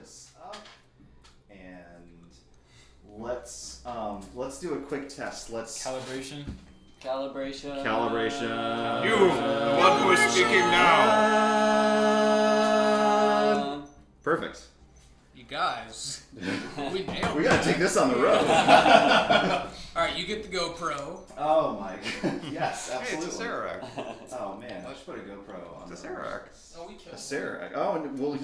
this up, and let's do a quick test. Calibration. You, the one who is speaking now. Perfect. You guys, we nailed We gotta take this on the road. Alright, you get the GoPro. Oh my god. Yes, absolutely. Hey, it's a Serac. Oh man, I should put a GoPro on. It's a Serac. Oh, we killed A Serac. Oh, well, He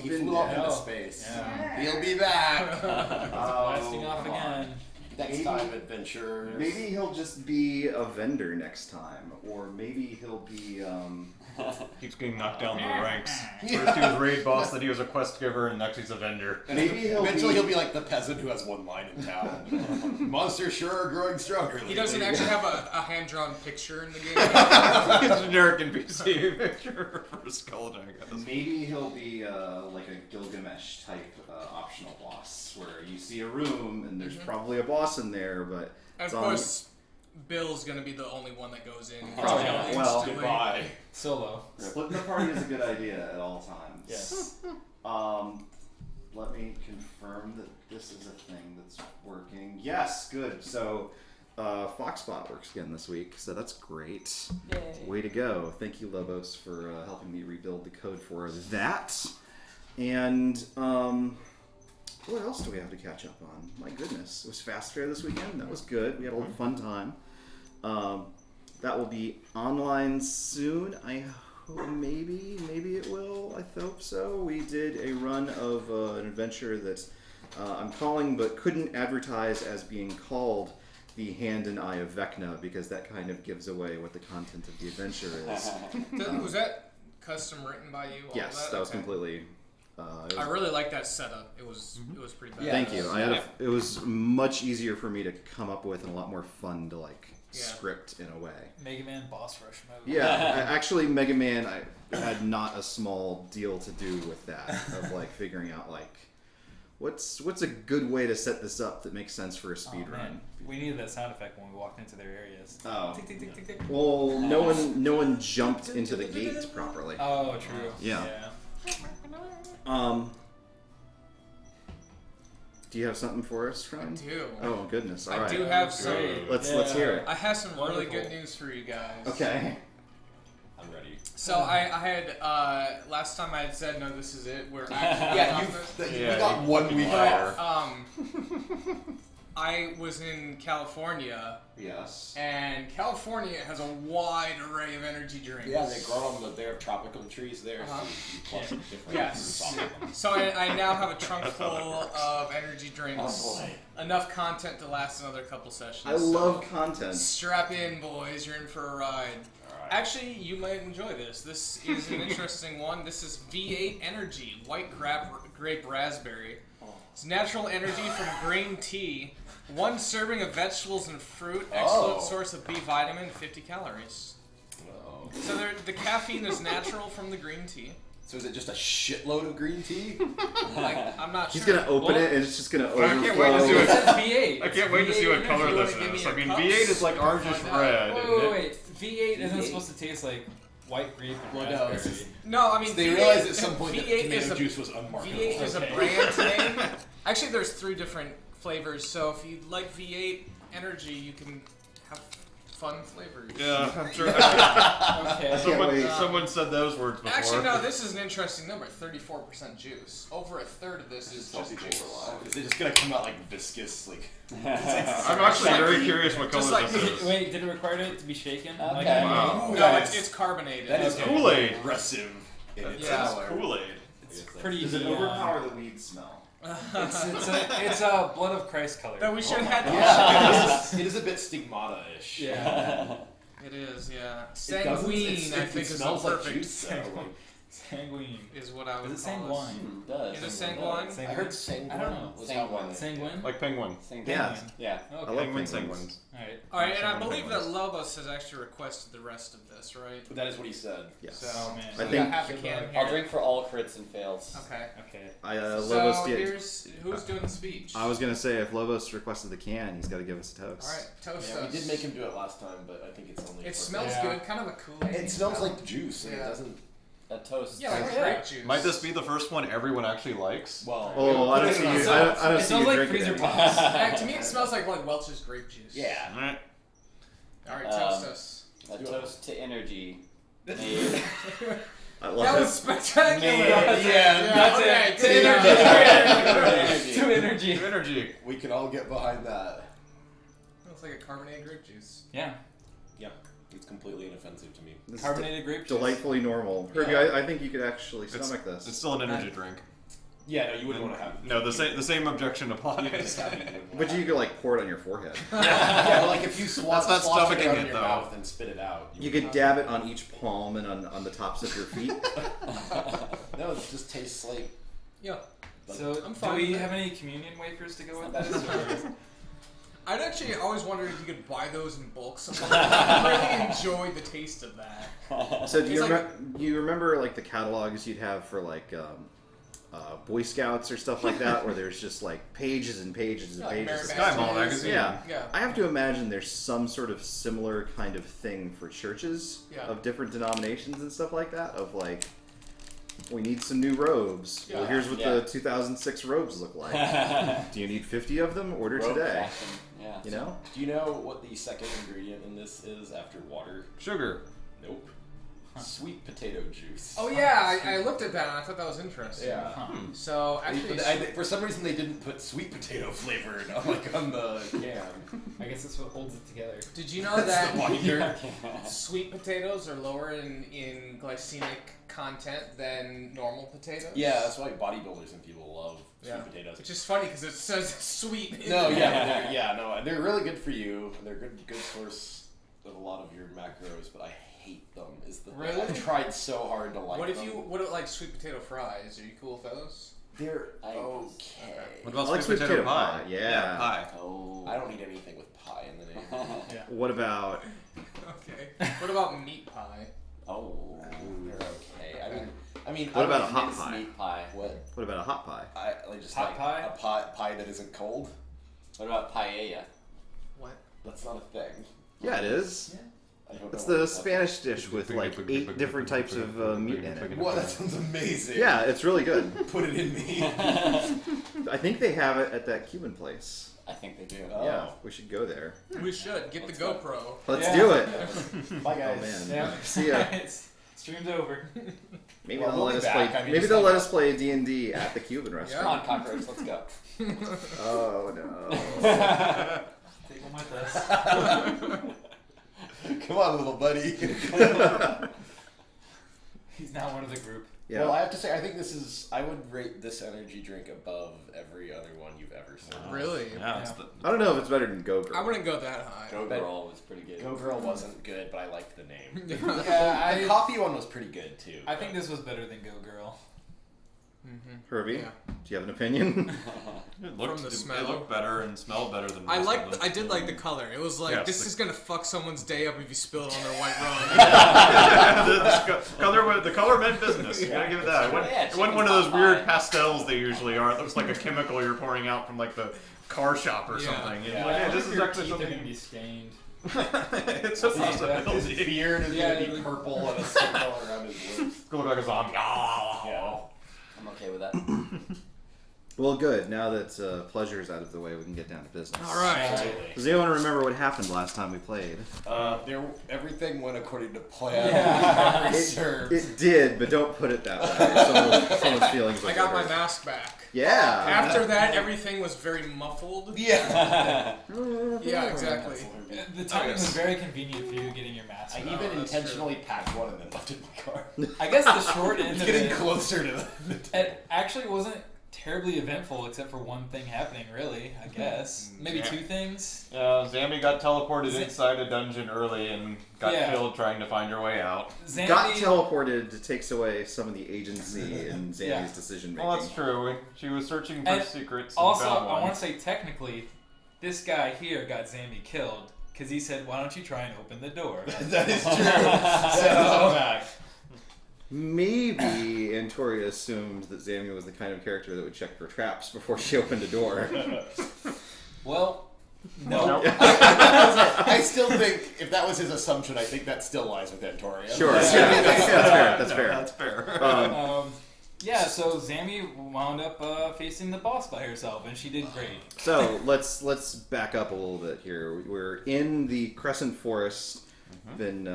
been flew off dead. into space. Yeah. He'll be back. Blasting off come on. again. Next time, adventure. Maybe he'll just be a vendor next time, or maybe he'll be. Keeps getting knocked down the ranks. First he was raid boss, then he was a quest giver, and next he's a vendor. Maybe Eventually he'll be like the peasant who has one line in town. Monsters sure are growing stronger. He doesn't actually have a hand-drawn picture in the game. He's a generic NPC picture for Skeleton, I guess. Maybe he'll be like a Gilgamesh type optional boss, where you see a room and there's probably a boss in there, but And it's of on- course, Bill's gonna be the only one that goes in. Probably. Well, Goodbye. Solo. Splitting the party is a good idea at all times. Yes. Let me confirm that this is a thing that's working. Yes, good. So, Foxbot works again this week, so that's great. Yay. Way to go. Thank you, Lobos, for helping me rebuild the code for that. And, what else do we have to catch up on? My goodness. It was Fast Fair this weekend. That was good. We had a fun time. That will be online soon. I hope maybe it will. I hope so. We did a run of an adventure that I'm calling but couldn't advertise as being called The Hand and Eye of Vecna, because that kind of gives away what the content of the adventure is. Was that custom written by you? All Yes, that was Okay. completely... I really like that setup. It was pretty bad. Thank you. It was much easier for me to come up with and a lot more fun to script in a way. Mega Man boss rush mode. Yeah, actually, Mega Man, I had not a small deal to do with that of figuring out what's a good way to set this up that makes sense for a speed run. We needed that sound effect when we walked into their areas. Oh. Tick, tick, tick, tick, tick. Well, no one jumped into the gate properly. Oh, true. Yeah. Do you have something for us, I friend? do. Oh goodness! All I right. do have some. Let's hear it. I have some really Wonderful. good news for you guys. Okay. I'm ready. So I had last time I had said no, this is it. We're actually We got 1 week But, off. I was in California, Yes. and California has a wide array of energy drinks. Yeah, they grow on they have tropical trees there. Uh-huh. So you pluck different Yes. fruits off of them. So I now have a trunk full of energy drinks. Oh boy. Enough content to last another couple sessions. I love content. Strap in, boys. You're in for a ride. Alright. Actually, you might enjoy this. This is an interesting one. This is V8 Energy, white grape raspberry. It's natural energy from green tea. 1 serving of vegetables and fruit. Excellent source of B vitamin, 50 calories. Oh. So the caffeine is natural from the green tea. So is it just a shitload of green tea? I'm not He's sure. gonna open it and it's just gonna I overflow. can't wait to see It what says V8. I can't wait to see what V8 color if you this wanna give me is. your I mean, cups, V8 is like we'll orangish find out. red. Wait, isn't it? wait. V8 isn't supposed to taste like white grape and Well, no, raspberry. it's just- No, I mean They V8 realized at some point that V8 tomato is a juice was unmarketable. V8 is a Okay. brand name. Actually, there's 3 different flavors. So if you like V8 Energy, you can have fun flavors. Yeah, I'm sure. Okay. Someone said those words before. Actually, no. This is an interesting number. 34% juice. Over a third of this is just juice. Is it just gonna come out like viscous, like? I'm actually very curious what color Just like- this is. Wait, did it require it to be shaken? Okay. Like, Wow. No, That is- it's carbonated. That is Kool-Aid. aggressive in its Yeah. color. Kool-Aid. It's pretty. Does it overpower the weed smell? It's a blood of Christ color. That we should have. Yeah, it is a bit stigmata-ish. Yeah. It is, yeah. It doesn't- Sanguine, I think, it is the smells like perfect. juice, though. Like, Sanguine. Is what I would Is it call sanguine? It does. It is sanguine. I heard sanguine. I don't know. Was how one. Sanguine? Like penguin. Yeah. Yeah. I Okay. love Penguin penguins. sanguines. Alright. All right, and I Sanguine believe that penguins. Lobos has actually requested the rest of this, right? but that is what he said. Yes. So, Oh, man. I we got think half a can here. I'll drink for all crits and fails. Okay. Okay. Lobos So did. here's who's doing the speech. I was gonna say if Lobos requested the can, he's got to give us a toast. All right, toast Yeah, we us. did make him do it last time, but I think it's only. It for- smells Yeah. good, kind of a Kool-Aid. It smells smell. like juice, and it Yeah. doesn't. A toast. Yeah, like Yeah. grape juice. Might this be the first one everyone actually likes? Well, Oh, I don't see you. I don't It see smells you like drinking freezer it. pops. To me, it smells like Welch's grape juice. yeah. Alright. All right, toast us. A toast to energy. Made. I love That it. was spectacular. That's okay, it. good Energy. To energy. Energy. We can all get behind that. Looks like a carbonated grape juice. Yeah. Yeah, it's completely inoffensive to me. This is Carbonated grape juice. delightfully normal. Herbie, Yeah. I think you could actually stomach this. It's still an energy drink. Yeah, no, you wouldn't want to have. No, the same objection You applies. just have it, you wouldn't But wanna you could like pour it on your forehead. yeah, like if you That's not slosh it stomaching out it, in your though. mouth and spit it out. You could dab it on each palm and on the tops of your feet. No, it just tastes like. Yeah. So, I'm do fine we with have that. any communion wafers to go with That's this? true. I'd actually always wondered if you could buy those in bulk somewhere. I really enjoyed the taste of that. So do you, It's like- you remember like the catalogs you'd have for like Boy Scouts or stuff like that, where there's just like pages and pages and Yeah, like pages. Mary of Sky Mall Bastards. magazine. Yeah. Yeah. I have to imagine there's some sort of similar kind of thing for churches Yeah. of different denominations and stuff like that. Of like, we need some new robes. Well, Yeah. here's what Yeah. the 2006 robes look like. Do you need 50 of them? Order Rope today. fashion. Yeah. You know? Do you know what the second ingredient in this is after water? Sugar. Nope. Sweet potato juice. Oh yeah, I looked at that and I thought that was interesting. Yeah. So actually, For some reason, they didn't put sweet potato flavor on the can. I guess that's what holds it together. did you know That's the that binder. sweet potatoes are lower in glycemic content than normal potatoes? Yeah, that's why bodybuilders and people love sweet Yeah. potatoes. Which is funny because it says sweet. in No, there. yeah, they're really good for you. They're good source of a lot of your macros, but I hate them. Is the Really? I've tried so hard to like What if them. what are like sweet potato fries? Are you cool with those? They're I- okay. What about I like sweet potato pie? Yeah. pie. Oh. I don't need anything with pie in the name. What about Okay. What about meat pie? Oh. They're okay. I mean. What I about would a hot mince pie? Meat pie. What? what about a hot pie? I like just Hot like pie? a pie that isn't cold. What about paella? What? That's not a thing. Yeah, it is. I don't It's know what the that's- Spanish dish with like 8 different types of meat in it. What? That sounds amazing. Yeah, it's really good. Put it in me. I think they have it at that Cuban place. I think they do. Oh. Yeah, we should go there. We should get the Let's go. GoPro. Let's Yeah. do it. Bye Oh guys. man. Yeah. See ya. It's stream's over. Maybe Well, they'll we'll let be us back. play. I mean, Maybe just they'll like- let us play D&D at the Cuban Come restaurant. on, cockroach, let's go. Oh no. Take one with us. Come on, little buddy. He's now one of the group. Yeah. Well, I have to say, I think I would rate this energy drink above every other one you've ever served. Really? Yeah, it's the, I don't know if it's better than Go Girl. I wouldn't go that high. Go Girl was pretty good. Go Girl wasn't good, but I liked the name. Yeah, The coffee one was pretty good too. I think this was better than Go Girl. Herbie, Yeah. do you have an opinion? it looked, From the it smell. looked better and smelled better than I most liked. of them. I did like the color. It was like Yes, this the- is gonna fuck someone's day up if you spill it on their white rug. the color meant business. You gotta give it that. It wasn't, Yeah, it wasn't one of chicken those pot weird pie. pastels they usually are. It looks like a chemical you're pouring out from like the car shop or Yeah. something. And Yeah. you're like, hey, I this wonder is if your actually teeth are something. gonna be stained. It's a His possibility. beard is Yeah, gonna be like- purple and a circle around his lips. It's gonna look like a zombie. Yeah. I'm okay with that. Well, good. Now that pleasure is out of the way, we can get down to business. All right. Absolutely. Does anyone remember what happened last time we played? Everything went according to plan. Yeah. Every serve. It did, but don't put it that way. Someone's feelings. I will got be my hurt. mask back. Yeah. After that, everything was very muffled. Yeah. Yeah, exactly. The timing was very convenient for you getting your mask. I on. even that's intentionally packed one and then left it in my car. I guess the short end It's of getting it, closer to the. it actually wasn't terribly eventful except for one thing happening, really, I guess. Maybe Yeah. two things. Zambi got teleported Z- inside a dungeon early and got Yeah. killed trying to find her way out. Zandy, Got teleported takes away some of the agency in Zandy's Yeah. decision making. Well, that's true. She was searching for And secrets. also, and found I one. want to say technically, this guy here got Zambi killed because he said, "Why don't you try and open the door?" That is true. That is a fact. Maybe Antoria assumed that Zamia was the kind of character that would check for traps before she opened a door. Well, No. I still think if that was his assumption, I think that still lies with Antoria. Sure. That's fair. That's fair. That's fair. Yeah, so Zammy wound up facing the boss by herself, and she did great. So let's back up a little bit here. We're in the Crescent Forest. Been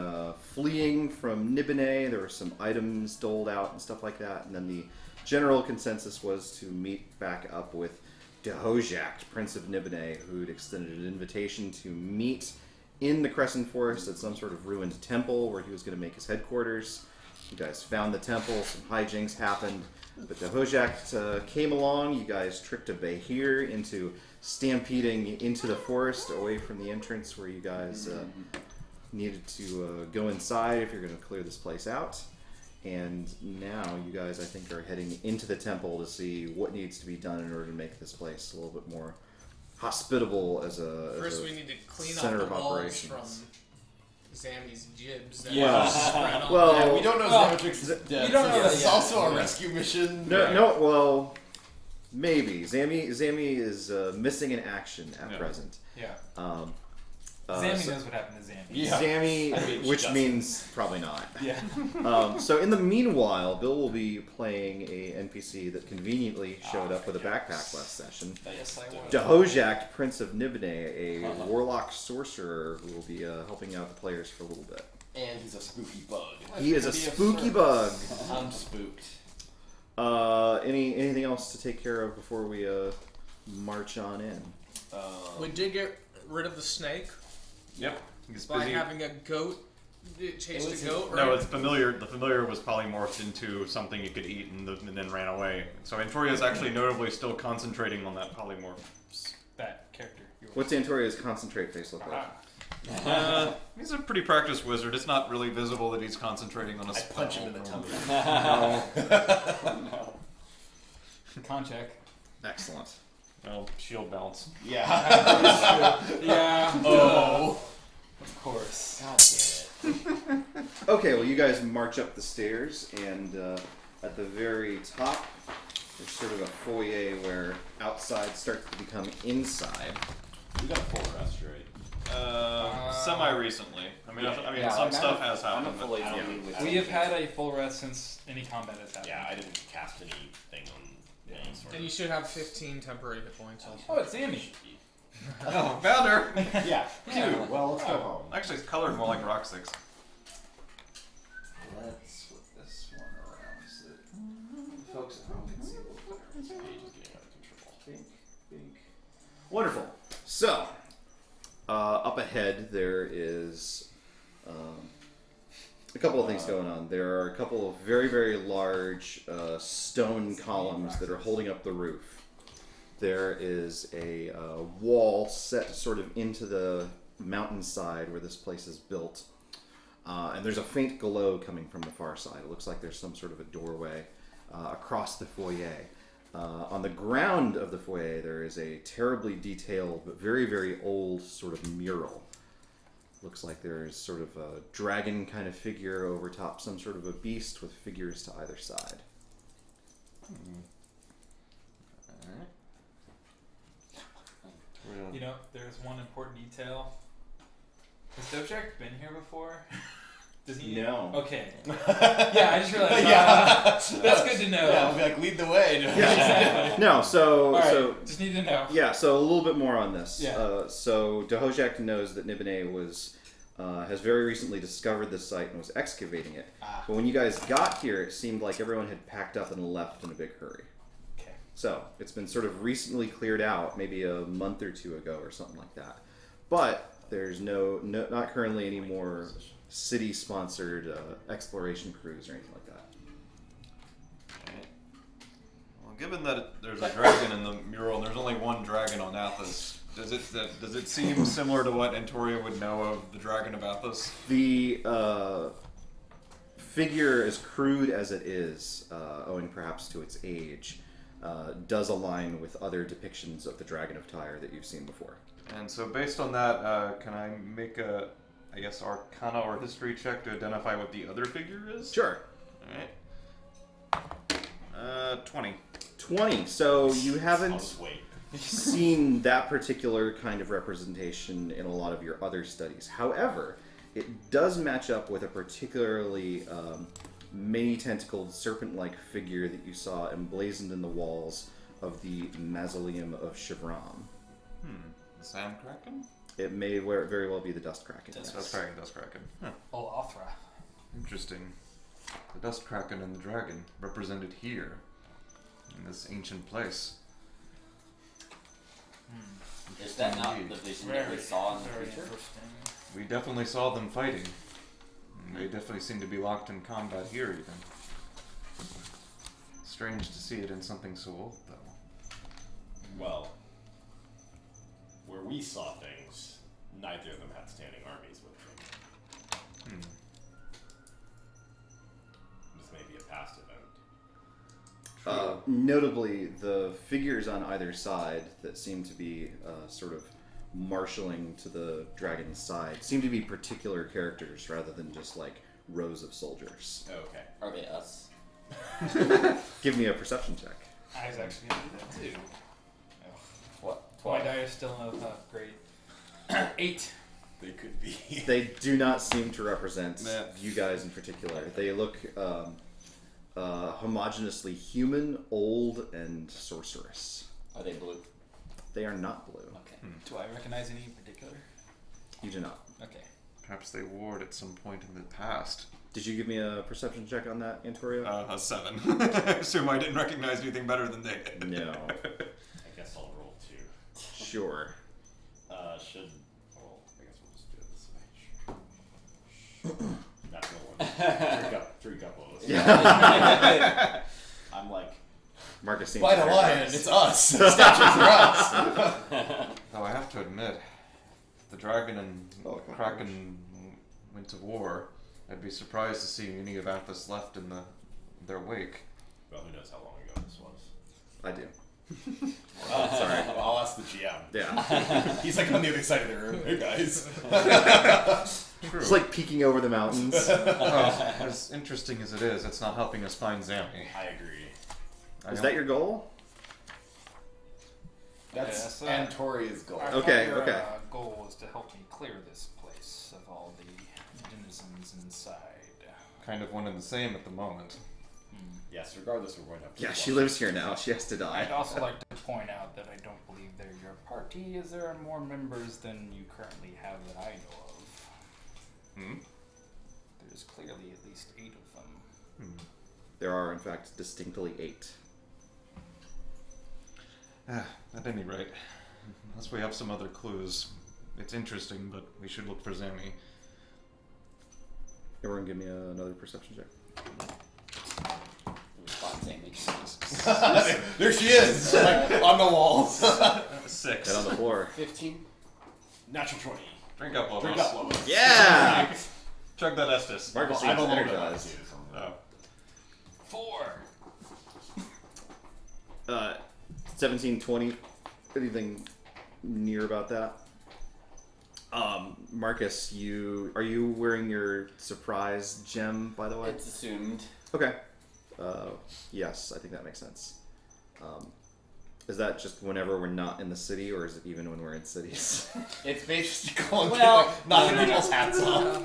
fleeing from Nibene. There were some items doled out and stuff like that. And then the general consensus was to meet back up with Dhojakt, Prince of Nibene, who'd extended an invitation to meet in the Crescent Forest at some sort of ruined temple where he was going to make his headquarters. You guys found the temple, some hijinks happened, but Dhojakt came along. You guys tricked a Behir into stampeding into the forest away from the entrance where you guys needed to go inside if you're going to clear this place out. And now you guys, I think, are heading into the temple to see what needs to be done in order to make this place a little bit more hospitable as a First, as a we need to clean center up of the walls operations. from Zammy's jibs. That Yeah. spread all Well, Yeah, we don't know Well, Xamatrix is dead. you don't know This is that. also a rescue mission. No, well, maybe. Zammy is missing in action at present. Yeah. Zammy Zammy knows what happened to Zammy. Yeah. I mean, Zammy, she which doesn't. means probably not. Yeah. So in the meanwhile, Bill will be playing a NPC that conveniently showed up with a backpack last session. Yes, I will. Dhojakt, Prince of Nibene, a warlock sorcerer who will be helping out the players for a little bit. And he's a spooky bug. He is a spooky bug. I'm spooked. Anything else to take care of before we march on in? We did get rid of the snake Yep. He's by busy. having a goat. It chased It was a goat, right? No, it's familiar. The familiar was polymorphed into something it could eat and then ran away. So Antoria is actually notably still concentrating on that polymorph. That character. What's Antoria's concentrate face look like? He's a pretty practiced wizard. It's not really visible that he's concentrating on a I spell. punch him in the tummy. No. Con check. Excellent. Well, shield bounce. Yeah. Yeah. Oh. Of course. God damn it. Okay, well, you guys march up the stairs, and at the very top, there's sort of a foyer where outside starts to become inside. We got a full rest, right? Semi-recently. I mean, Yeah, some like, stuff has I'm a happened. fully but, zombie with We have had a full rest since any combat has happened. Yeah, I didn't cast anything on any sort And you should have 15 temporary hit points. Oh, it's Zammy. Oh, found her! Yeah. Yeah. Well, let's go home. Actually, it's colored more like rock sticks. Let's flip this one around so that folks at home can see a little better. This page is getting out of control. Bink. Wonderful. So, up ahead there is a couple of things going on. There are a couple of very, very large stone columns that are holding up the roof. There is a wall set sort of into the mountainside where this place is built. And there's a faint glow coming from the far side. It looks like there's some sort of a doorway across the foyer. On the ground of the foyer, there is a terribly detailed but very, very old sort of mural. Looks like there's sort of a dragon kind of figure over top some sort of a beast with figures to either side. You know, there's one important detail. Has Dhojakt been here before? Does he? No. Okay. Yeah, I just realized. Yeah. That's good to know. Yeah, I'll be like, lead the way. Exactly. No, so All right. so Just need to know. yeah, so a little bit more on this. Yeah. So Dhojakt knows that Nibene was has very recently discovered this site and was excavating it. Ah. But when you guys got here, it seemed like everyone had packed up and left in a big hurry. Okay. So it's been sort of recently cleared out, maybe a month or two ago or something like that. But there's not currently any more city-sponsored exploration crews or anything like that. Well, given that there's a dragon in the mural and there's only one dragon on Athos, does it seem similar to what Antoria would know of the dragon of Athos? The figure, as crude as it is, owing perhaps to its age, does align with other depictions of the Dragon of Tyre that you've seen before. And so based on that, can I make a, I guess, Arcana or History check to identify what the other figure is? Sure. Alright. 20. 20. So you I'll haven't just wait. seen that particular kind of representation in a lot of your other studies. However, it does match up with a particularly many-tentacled serpent-like figure that you saw emblazoned in the walls of the Mausoleum of Chivram. The Sand Kraken? It may very well be the Dust Kraken. Dust Kraken. Huh. Olafra. Interesting. The Dust Kraken and the dragon represented here, in this ancient place. Is that not the vision that we saw in the very future? interesting. We definitely saw them fighting. And they definitely seem to be locked in combat here, even. Strange to see it in something so old, though. Well, where we saw things, neither of them had standing armies with them. This may be a past event. Notably, the figures on either side that seem to be sort of marshaling to the dragon's side seem to be particular characters rather than just like rows of soldiers. Okay. Are they us? Give me a perception check. I was actually going to do that too. Oh. What? My die is still not great. 8. They could be. They do not seem to represent Nah. you guys in particular. They look homogeneously human, old, and sorceress. Are they blue? They are not blue. Okay. Do I recognize any in particular? You do not. Okay. Perhaps they warred at some point in the past. Did you give me a perception check on that, Antorio? A 7. I assume I didn't recognize anything better than they did. No. I guess I'll roll 2. Sure. Should. Well, I guess we'll just do it this way. Natural one. Three couples. Yeah. I'm like, Marcus seems fight a very lion, nice. it's us. Statues are us. Though I have to admit, if the dragon and Kraken went to war, I'd be surprised to see any of Athos left in their wake. Well, who knows how long ago this was? I do. Sorry. I'll ask the GM. Yeah. He's like on the other side of the room. Hey guys. True. It's like peeking over the mountains. Well, as interesting as it is, it's not helping us find Zammy. I agree. Is that your goal? That's Yeah, Antoria's goal. I Okay, thought your okay. goal is to help me clear this place of all the denizens inside. Kind of one and the same at the moment. Yes, regardless, we're going to have to. Yeah, she lives here now. She has to die. I'd also like to point out that I don't believe they're your party, as there are more members than you currently have that I know of. There's clearly at least 8 of them. There are, in fact, distinctly 8. At any rate, unless we have some other clues, it's interesting, but we should look for Zammy. Everyone give me another perception check. There she is, like, on the walls. 6. Get on the floor. 15. Natural 20. Drink up, Lobos. Drink up, Lobos. Yeah! Chug that Estus. Marcus I seems don't know energized. Oh. 4. 17, 20. Anything near about that? Marcus, are you wearing your surprise gem, by the way? It's assumed. Okay. Yes, I think that makes sense. Is that just whenever we're not in the city, or is it even when we're in cities? It's basically Well, knocking people's hats off.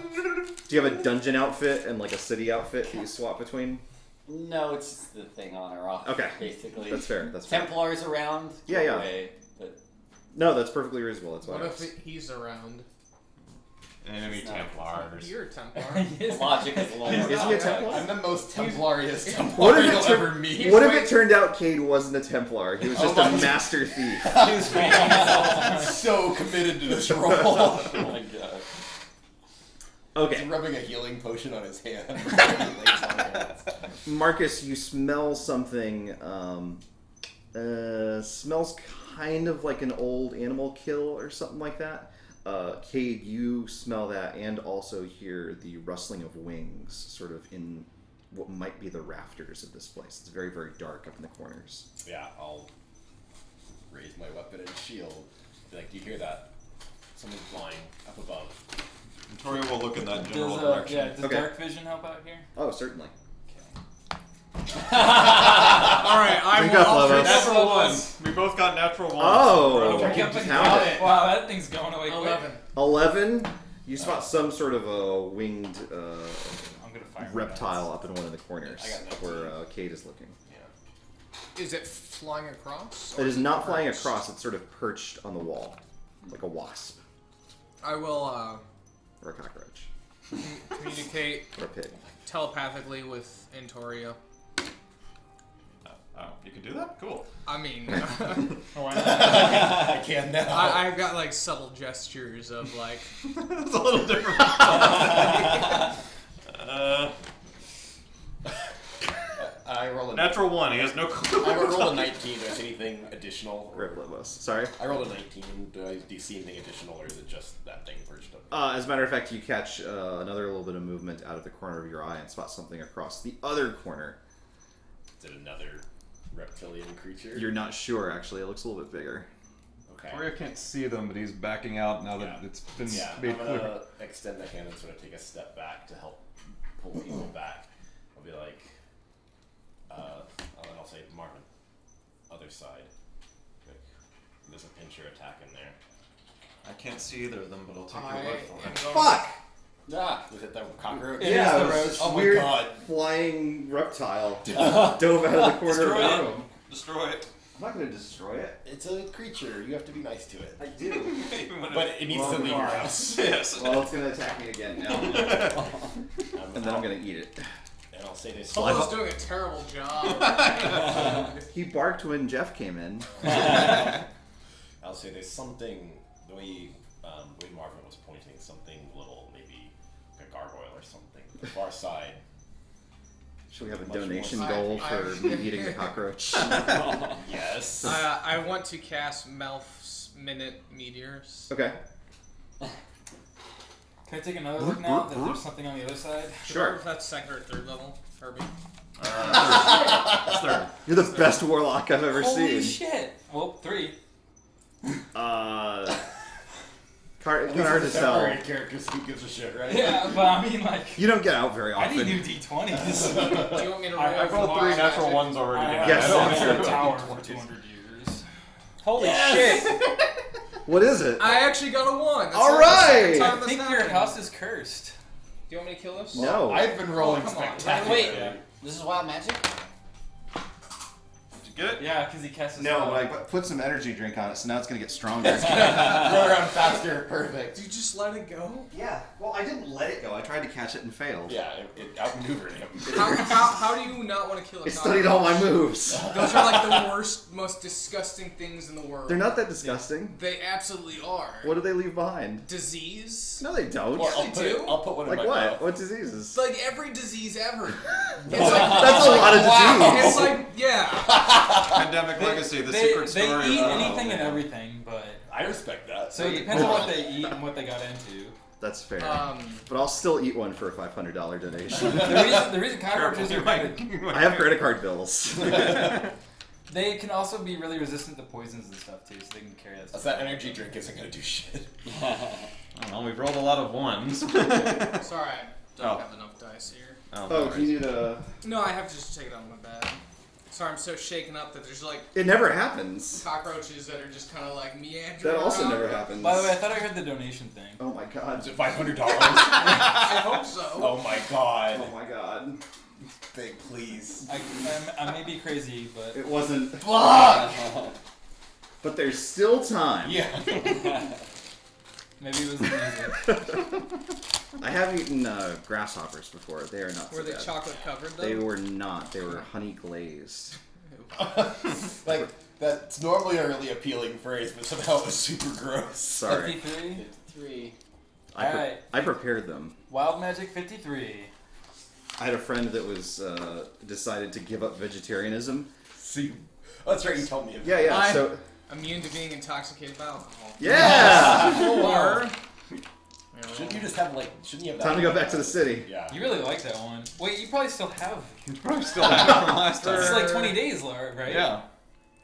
Do you have a dungeon outfit and like a city outfit that you swap between? No, it's just the thing on or off. Okay. Basically. That's fair. That's fair. Templars around. Yeah, go yeah. away, but No, that's perfectly reasonable. That's why. What I if asked. he's around? Enemy It's not- Templars. You're a Templar. logic is a little more Is he a Templar? I'm the most Templariest Templar What if, you'll it ever meet. what if it turned out Cade wasn't a Templar? He was just a master thief. So committed to this role. oh my god. Okay. He's rubbing a healing potion on his hand. Marcus, you smell something. Smells kind of like an old animal kill or something like that. Cade, you smell that and also hear the rustling of wings sort of in what might be the rafters of this place. It's very, very dark up in the corners. Yeah, I'll raise my weapon and shield. Be like, do you hear that? Someone's flying up above. Victoria will look in that general Does, direction. yeah, does Okay. dark vision help out here? Oh, certainly. Okay. Alright, I Drink will up, offer Lobos. Natural ones. We both got natural ones. Oh, Drink up and count count it. it. Wow, that thing's going away quick. 11. 11. You spot some sort of a winged I'm gonna fire my reptile up in one of the corners I got 19. where Kate is looking. Is it flying across? It is not flying perched? across. It's sort of perched on the wall, like a wasp I will or a cockroach communicate or a pig. telepathically with Entoria. Oh, you can do that? Cool. I mean, Why not? I can now. I've got like subtle gestures of like. That's a little different. I rolled a Natural 1. He has no clue. I rolled a 19. Do I see anything additional? Rip Lobos. Sorry. I rolled a 19. Do you see anything additional, or is it just that thing perched up? As a matter of fact, you catch another little bit of movement out of the corner of your eye and spot something across the other corner. Is it another reptilian creature? You're not sure, actually. It looks a little bit bigger. Okay. Victoria can't see them, but he's backing out now that Yeah. it's been Yeah, made I'm clear. gonna extend my hand and sort of take a step back to help pull people back. I'll be like, and I'll say, Marvin, other side. Like, there's a pincher attack in there. I can't see either of them, but I'll take I your word am for it. going Fuck! Ah, was it the cockroach? Yeah, the it was roach. this Oh my weird God. flying reptile dove out of the corner of Destroy the it. room. Destroy it. I'm not going to destroy it. It's a creature. You have to be nice to it. I do. Even when But it needs Well, to leave your alright. house. yes. Well, it's going to attack me again now. And then I'm going to eat it. And I'll say this. Solo's doing a terrible job. He barked when Jeff came in. I'll say there's something, the way Marvin was pointing, something little, maybe like a gargoyle or something. The far side. Should we have a Much more donation side. goal for me eating the cockroach? Yes. I want to cast Melf's Minute Meteors. Okay. Can I take another look now that there's something on the other side? Sure. If that's second or third level, Herbie. It's third. You're the best warlock I've ever Holy seen. shit! Well, 3. Hard to tell. Characters, who gives a shit, right? Yeah, but I mean, like, You don't get out very I often. need new D20s. Do you want me to roll? I've for rolled wild 3 natural magic? ones already. Yes, I don't I'm think sure. it's Tower D20s. for 200 years. Holy shit! What is it? I actually got a 1. That's All the second right. time I that's think your happened. house is cursed. Do you want me to kill this? No. I've been rolling Oh, come on. spectacular. Wait, this is wild magic? Did you get it? Yeah, because he casts his No, spell. but I put some energy drink on it, so now it's gonna get stronger. Go around faster. Perfect. Did you just let it go? Yeah. Well, I didn't let it go. I tried to catch it and failed. Yeah, it outmaneuvered him. How do you not want to kill a It studied all my moves. Those are like the worst, most disgusting things in the world. They're not that disgusting. They absolutely are. What do they leave behind? Disease? No, they don't. Or They do? I'll put one Like in my what? mouth. What diseases? It's like every disease ever. It's That's like, a lot of disease. it's like, yeah. Pandemic Legacy, the secret they story. eat of anything and everything, but I respect that. so it depends on what they eat and what they got into. That's fair. Um, But I'll still eat one for a $500 donation. The reason cockroaches are kind I have credit card bills. they can also be really resistant to poisons and stuff too, so they can carry that That's stuff. that energy drink isn't gonna do shit. I don't know, we've rolled a lot of ones. sorry, I don't Oh. have enough dice here. Oh, do you need a... No, I have to just take it out of my bag. Sorry, I'm so shaken up that there's like It never happens. cockroaches that are just kind of like meandering. That also around. never happens. By the way, I thought I heard the donation thing. Oh my god. Is it $500? I hope so. Oh my god. Oh my god. Big, please. I may be crazy, but It wasn't... Fuck! But there's still time. Yeah. maybe it was the music. I have eaten grasshoppers before. They are not Were so they bad. chocolate covered though? They were not. They were honey glazed. Like, that's normally a really appealing phrase, but somehow it was super gross. Sorry. 53. 3. Alright. I prepared them. Wild Magic 53. I had a friend that was decided to give up vegetarianism. See, oh, that's right, you told me about Yeah, yeah. I'm So immune to being intoxicated by alcohol. yeah. Or Shouldn't you just have, like, shouldn't you have that? Time to go back to the city. Yeah. You really like that one. Wait, you probably still have. You probably still have it from last time. It's like 20 days, right? Yeah.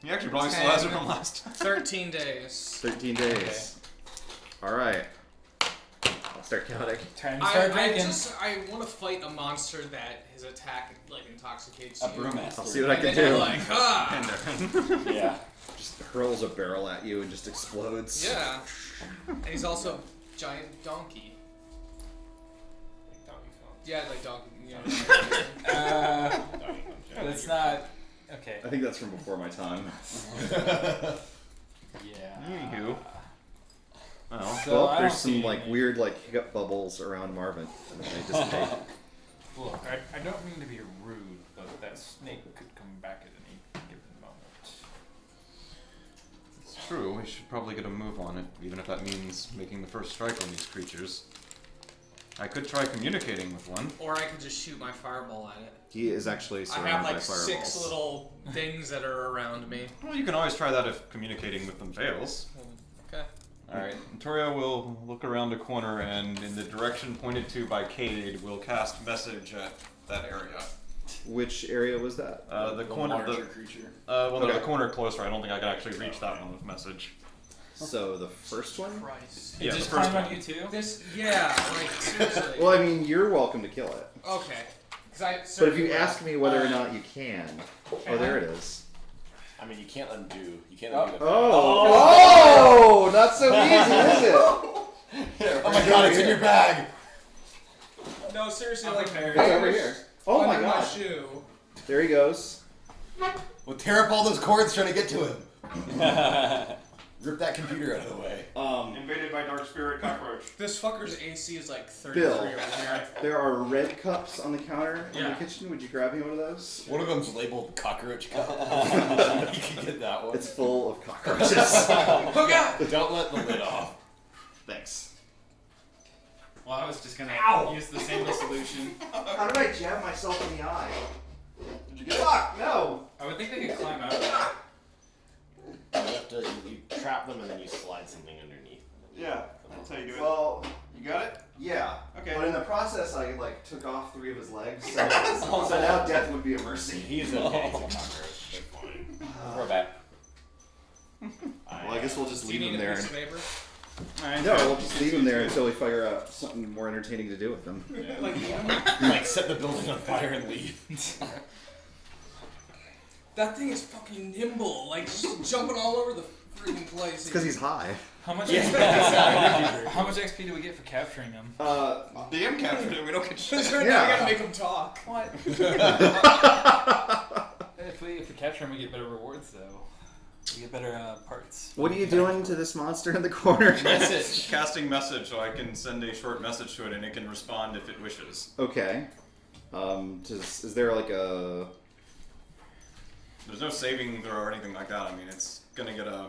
He actually probably still has it from last time. 13 days. 13 days. All right. start counting. Time to start drinking. I want to fight a monster that his attack like intoxicates A you. brewmaster. I'll see what I can And then do. you're like, Yeah. Just hurls a barrel at you and just explodes. yeah. And he's also a giant donkey. Like Donkey Kong. Yeah, like donkey. You know, Donkey Kong. That's not okay. I think that's from before my time. Yeah. Anywho. Well, So Well, I there's don't some see like any- weird like hiccup bubbles around Marvin. And they dissipate. Look, I don't mean to be rude, but that snake could come back at any given moment. it's true. We should probably get a move on it, even if that means making the first strike on these creatures. I could try communicating with one. or I could just shoot my fireball at it. He is actually I surrounded have by like fireballs. 6 little things that are around me. Well, you can always try that if communicating with them fails. Okay. Alright, Toria will look around a corner and in the direction pointed to by Cade, will cast message at that area. Which area was that? The corner, larger creature. well, no, Okay. the corner closer. I don't think I could actually reach that one with message. So the first one? Christ. Yeah, It the just first climb one. on you too? This, yeah, like seriously. Well, I mean, you're welcome to kill it. Okay. But if you ask me whether or not you can, oh, there it is. I mean, you can't undo. You can't undo the. Oh, not so easy, is it? Oh my god, it's in your bag! No, seriously, I'm like prepared. It's over here. Oh my under my god. shoe. There he goes. Well, tear up all those cords trying to get to him. Rip that computer out of the way. Invaded by Dark Spirit Cockroach. This fucker's AC is like 33 Bill. over here. There are red cups on the counter in Yeah. the kitchen. Would you grab me one of those? One of them's labeled cockroach cup. You can get that one. It's full of cockroaches. Oh god! Don't let the lid off. Thanks. Well, I was just gonna use the same solution. How did I jab myself in the eye? Did you get it? Fuck, no! I would think they could climb out of that. You have to you trap them and then you slide something underneath. Yeah, that's how you do it. Well, You got it? yeah. Okay. But in the process, I like took off 3 of his legs, so now death would be a mercy. He's a cockroach. They're fine. We're back. Well, I guess we'll just Do you leave need him a there. piece of paper? No, we'll just leave him there until we figure out something more entertaining to do with him. Like, Like set the building on fire and leave. that thing is fucking nimble. Like, just jumping all over the freaking place. It's because he's high. How much how much XP do we get for capturing him? DM captured it. We don't get shit. Now Yeah. I gotta make him talk. What? if we capture him, we get better rewards though. We get better parts. What are you doing to this monster in the corner? Message. Casting message so I can send a short message to it and it can respond if it wishes. Okay. Is there like a... There's no saving throw or anything like that. I mean, it's gonna get a...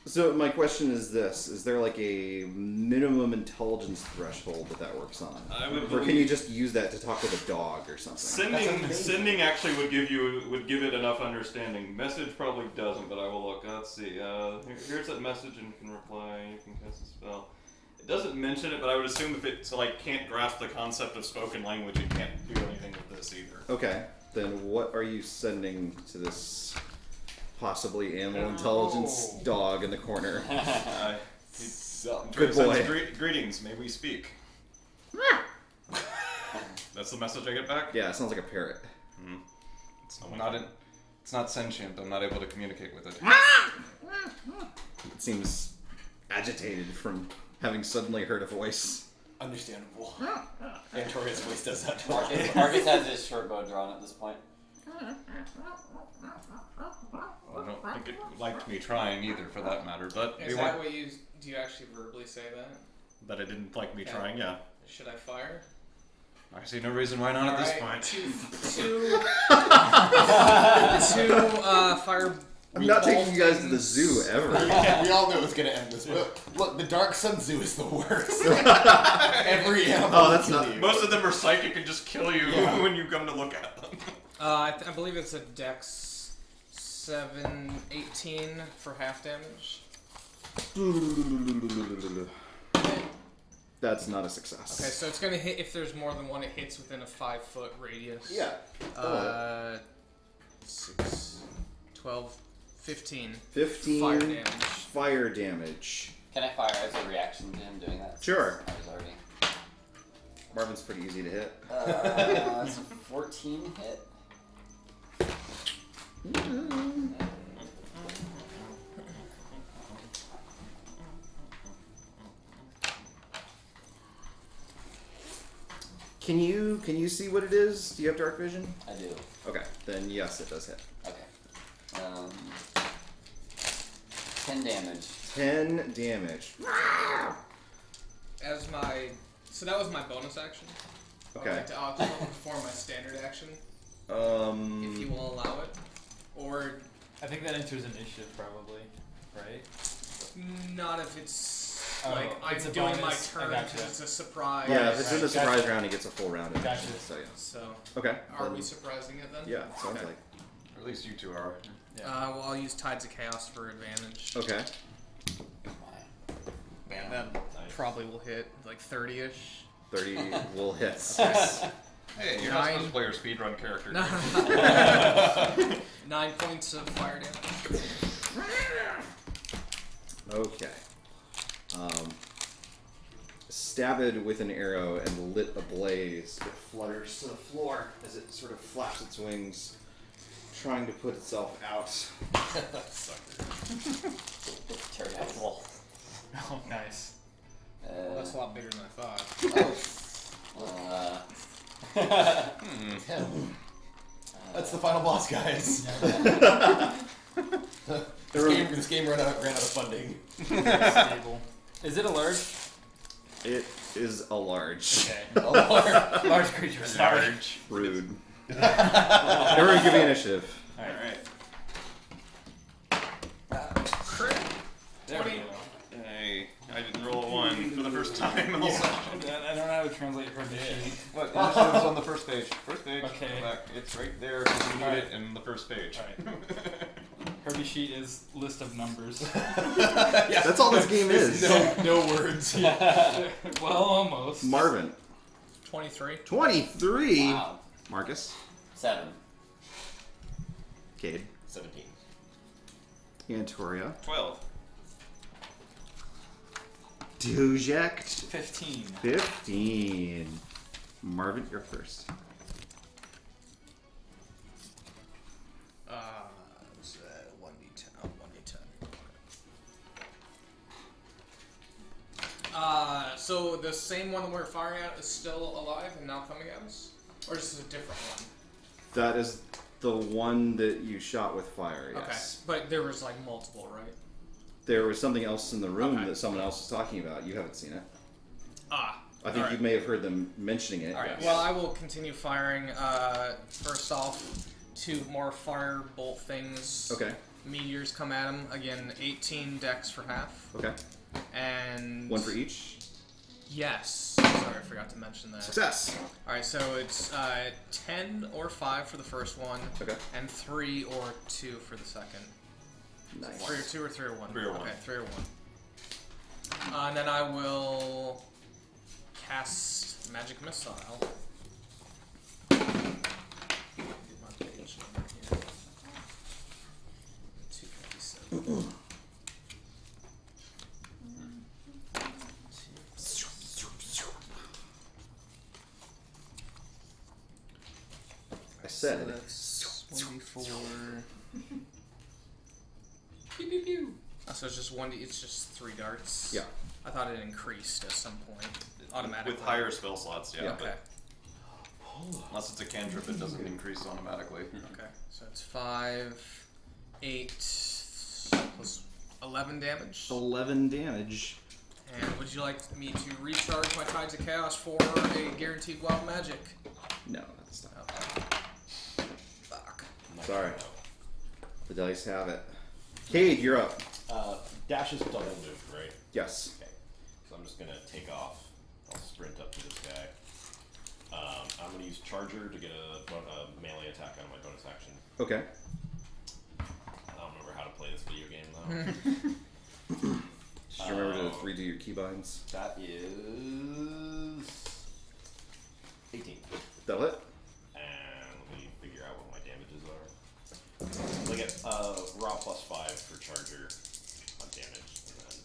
So my question is this: is there like a minimum intelligence threshold that works on, I would or can you just use that to talk with a dog or something? Sending actually would give it enough understanding. Message probably doesn't, but I will look. Let's see. Here's that message and you can reply. You can cast a spell. It doesn't mention it, but I would assume if it can't grasp the concept of spoken language, it can't do anything with this either. Okay, then what are you sending to this possibly animal intelligence dog in the corner? Good boy. Greetings. May we speak? That's the message I get back. Yeah, it sounds like a parrot. It's not sentient. I'm not able to communicate with it. It seems agitated from having suddenly heard a voice. Understandable. Antoria's voice does that. Marcus has his short bow drawn at this point. I don't think it liked me trying either, for that matter. But Is that what you... Do you actually verbally say that? That it didn't like me trying. Yeah. Should I fire? I see no reason why not at this Alright, point. two fire... I'm not taking you guys to the zoo ever. We all knew it was gonna end this way. Look, the Dark Sun Zoo is the worst. Every animal. Oh, that's will not- kill you. Most of them are psychic and just kill you when you come to look at them. I believe it's a Dex 18 for half damage. That's not a success. Okay, so it's gonna hit if there's more than one. It hits within a 5-foot radius. Yeah. 6, 12, 15. 15 Fire damage. Fire damage. Can I fire as a reaction to him doing that? Sure. I was already. Marvin's pretty easy to hit. It's a 14 hit. Can you see what it is? Do you have dark vision? I do. Okay, then yes, it does hit. Okay. 10 damage. 10 damage. So that was my bonus action. Okay. I'd like to also perform my standard action, if you will allow it. Or I think that enters initiative probably, right? not if it's Oh, like it's I'm a doing bonus. my I turn gotcha. because it's a surprise. Yeah, if it's in the Right, surprise gotcha. round, he gets a full round of Gotcha. action. So yeah. So Okay. are then- we surprising it then? Yeah, sounds Okay. like. Or at least you two are. Well, I'll use Tides of Chaos for advantage. Okay. And that probably will hit like 30-ish. 30 will hit. Hey, you're 9. not supposed to play your speedrun character. 9 points of fire damage. Okay. Stabbed with an arrow and lit ablaze, it flutters to the floor as it sort of flaps its wings, trying to put itself out. Pterodactyl. Oh, nice. Well, that's a lot bigger than I thought. That's the final boss, guys. This game ran out of funding. Stable. Is it a large? It is a large. Okay. Large creature. Sorry. Rude. Everyone give me initiative. Alright. Crit. There we 20. go. Hey, I didn't roll a 1 for the first time. Also. I don't know how to translate her sheet. What? Initiative's on the first page. First page. Okay. Go back. It's right there because you need it in the first page. Alright. Herbie sheet is list of numbers. That's all this game is. No words. Well, almost. Marvin. 23. 23. Wow. Marcus. 7. Cade. 17. Antoria. 12. Dhojakt. 15. 15. Marvin, you're first. It's 1d10. Oh, 1d10. So the same one that we're firing at is still alive and now coming at us? Or is this a different one? That is the one that you shot with fire, yes. Okay. But there was like multiple, right? There was something else in the room Okay. that someone else was talking about. You haven't seen it. Ah. I think you may have heard them mentioning it. Alright, yes. well, I will continue firing. First off, 2 more fire bolt things. Okay. Meteors come at him. Again, 18 dex for half. Okay. And... 1 for each. Yes. Sorry, I forgot to mention that. Success. Alright, so it's 10 or 5 for the first one. Okay. And 3 or 2 for the second. Nice. 3 or 2 or 3 or 1? 3 or 1. Okay, 3 or 1. And then I will cast Magic Missile. Get my page number here. 257. I said. So that's 1d4. Pew pew pew. So it's just 1d. It's just 3 darts. Yeah. I thought it increased at some point automatically. With higher spell slots, yeah. Yeah. Okay. But unless it's a cantrip, it doesn't increase automatically. Okay. So it's 5, 8 plus 11 damage. 11 damage. And would you like me to recharge my Tides of Chaos for a guaranteed wild magic? No, that's not. Okay. Fuck. Sorry. The dice have it. Cade, you're up. Dash is double moved, right? Yes. Okay. So I'm just gonna take off. I'll sprint up to this guy. I'm gonna use Charger to get a melee attack on my bonus action. Okay. I don't remember how to play this video game though. Just remember to redo your keybinds. That is 18. That'll hit. And let me figure out what my damages are. I get raw plus 5 for Charger on damage, and then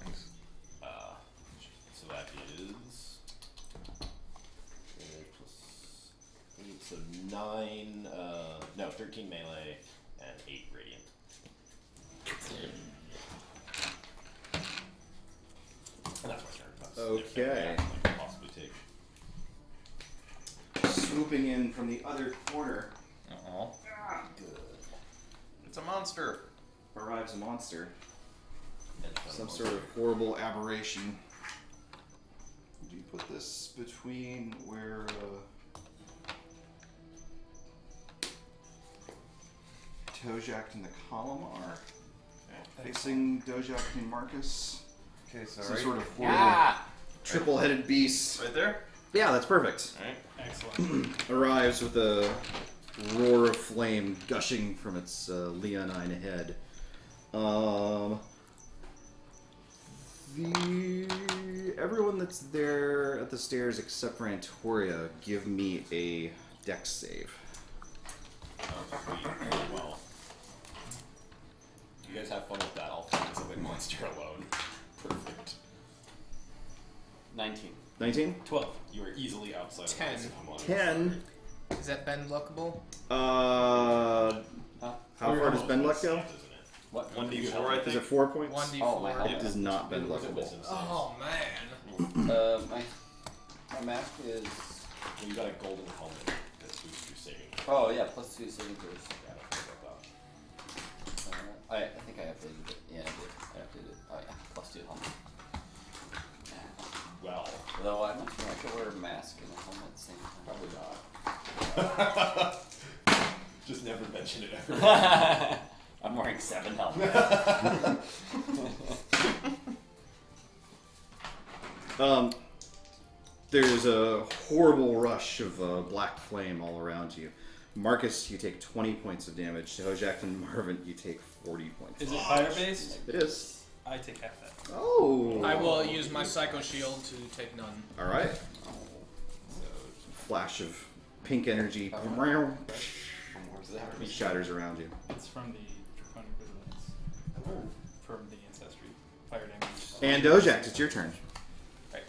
Nice. so that is So 13 melee and 8 radiant. And that's my turn. That's Okay. every action I can possibly take. Swooping in from the other corner Uh-oh. Good. It's a monster. arrives a monster. And Some sort of horrible aberration. Do you put this between where Dhojakt and the column are? Facing Dhojakt and Marcus. Okay, Some sorry. sort of horrible Ah! triple-headed beast. Right there? Yeah, that's perfect. Alright. Excellent. Arrives with a roar of flame gushing from its leonine head. Everyone that's there at the stairs except for Antoria, give me a dex save. Well, you guys have fun with that. I'll find something monster alone. Perfect. 19. 19? 12. You are easily outside 10. of this if I'm honest. 10. Is that bend lookable? Huh? How far does bend luck go? Isn't it? What? 1d4, I Is think. it 4 points? 1d4. Oh, my helmet. It does not bend What's it luckable. wisdom saves? Oh man. My math is. Well, you got a golden helmet that boosts your saving. Oh, yeah, plus 2 saving throws. Yeah, I forgot about that. I think I updated it. Yeah, I did. I updated it. Oh, yeah, plus 2 helmet. Well, Although I'm not sure I could wear a mask and a helmet at the same time. probably not. Just never mention it ever. I'm wearing 7 helmets. There's a horrible rush of black flame all around you. Marcus, you take 20 points of damage. Dhojakt and Marvin, you take 40 points. Is it fire based? It is. I take half that. Oh. I will use my Psycho Shield to take none. All right. Flash of pink energy shatters around you. It's from the Draconic Resilience. From the Ancestry. Fire damage. And Dhojakt, it's your turn. Right.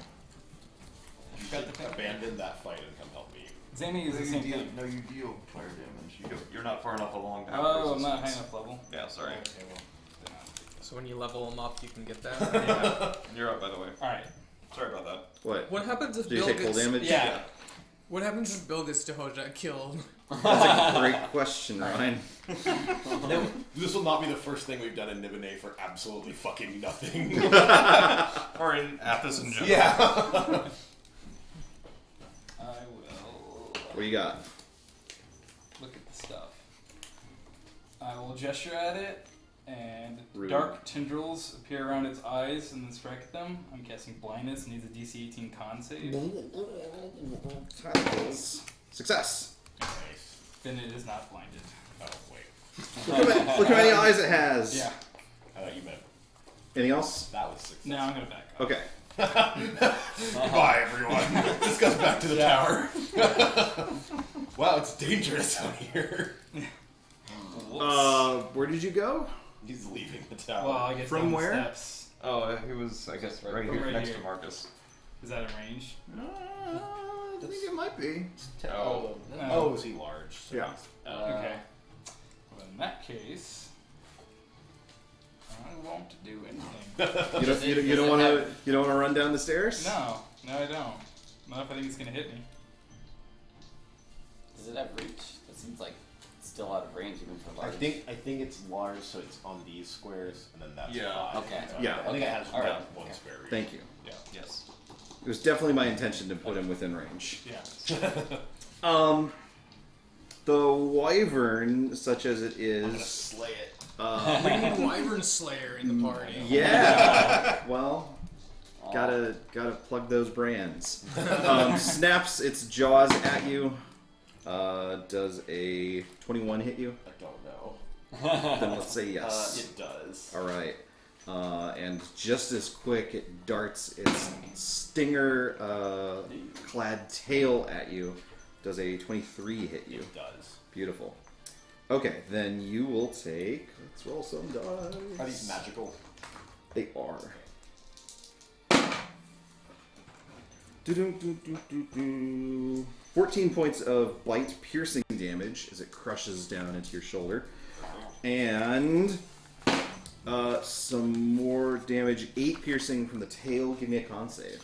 You Got should the thing. abandon that fight and come help me. Zany is the same thing. No, you deal fire damage. You're not far enough along. to have Oh, I'm not high resistance. enough level. Yeah, sorry. Okay, well, then I'll take So when you level them up, you can get that. that. You're up, by the way. Alright. Sorry about that. What? What happens if Do you Bill take full gets? damage? Yeah. What happens if Bill gets Dhojakt killed? That's a great question, Ryan. This will not be the first thing we've done in Nibene for absolutely fucking nothing. Or in Athos in general. Yeah. I will What do you got? look at the stuff. I will gesture at it, and Rude. dark tendrils appear around its eyes and then strike at them. I'm casting blindness, needs a DC 18 con save. Success. Nice. Then it is not blinded. Oh, wait. Look how many eyes it has. Yeah. I thought you meant Anything else? that was success. Now I'm gonna back up. Okay. Goodbye, everyone. This goes back to the tower. Wow, it's dangerous out here. Where did you go? He's leaving the tower. Well, I guess From down the where? Steps. Oh, he was, I guess, right here, Right next here. to Marcus. Is that a range? I think it might be. Oh, is he large? So Yeah. he's- Okay. Well, in that case, I won't do anything. You don't want to run down the stairs? No, I don't. Not if I think it's gonna hit me. Does it have reach? That seems like it's still out of range even for I large. think it's large, so it's on these squares, and then that's Yeah. 5. Okay. Yeah. I think it Okay. has All right. one square reach. Thank you. Yeah. Yes. It was definitely my intention to put him within range. Yeah. The wyvern, such as it I'm gonna is, slay it. We need Wyvern Slayer in the party. yeah. Well, gotta plug those brands. Snaps its jaws at you. Does a 21 hit you? I don't know. Then let's say yes. It does. All right. And just as quick, it darts its stinger clad tail at you. Does a 23 hit you? It does. Beautiful. Okay, then you will take. Let's roll some dice. Are these magical? They are. Do-do-do-do-do-do. 14 points of bite piercing damage as it crushes down into your shoulder. And some more damage, 8 piercing from the tail. Give me a con save.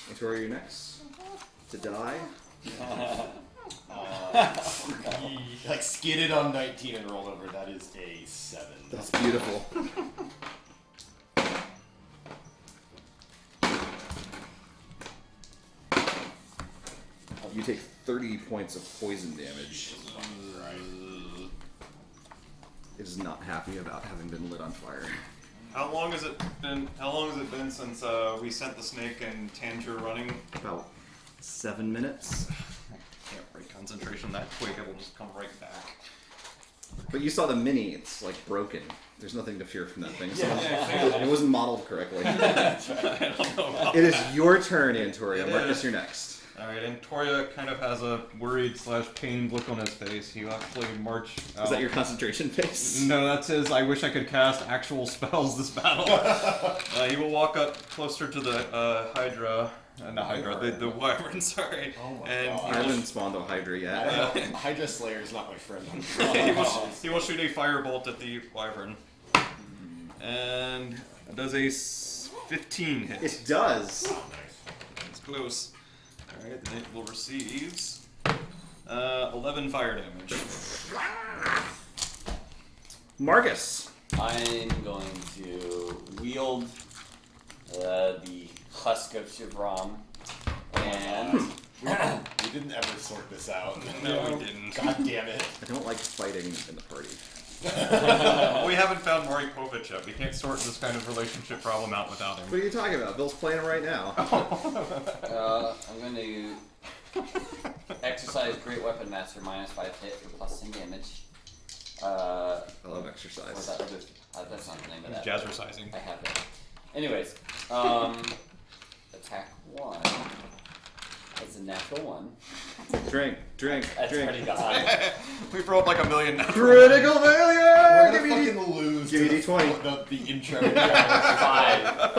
Victoria, you're next to die. Like skidded on 19 and rolled over. That is a 7. That's beautiful. You take 30 points of poison damage. It is not happy about having been lit on fire. How long has it been since we sent the snake and Tangier running? About 7 minutes. Can't break concentration that quick. It'll just come right back. But you saw the mini, it's like broken. There's nothing to fear from that thing. So Yeah, it wasn't modeled correctly. I don't know about It is that. your turn, Antoria. It Marcus, is. you're next. Alright, and Toria kind of has a worried / pained look on his face. He'll actually march out. Is that your concentration face? No, that's his. I wish I could cast actual spells this battle. He will walk up closer to the Hydra. Not Hydra, the Wyvern, sorry. Oh my and God. I haven't spawned a Hydra I yet. don't know. Hydra Slayer is not my friend. he will shoot a firebolt at the Wyvern. And it does a 15 hit. It does. It's close. Alright, then it will receive 11 fire damage. Marcus. I'm going to wield the Husk of Shivram and We didn't ever sort this out. No, we didn't. God damn it. I don't like fighting in the party. We haven't found Maury Povich yet. We can't sort this kind of relationship problem out without him. What are you talking about? Bill's playing him right now. I'm going to exercise Great Weapon Master -5 hit for +10 damage. I love What's exercise. that? That's not the name of that. Jazzercising. I have it. Anyways, attack 1. That's a natural 1. Drink. That's already gone. We've rolled like a million now. Critical failure! We're Give gonna me fucking lose give to me D20. the intro. 5.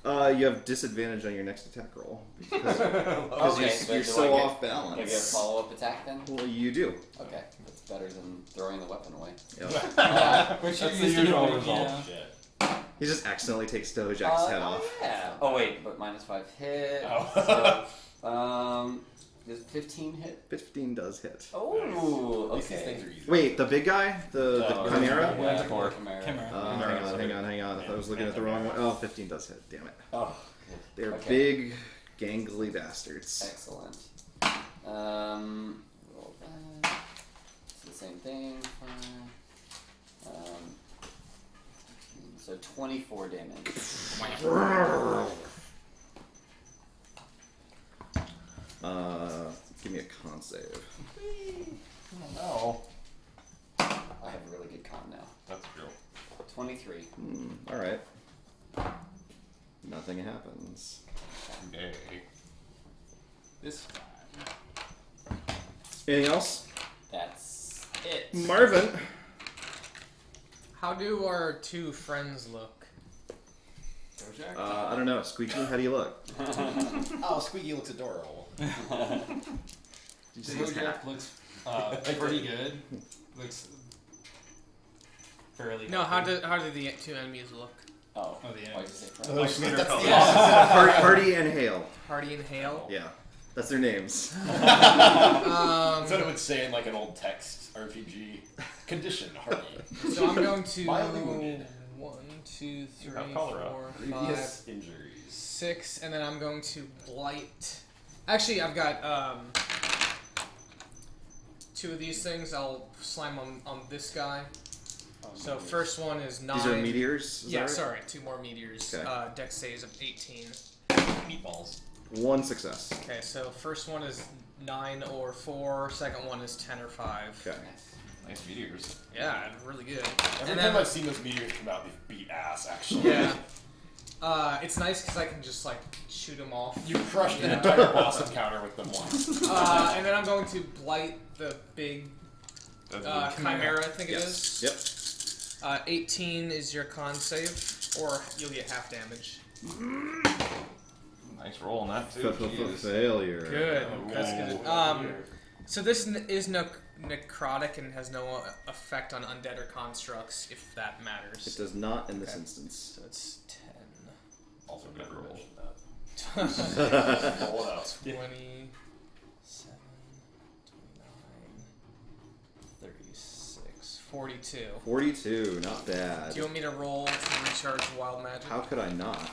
5. You have disadvantage on your next attack roll. Because Okay, you're do so I get- off Do I get a balance. follow-up attack then? Well, you do. Okay, that's better than throwing the weapon away. Yep. Which That's is the usual result. Yeah. Shit. He just accidentally takes Dhojakt's head off. Yeah. Oh wait, but -5 hit. Oh. So, does 15 hit? 15 does hit. Oh, At least these okay. things are easy. Wait, the big guy? The Chimera? Yeah, Manticore. Chimera. Chimera. Hang on. I thought I was looking at the wrong one. Oh, 15 does hit. Damn it. Oh, They're Okay. big, gangly bastards. excellent. Roll that. It's the same thing. So 24 damage. Give me a con save. Oh, I have a really good con now. that's true. 23. Alright. Nothing happens. Yay. This time. Anything else? That's it. Marvin. How do our two friends look? I don't know. Squeaky, how do you look? Oh, Squeaky looks adorable. You see his hat? Dhojakt looks pretty good. Looks fairly. No, healthy. how do the two enemies look? Oh, Oh, the why'd you end. say Oh, friend? shit, That's that's the- the Hardy and Hale. Hardy and Hale. Yeah. That's their names. That's what it would say in like an old text RPG. Condition, Hardy. So I'm going to Mildly wounded. 1, 2, 3, have cholera. 4, 5, Previous injuries. 6, and then I'm going to blight. Actually, I've got 2 of these things. I'll slam on this guy. So first one is 9. These are meteors? Is Yeah, that right? sorry, 2 more meteors. Okay. Dex saves of 18. Meatballs. 1 success. Okay, so first one is 9 or 4. Second one is 10 or 5. Okay. Nice meteors. Yeah, really good. Every And time then I've seen those meteors come out, they've beat ass, actually. yeah, it's nice because I can just like shoot them off. You crushed an entire boss encounter with them once. And then I'm going to blight the big Chimera, I think it is. Yep. 18 is your con save, or you'll get half damage. Nice roll on that too. Jeez. Failure. Good. That's good. Oh, So this is necrotic and has no effect on undead or constructs, if that It matters. does not in this Okay. instance. So it's 10. Also, never roll. mentioned that. 27, Roll it out. 29, 36, 42. 42, not bad. Do you want me to roll to recharge wild magic? How could I not?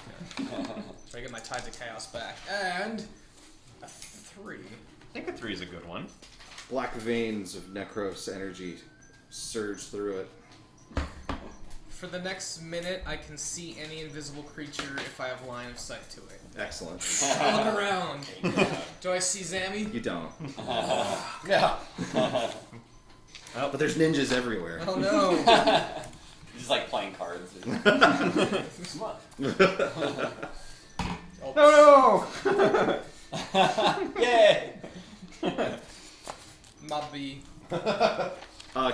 So I get my Tides of Chaos back. And a 3. I think a 3 is a good one. Black veins of Necros energy surge through it. For the next minute, I can see any invisible creature if I have line of sight to it. Excellent. Look around. Do I see Zammy? You don't. Yeah. But there's ninjas everywhere. Oh no. Just like playing cards. Come on. Oh, Yay! Mobby.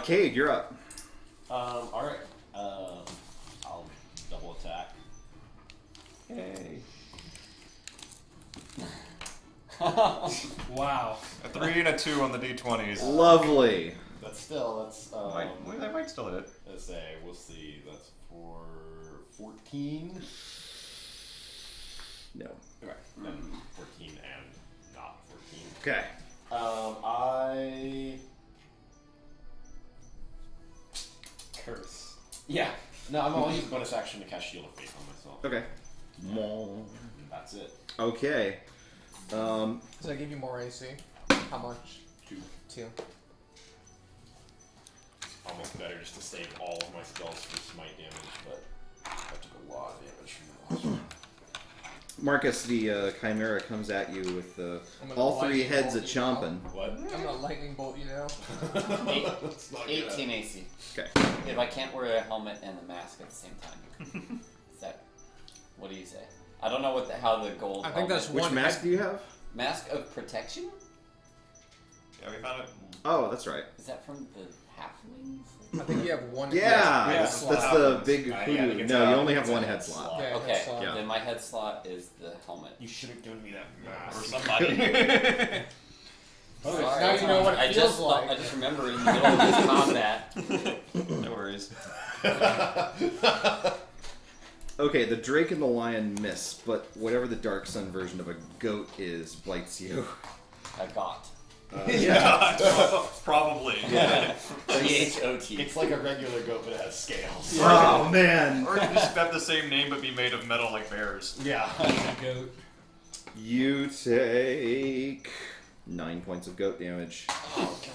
Cade, you're up. Alright. I'll double attack. Yay. Wow. A 3 and a 2 on the d20s. Lovely. But still, that's They might still hit. let's say we'll see. That's for 14. No. Okay, then 14 and not 14. Okay. I curse. Yeah. No, I'm gonna use a bonus action to cast Shield of Faith on myself. Okay. That's it. Okay. Does that give you more AC? How much? 2. 2. Almost better just to save all of my spells for smite damage, but I took a lot of damage from the last one. Marcus, the chimera comes at you with all three lightning heads a bolt you now. chomping. What? I'm gonna lightning bolt you now. That's not good. 18 AC. Okay. If I can't wear a helmet and a mask at the same time. Is that... What do you say? I don't know what how the gold I think that's helmet- Which one mask head. do you have? Mask of Protection? Yeah, we found it. Oh, that's right. Is that from the halflings? I think you have one Yeah, head that's, slot. that's the big Yeah, I hoodoo. think it's No, a- you only have it's a one head head slot. slot. Yeah, Okay, head slot. Yeah. then my head slot is the helmet. You should have given me that Or mask. somebody. Sorry, now you know what it I feels just like. I just remember in the middle of this combat. No worries. Okay, the drake and the lion miss, but whatever the Dark Sun version of a goat is bites you. I got. Probably. T-H-O-T. It's like a regular goat, but it has scales. Oh man! Or it could just have the same name but be made of metal like bears. Yeah. Goat. You take 9 points of goat damage. Oh god.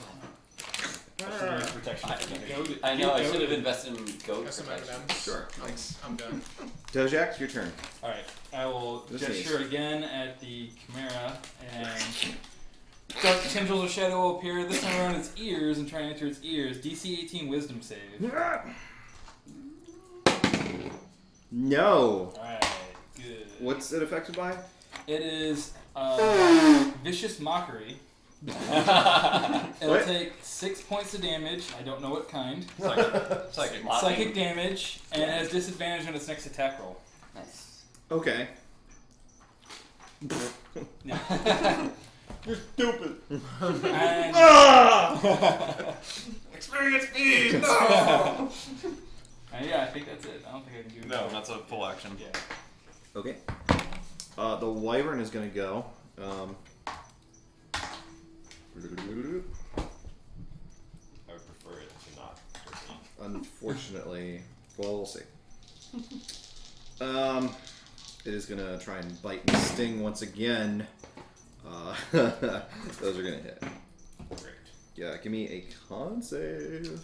Protection. I know, I should have invested in goat Have some protection. M&Ms. Sure, thanks. I'm done. Dhojakt, your turn. Alright, I will This gesture again at the chimera, and dark tendrils of shadow will appear, this time around its ears, and try and enter its ears. DC 18 wisdom save. No. Alright, good. What's it affected by? It is vicious mockery. It'll What? take 6 points of damage. I don't know what kind. Psychic. Psychic damage, and it has disadvantage on its next attack roll. Nice. Okay. You're stupid. And Experience me! No! yeah, I think that's it. I don't think I can do No, more. that's a full action. Yeah. Okay. The wyvern is gonna go. I would prefer it to not. Unfortunately, well, we'll see. It is gonna try and bite and sting once again. Those are gonna hit. Great. Yeah, give me a con save.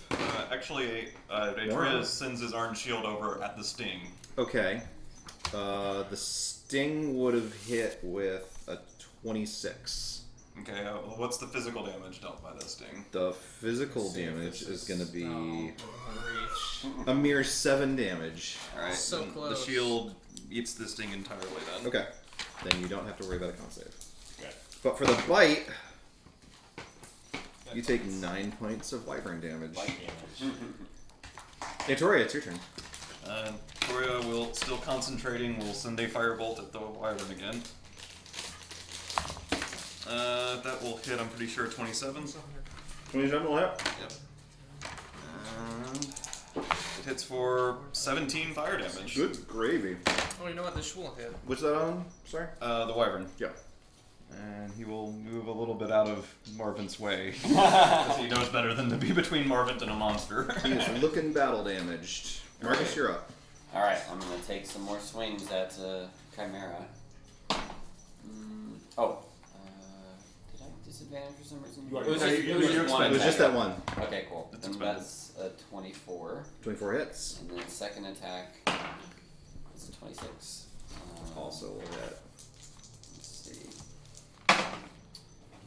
Actually, Atreus sends his orange shield over at the sting. Okay. The sting would have hit with a 26. Okay, what's the physical damage dealt by this sting? The physical damage is gonna be Reach. a mere 7 damage. Alright, So then close. the shield eats the sting entirely then. Okay. Then you don't have to worry about a con save. Okay. But for the bite, you take 9 points of wyvern damage. Light damage. Victoria, it's your turn. Toria will, still concentrating, will send a firebolt at the wyvern again. That will hit, I'm pretty sure, 27. 27 will hit. Yep. And it hits for 17 fire damage. Good gravy. Oh, you know what? This will hit. What's that on? Sorry? The wyvern. Yeah. And he will move a little bit out of Marvin's way. Because he knows better than to be between Marvin and a monster. He is looking battle damaged. Marcus, you're up. Alright, I'm gonna take some more swings at Chimera. Did I have disadvantage for some reason? You are- It was no, just, you- it was you just one It was attack. just that one. Okay, cool. It's And expended. that's a 24. 24 hits. And then second attack is a 26. Also will hit. Let's see.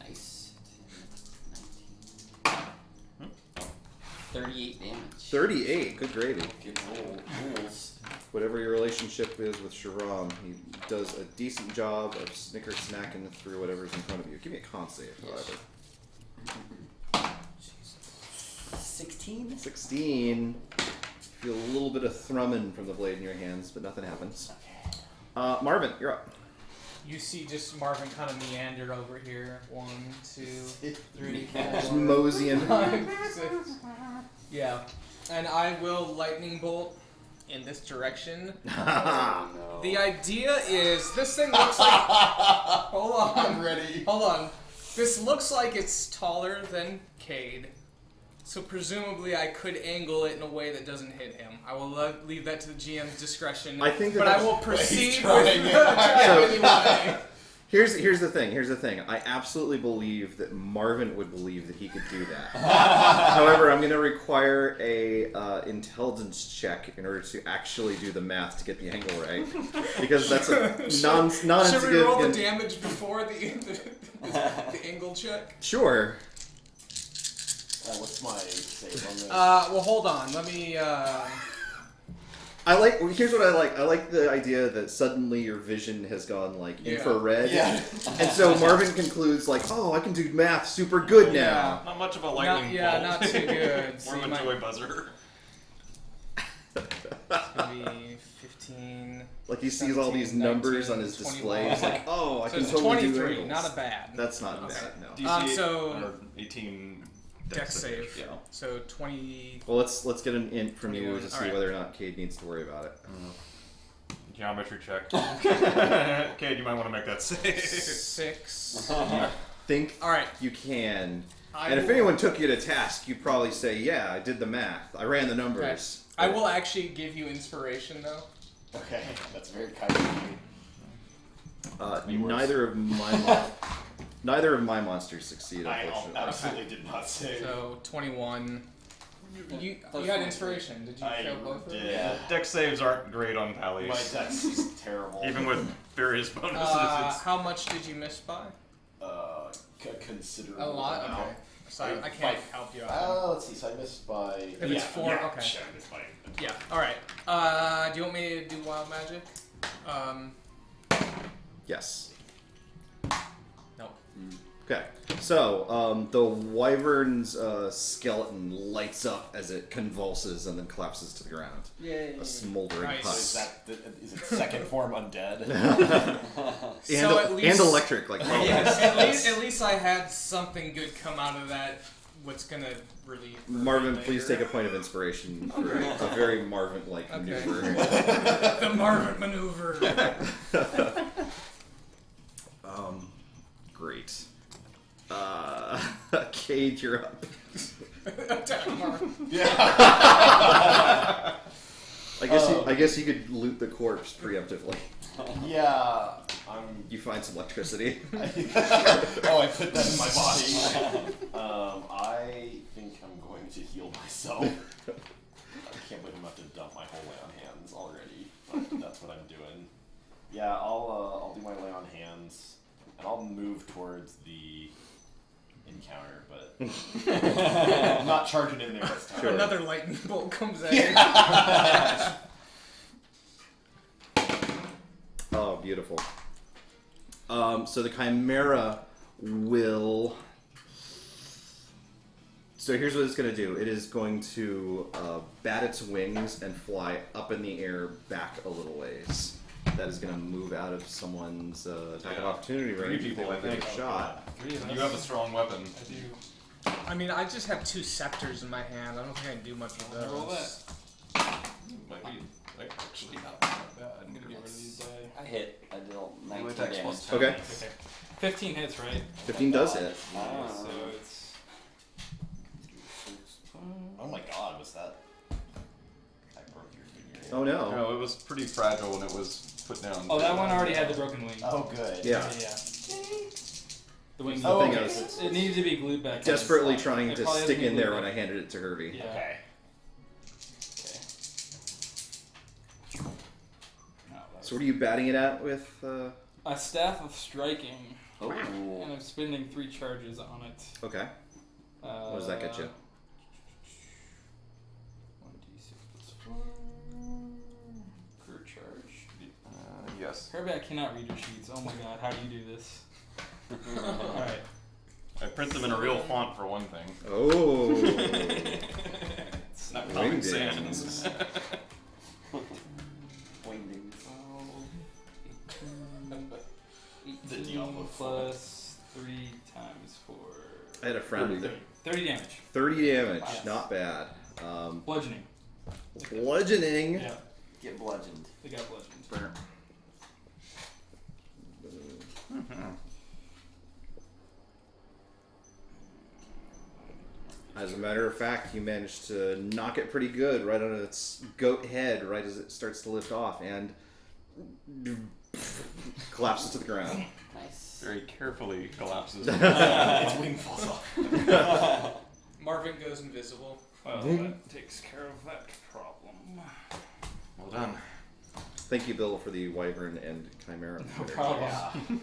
Nice. 10, 19. 38 damage. 38. Good gravy. Good rules. Whatever your relationship is with Sharam, he does a decent job of snicker snacking through whatever's in front of you. Give me a con save, however. 16? 16. Feel a little bit of thrumming from the blade in your hands, but nothing happens. Marvin, you're up. You see just Marvin kind of meander over here. 1, 2, 3, Just 4, moseying. 5, 6. Yeah. And I will lightning bolt in this direction. Oh, no. The idea is this thing looks like. Hold on. I'm ready. Hold on. This looks like it's taller than Cade. So presumably I could angle it in a way that doesn't hit him. I will leave that to the GM's discretion. I think that but I that's- will proceed trying with it. the attack So- anyway. Here's the thing. I absolutely believe that Marvin would believe that he could do that. However, I'm going to require a intelligence check in order to actually do the math to get the angle right, because that's a non-insignificant. Should we roll the damage before the angle check? Sure. What's my save on this? Well, hold on. Let me. Here's what I like. I like the idea that suddenly your vision has gone like Yeah. infrared. Yeah. And so Marvin concludes like, oh, I can do math super good now. Not much of a lightning bolt. Not too good. So More of you a might- joy buzzer. It's gonna be 15. Like he sees all these 17, numbers on 19, his 21. display. He's like, oh, I So can it's totally do 23. angles. Not a bad. That's not Okay. bad. No. DC So- or 18 Dex save. Yeah. So 20. Well, let's get an int from you 21. to see Alright. whether or not Cade needs to worry about it. Geometry check. Cade, you might want to make that save. 6. Think All right. you can. I And if will- anyone took you to task, you'd probably say, yeah, I did the math. I ran the numbers. I will actually give you inspiration though. Okay, that's very kind of you. Neither of my monsters succeed, I unfortunately. absolutely did not save. So 21. You Plus had one. inspiration. Did you I fail both of them? did. Yeah. Dex saves aren't great on My Pally's. dex is terrible. Even with various bonuses, it's... How much did you miss by? Considerable. A lot. amount. Okay. So I can't Five. help you out. Let's see. So I missed by. If it's 4, okay. Sure, I missed by. Yeah. All right. Do you want me to do wild magic? Yes. No. Okay. So, the wyvern's skeleton lights up as it convulses and then collapses to the ground. Yay. A smoldering Nice. Is husk. is it second form undead? So at least- and electric, like Yes. At least I had something good come out of that. What's gonna relieve Marvin, later. please take a point of inspiration for a very Marvin-like Okay. maneuver. The Marvin maneuver. Great. Cade, you're up. Attack Marvin. I guess you could loot the corpse preemptively. Yeah. You find some electricity. I put that in my body. I think I'm going to heal myself. I can't believe I'm about to dump my whole lay on hands already, but that's what I'm doing. Yeah, I'll do my lay on hands, and I'll move towards the encounter, but I'm not charging in there this time. Sure. Another lightning bolt comes at you. Oh, beautiful. So the chimera will. So here's what it's going to do. It is going to bat its wings and fly up in the air back a little ways. that is going to move out of someone's attack of Yeah. opportunity Three range if they people, want to I get a think. shot. 3 of us. You have a strong weapon. I do. I mean, I just have 2 scepters in my hand. I don't think I can do much with I'll roll those. Might be actually not Bad. I'm gonna get rid of these die. I hit. I deal 19 attacks damage. plus Okay. Okay. 15 hits, right? 15 does hit. Ah. So it's. Oh my god, was that? I broke your figure. Oh no. No, it was pretty fragile when it was put down. Oh, that one already had the broken wing. Oh, good. Yeah. Yeah. The wing. Oh, thing okay. is- It needed to be glued back. Desperately in. trying It to probably has stick to be in there glued when I back. handed it to Hervey. Yeah. Okay. No, that So what are you batting it at with? a staff of striking, Oh. and I'm spending 3 charges on it. Okay. What does that get you? 1d6 plus 4 per charge. Yes. Herbie, I cannot read your sheets. Oh my god, how do you do this? Alright. I print them in a real font for one thing. Oh. It's Not Wingdings. Comic Sans. Wingdings. 18 Diablo plus 3 times 4. I had a friend. 30 damage. 30 damage. Yes. Not bad. Bludgeoning. Bludgeoning. Yeah, Get bludgeoned. they got bludgeoned. As a matter of fact, you managed to knock it pretty good right on its goat head right as it starts to lift off and collapses to the ground. Nice. Very carefully collapses. Its wing falls off. Marvin goes invisible. Well, that takes care of that problem. Well done. Thank you, Bill, for the wyvern and chimera. No problem.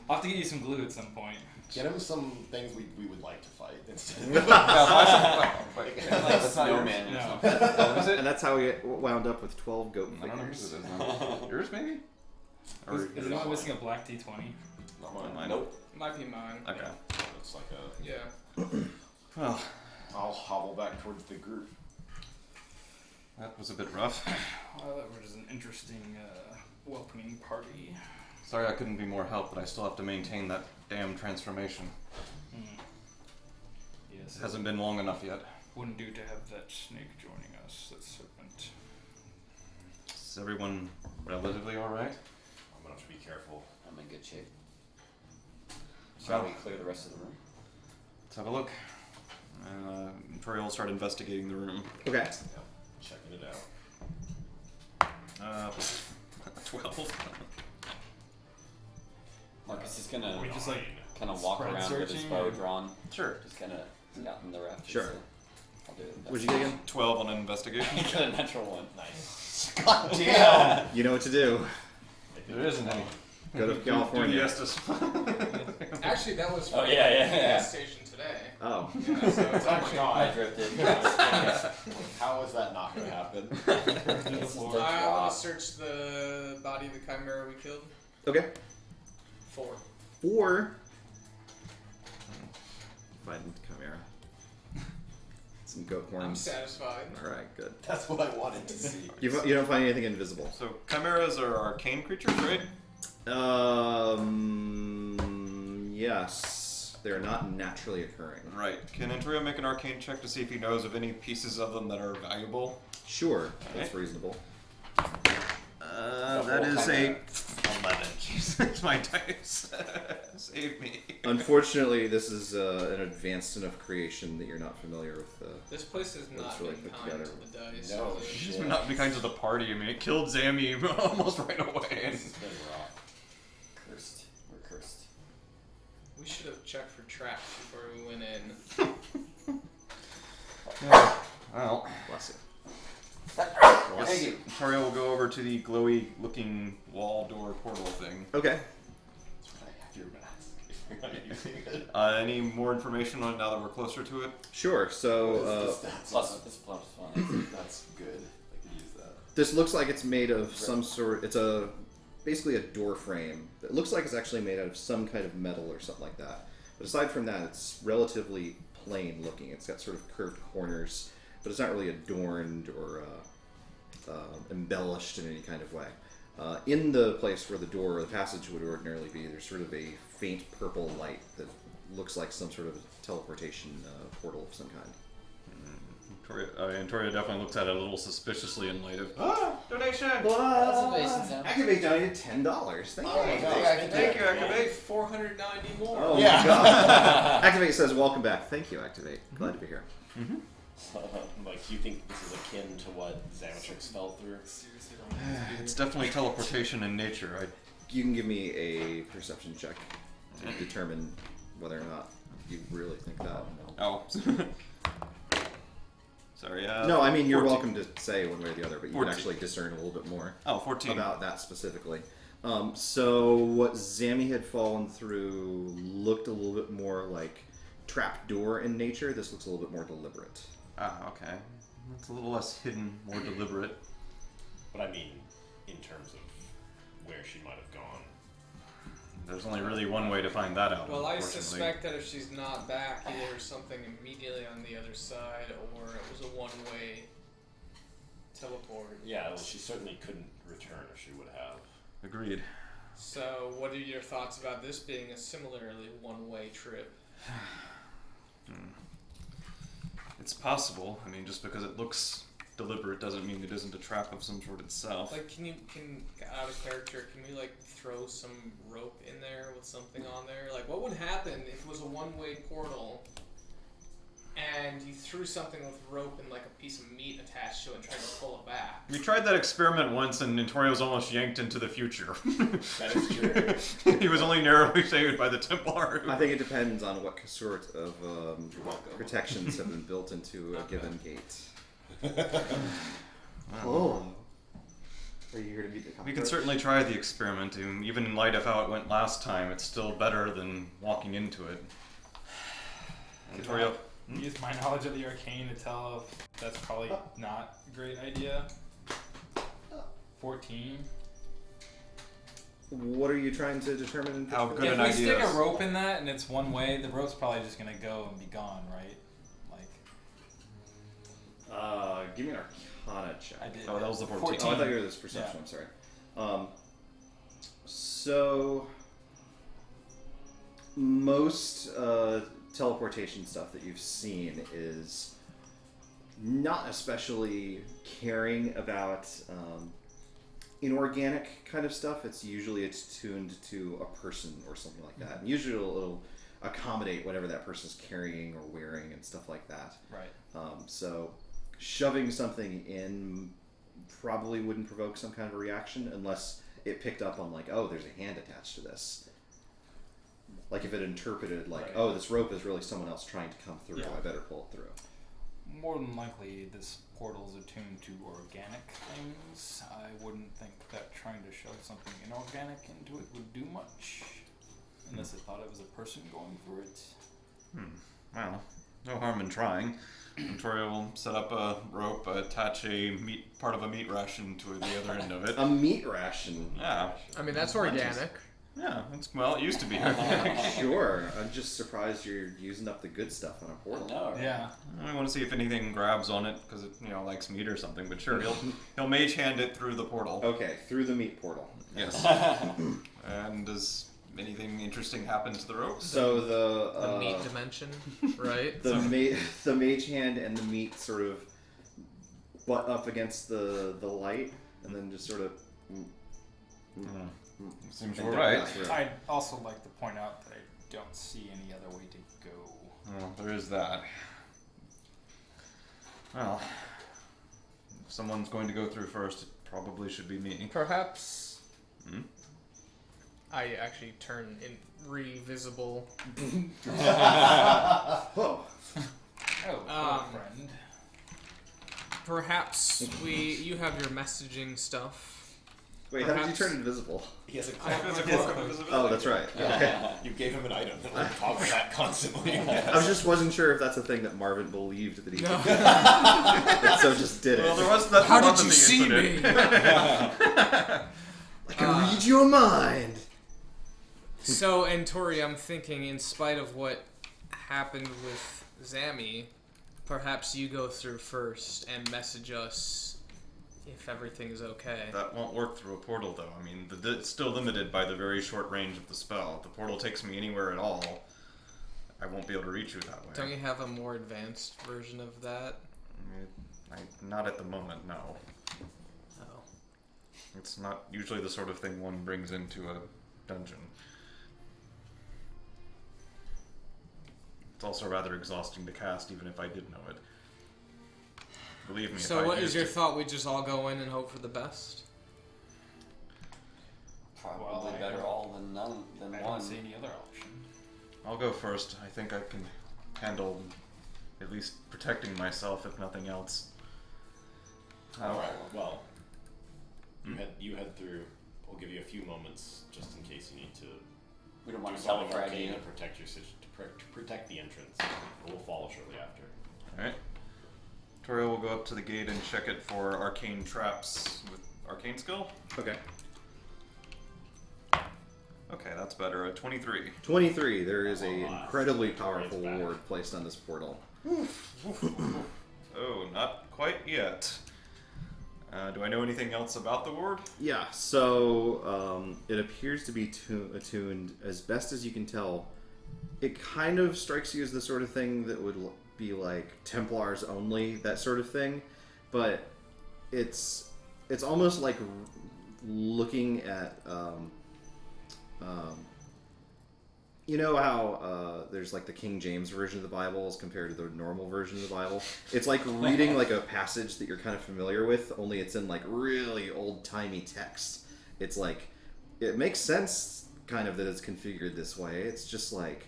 I'll have to get you some glue at some point. Get him some things we would like to fight instead of Like snowman or No. something. What is it? And that's how we wound up with 12 goat I don't know whose figures. it is now. Yours, maybe? Is anyone missing a black D20? Not mine. Mine. Nope. Might be mine. Okay. Looks like a. Yeah. Well, I'll hobble back towards the group. that was a bit rough. Well, that was an interesting welcoming party. Sorry I couldn't be more help, but I still have to maintain that damn transformation. Yes, It hasn't been long enough yet. wouldn't do to have that snake joining us, that serpent. Is everyone relatively alright? I'm gonna have to be careful. I'm in good shape. Shall we clear the rest of the room? Let's have a look. Tori will start investigating the room. Okay. Yeah, checking it out. 12. Marcus is gonna We just like kind of walk spread around with his searching, bow or- drawn. Sure. Just kind of out in the rafters. Sure. So I'll do it. What'd you get again? 12 on investigation. You got a natural 1. Nice. God damn! You know what to do. There isn't any. Go to California. Actually, that was Oh, from yeah, yeah, the yeah. gas station today. Oh. Yeah, so it's actually. I drifted. How is that not gonna happen? through the floor. Dead I want drop. to search the body of the chimera we killed. Okay. 4. 4. Find chimera. Some goat I'm horns. satisfied. Alright, good. That's what I wanted to see. You don't find anything invisible. So, chimeras are arcane creatures, right? Yes. They're not naturally occurring. Right. Can Antorio make an arcane check to see if he knows of any pieces of them that are valuable? Sure, that's reasonable. That is a 11. Jesus, my dice. Save me. Unfortunately, this is an advanced enough creation that you're not familiar with. This place has It's not really been put kind together. to the dice. No, has it? She's been not behind to the party. I mean, it killed Zammy almost right away. This has been rough. Cursed. We're cursed. We should have checked for traps before we went in. Well, Bless you. Thank you. Antorio will go over to the glowy-looking wall door portal thing. Okay. I have your mask. If you're not using it. Any more information on it now that we're closer to it? Sure. So What is the stats Plus, on it's plus 1. That's good. I could use that. this looks like it's made of some sort. It's basically a door frame. It looks like it's actually made out of some kind of metal or something like that. But aside from that, it's relatively plain looking. It's got sort of curved corners, but it's not really adorned or embellished in any kind of way. In the place where the door or the passage would ordinarily be, there's sort of a faint purple light that looks like some sort of teleportation portal of some kind. Toria definitely looks at it a little suspiciously in light of donation. Activate donated $10. Thank you. Thank you, Activate. 490 more. Oh my god. Activate says, welcome back. Thank you, Activate. Glad to be here. Like, do you think this is akin to what Xamatrix fell through? It's definitely teleportation in nature. You can give me a perception check to determine whether or not you really think that. Oh. Sorry. No, I mean, you're 14. welcome to say one way or the other, but you 14. can actually discern a little bit more 14. about that specifically. So what Zammy had fallen through looked a little bit more like trapdoor in nature. This looks a little bit more deliberate. Ah, okay. It's a little less hidden, more deliberate. But I mean, in terms of where she might have gone. There's only really one way to find that out. Well, I unfortunately. suspect that if she's not back, either there's something immediately on the other side, or it was a one-way teleport. Yeah, well, she certainly couldn't return, or she would have. Agreed. So, what are your thoughts about this being a similarly one-way trip? It's possible. I mean, just because it looks deliberate doesn't mean it isn't a trap of some sort itself. Like, can out of character, can we like throw some rope in there with something on there? Like, what would happen if it was a one-way portal and you threw something with rope and like a piece of meat attached to it and tried to pull it back? We tried that experiment once, and Notorio was almost yanked into the future. That is true. He was only narrowly saved by the Templar. I think it depends on what sort of protections have been built into a given gate. Oh. Are you here to meet the We can certainly try the experiment, and even in light of how it went last time, it's still better than walking into it. Notorio. Use my knowledge of the arcane to tell if that's probably not a great idea. 14. What are you trying to determine? How good If an we idea stick is. a rope in that and it's one way, the rope's probably just gonna go and be gone, right? Like, Give me an Arcana check. I did. Oh, that was the 14. Oh, I thought you were this perception. Yeah. I'm sorry. So most teleportation stuff that you've seen is not especially caring about inorganic kind of stuff. It's tuned to a person or something like that. And usually it'll accommodate whatever that person's carrying or wearing and stuff like that. right. So shoving something in probably wouldn't provoke some kind of a reaction unless it picked up on like, oh, there's a hand attached to this. Like if it interpreted like, Right. oh, this rope is really someone else trying to come through. Yeah. I better pull it through. More than likely, this portal's attuned to organic things. I wouldn't think that trying to shove something inorganic into it would do much. Unless it thought it was a person going for it. Well, no harm in trying. Notorio will set up a rope, attach part of a meat ration to the other end of it. A meat ration. Yeah. I mean, that's organic. Yeah, it used to be. Sure. I'm just surprised you're using up the good stuff on a portal. No, right? Yeah. I want to see if anything grabs on it because it, likes meat or something. But sure, he'll mage hand it through the portal. Okay, through the meat portal. Yes. And does anything interesting happen to the rope? So The meat dimension, right? the mage hand and the meat sort of butt up against the light, and then just sort of. Seems and all then right. pass through. I'd also like to point out that I don't see any other way to go. Well, there is that. Well, if someone's going to go through first, it probably should be me. Perhaps I actually turn invisible. Whoa. Oh, friend. Perhaps you have your messaging stuff. Wait, how did you Perhaps- turn invisible? He has a Oh, that's right. Okay. You gave him an item that will talk with that constantly. I wasn't sure if that's a thing that Marvin believed that he No. could do. And so just did it. Well, there was that. How did on you the see infinite. me? I can read your mind. So, and Tori, I'm thinking, in spite of what happened with Zammy, perhaps you go through first and message us If everything's okay. That won't work through a portal, though. I mean, it's still limited by the very short range of the spell. If the portal takes me anywhere at all, I won't be able to reach you that way. Don't you have a more advanced version of that? Not at the moment, no. Oh. It's not usually the sort of thing one brings into a dungeon. It's also rather exhausting to cast, even if I did know it. Believe me. So what is your thought? We just all go in and hope for the best? Probably better all than none than I one. don't see any other option. I'll go first. I think I can handle at least protecting myself, if nothing else. Alright, well, you head through. We'll give you a few moments just in case you need to We don't want do to something self-frag arcane you. to protect your to protect the entrance. But we'll follow shortly after. Alright. Toriel will go up to the gate and check it for arcane traps with arcane skill. Okay. Okay, that's better. A 23. 23. There is a Oh, incredibly it's powerful back. ward placed on this portal. Oh, not quite yet. Do I know anything else about the ward? Yeah, so it appears to be attuned as best as you can tell. It kind of strikes you as the sort of thing that would be like Templars only, that sort of thing, but it's almost like looking at you know how there's like the King James version of the Bible as compared to the normal version of the Bible? It's like reading like a passage that you're kind of familiar with, only it's in like really old-timey text. It's like, it makes sense kind of that it's configured this way. It's just like,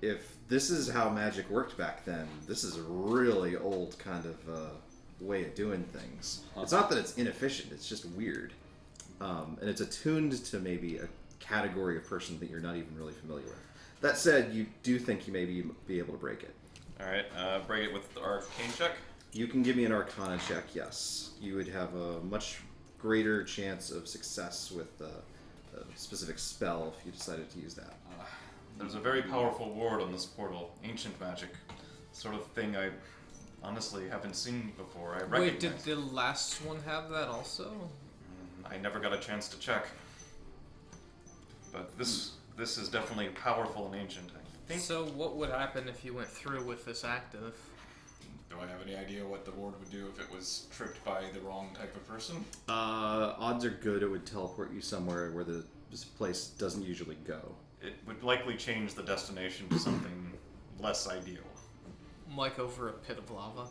if this is how magic worked back then, this is a really old kind of way of doing things. It's not that it's inefficient, it's just weird. And it's attuned to maybe a category of person that you're not even really familiar with. That said, you do think you may be able to break it. Alright, break it with the arcane check. You can give me an Arcana check, yes. You would have a much greater chance of success with a specific spell if you decided to use that. There's a very powerful ward on this portal. Ancient magic. Sort of thing I honestly haven't seen before. I recognize. Wait, did the last one have that also? I never got a chance to check. But this is definitely powerful and ancient, I think. So what would happen if you went through with this active? Do I have any idea what the ward would do if it was tripped by the wrong type of person? Odds are good it would teleport you somewhere where this place doesn't usually go. It would likely change the destination to something less ideal. Like over a pit of lava?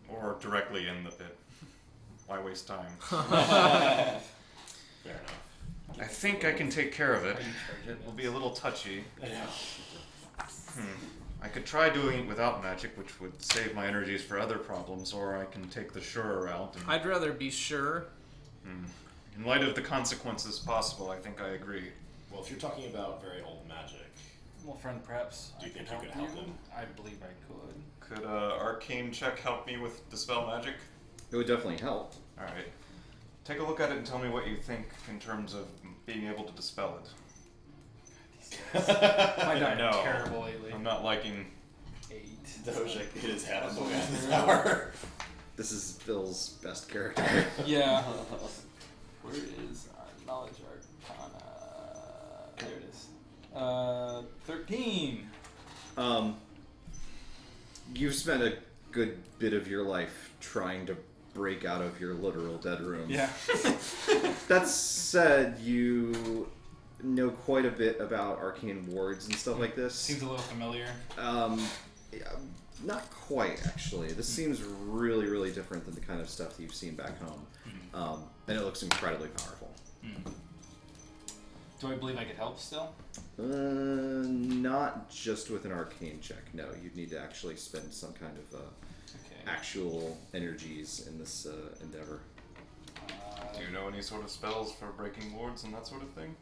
Or directly in the pit. Why waste time? Fair enough. I think I can take care of it. It will be a little touchy. I could try doing it without magic, which would save my energies for other problems, or I can take the surer route. And, I'd rather be sure. in light of the consequences possible, I think I agree. Well, if you're talking about very old magic, Well, friend, perhaps Do you I think could you could help help you. him? I believe I could. Could arcane check help me with dispel magic? It would definitely help. Alright. Take a look at it and tell me what you think in terms of being able to dispel it. My I know. terrible lately. I'm not liking... 8. Dhojakt hit his head on the way out of the tower. This is Bill's best character. Yeah. Where is our knowledge arcana? There it is. 13. You've spent a good bit of your life trying to break out of your literal dead room. Yeah. That said, you know quite a bit about arcane wards and stuff like this. Seems a little familiar. Yeah, not quite, actually. This seems really, really different than the kind of stuff that you've seen back home. And it looks incredibly powerful. Do I believe I could help still? Not just with an arcane check, no. You'd need to actually spend some kind of Okay. actual energies in this endeavor. Do you know any sort of spells for breaking wards and that sort of thing?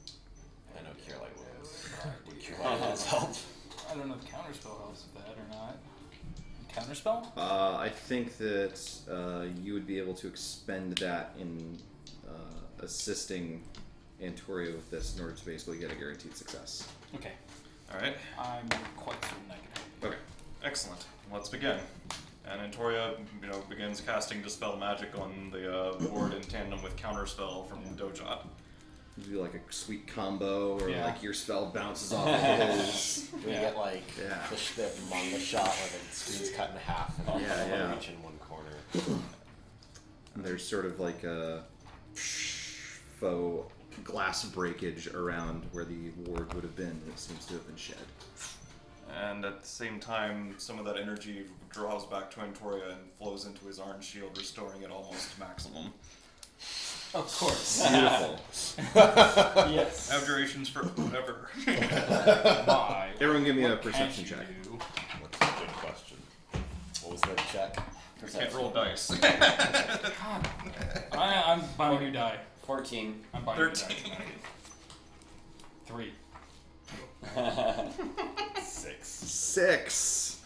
I know Caroline will. Would Caroline help? I don't know if counterspell helps with that or not. Counterspell? I think that you would be able to expend that in assisting Antorio with this in order to basically get a guaranteed success. Okay. Alright. I'm quite certain I can help you. Okay. Excellent. Let's begin. And Antoria, begins casting Dispel Magic on the ward in tandem with Counterspell from Dhojakt. Do like a sweet combo, or Yeah. like your spell bounces off of his. Do we get like Yeah. the manga shot where the screen's cut in half and Yeah. reach in one corner? And there's sort of like a faux glass breakage around where the ward would have been, and it seems to have been shed. And at the same time, some of that energy draws back to Antoria and flows into his Iron Shield, restoring it almost to maximum. Of course. Beautiful. Yes. Abjurations forever. My. Everyone give me a What perception can't check. you do? What's a good question? What was their check? Can't roll dice. I'm buying you die. 14. I'm buying you 13. die. 3. 6. 6.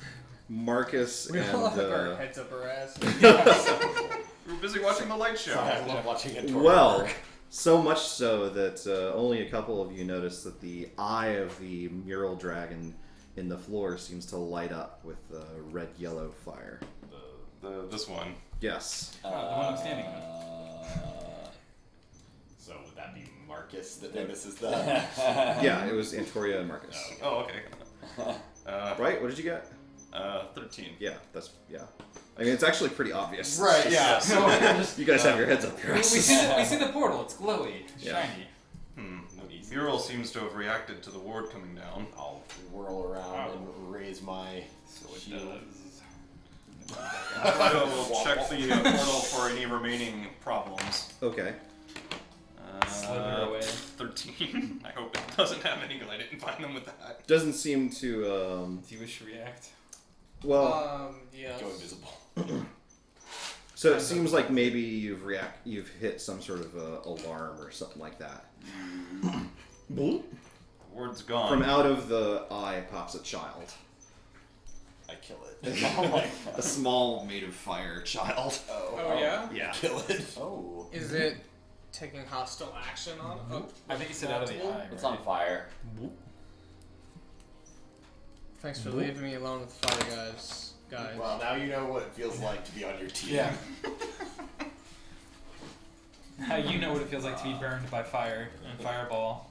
Marcus We all have our and heads up our ass. We were busy watching the light show. Sorry, I love watching it. well, so much so that only a couple of you notice that the eye of the mural dragon in the floor seems to light up with red-yellow fire. This one. Yes. The one I'm standing on. So would that be Marcus that notices the? Yeah, it was Antoria and Marcus. Oh, okay. Right? What did you get? 13. Yeah, I mean, it's actually pretty obvious. Right. Yeah. You guys have your heads up your We asses. see the portal. It's glowy, Yeah. shiny. Mural seems to have reacted to the ward coming down. I'll whirl around and raise my So it shield. I will check the portal for any remaining problems. Okay. Slither away. 13. I hope it doesn't have any. I didn't find them with that. Doesn't seem to, Do you wish to react? well, Yes. Go invisible. so it seems like maybe you've hit some sort of alarm or something like that. The ward's gone. From out of the eye pops a child. I kill it. A small, made of fire child. Oh yeah? Yeah. Kill it. Oh. Is it taking hostile action on? Oh, I think you said out of the eye. It's right? on fire. thanks for leaving me alone with fire guys. Well, now you know what it feels like to be on your team. Yeah. Now you know what it feels like to be burned by fire and fireball.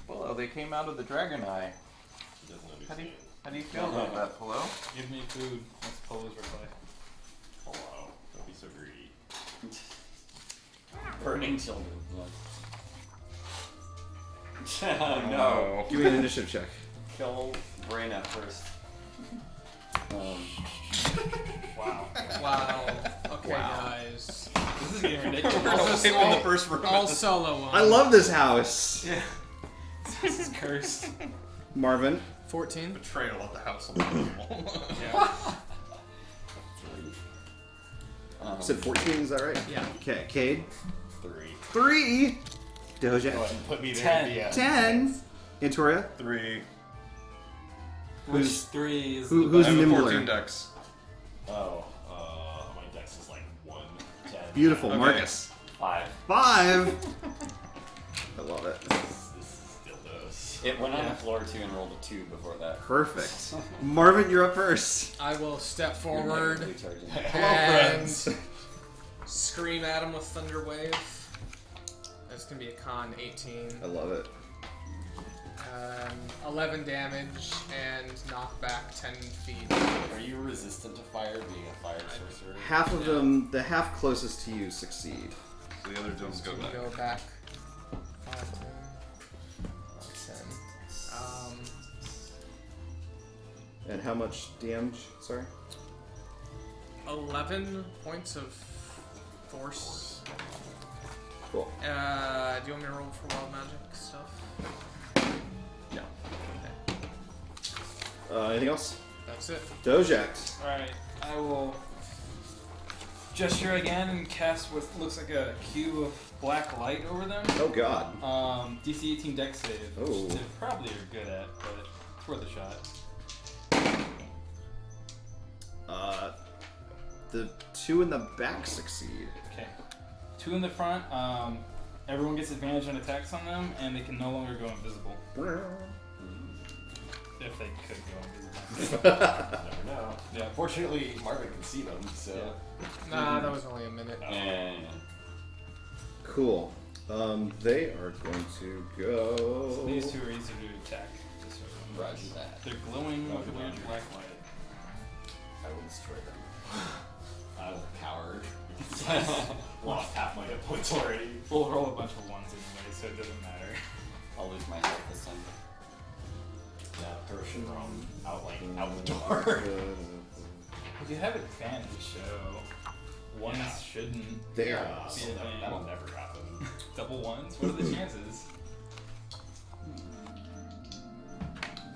Hello, they came out of the dragon eye. He doesn't How do you, understand. how do you feel about that, Hello? Give me food. That's Polo's reply. Hello. Don't be so greedy. Burning children. Oh no. Give me an initiative check. Kill Braina first. Wow. Wow. Okay, guys. This is getting ridiculous. We're in the first room. All solo one. I love this house. Yeah. This is cursed. Marvin. 14. Betrayal at the house of the animal. Yeah. Said 14, is that right? Yeah. Okay, Cade. 3. 3. Go Dhojakt. ahead and put me there. 10. at the end. 10. Antoria. 3. Which 3 is who's I have a nimbler? 14 dex. Oh, my dex is like 1, 10. Beautiful. Okay. Marcus. 5. 5. I love it. This still does. It went on the floor too and rolled a 2 before that. Perfect. Marvin, you're up first. I will step You're forward negatively charging. and scream at him with Thunder Wave. That's gonna be a con 18. I love it. 11 damage and knock back 10 feet. Are you resistant to fire, being a fire sorcerer? Half of them, the half closest to you, succeed. So the other don't go back. Go back 5, 10. And how much damage? Sorry. 11 points of force. Cool. Do you want me to roll for wild magic stuff? No. Okay. Anything else? That's it. Dhojakt. Alright, I will gesture again and cast what looks like a cube of black light over them. Oh God. DC 18 dex save, Oh. which they probably are good at, but it's worth a shot. The 2 in the back succeed. Okay. 2 in the front. Everyone gets advantage on attacks on them, and they can no longer go invisible. If they could go invisible. Never know. Yeah. Fortunately, Marvin can see them, so. Yeah. Nah, that was only a minute. Yeah. Cool. They are going to go. So these 2 are easier to attack. Just so everyone knows. Roger that. They're glowing with a weird black light. I will destroy them. I will coward. Lost half my hit points already. We'll roll a bunch of 1s anyway, so it doesn't matter. I'll lose my health this time. Yeah, throw Shinron out the door. If you have advantage, so 1s shouldn't There. be a thing. That'll never happen. Double 1s? What are the chances?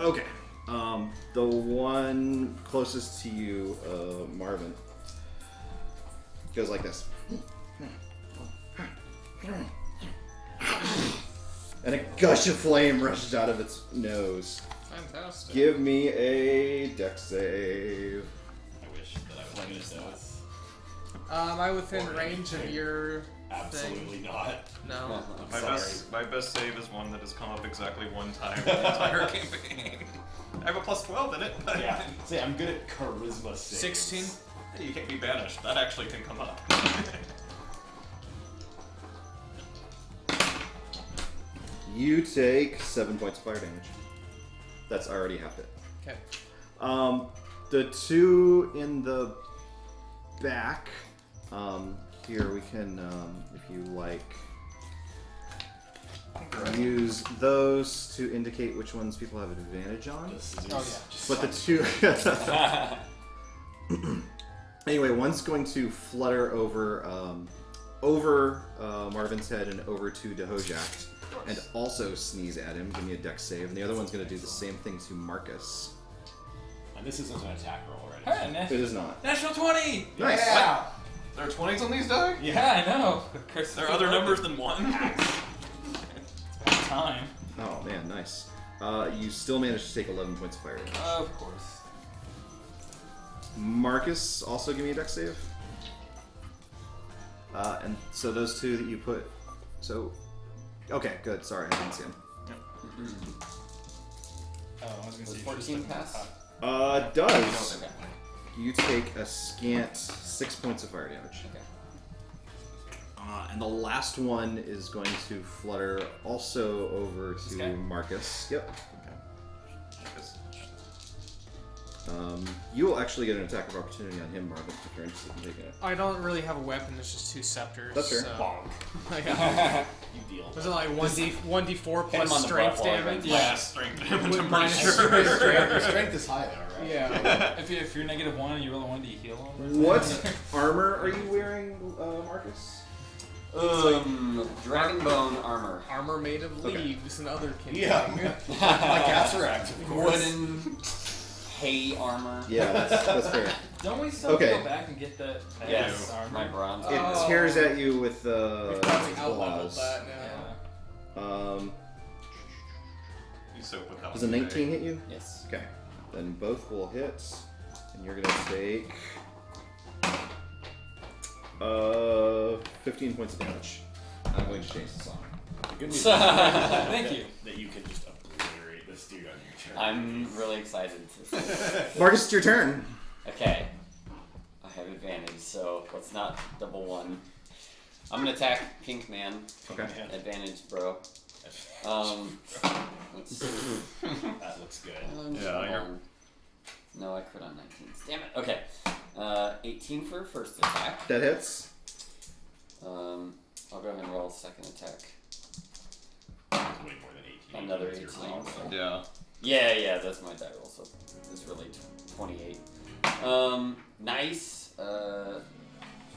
Okay. The one closest to you, Marvin, goes like this. And a gush of flame rushes out of its nose. Fantastic. Give me a dex save. I wish that I was good at this. Am I within Or range of anything. your Absolutely not. No. My Sorry. my best save is one that has come up exactly 1 time in the entire campaign. I have a plus 12 in it, but Yeah. See, I'm good at charisma saves. 16? you can't be banished. That actually can come up. You take 7 points of fire damage. That's already half it. Okay. The 2 in the back. Here we can, if you like, use those to indicate which ones people have advantage on. This is just But the 2. Anyway, one's going to flutter over Marvin's head and over to Dhojakt, and also sneeze at him. Give me a dex save. And the other one's going to do the same thing to Marcus. And this isn't an attack roll, right? Hey, It is not. Natural 20! Nice. Yeah! There are 20s on these die? Yeah, I know. Chris, There are other numbers than 1? Time. Oh man, nice. You still managed to take 11 points of fire damage. Of course. Marcus, also give me a dex save. And so those 2 that you put. So, okay, good. Sorry, I didn't see him. Oh, I was gonna Was say 14 pass? Does. Okay. You take a scant 6 points of fire damage. Okay. And the last one is going to flutter also over to guy? Marcus. Yep. You will actually get an attack of opportunity on him, Marvin, if you're interested in taking it. I don't really have a weapon, it's just 2 scepters. That's fair. So. Bonk. Yeah. You deal. Was it like 1d4 Hit him plus on the strength butt while damage? you're Yeah. Strength damage, With I'm minus pretty sure. Your strength is high though, right? Yeah. If you're -1 and you roll a 1, do you heal all of it? What armor are you wearing, Marcus? Dragon bone armor. Armor made of Okay. leaves and other kind Yeah. of thing. Like Azarax, of course. Wooden hay armor. Yeah, that's fair. Don't we still Okay. go back and get that? Yes, armor? my bronze. It Oh. tears at you with We've probably out-leveled claws. that now. Yeah. You so put that Does a one 19 hit you? Yes. Okay. Then both will hit. And you're gonna take 15 points of damage. I'm going to change the song. The good news is Thank you. that you can just obliterate this dude on your turn. I'm really excited to see. Marcus, it's your turn. Okay. I have advantage, so let's not double 1. I'm gonna attack Pink Man. Okay. Man, Advantage, bro. Let's see. that looks good. Yeah, you're- No, I crit on 19s. Damn it. Okay. 18 for first attack. That hits. I'll go ahead and roll second attack. It's way more than 18. Another That's your 18. roll, so. Yeah. Yeah, that's my die roll, so it's really 28. Nice. 12,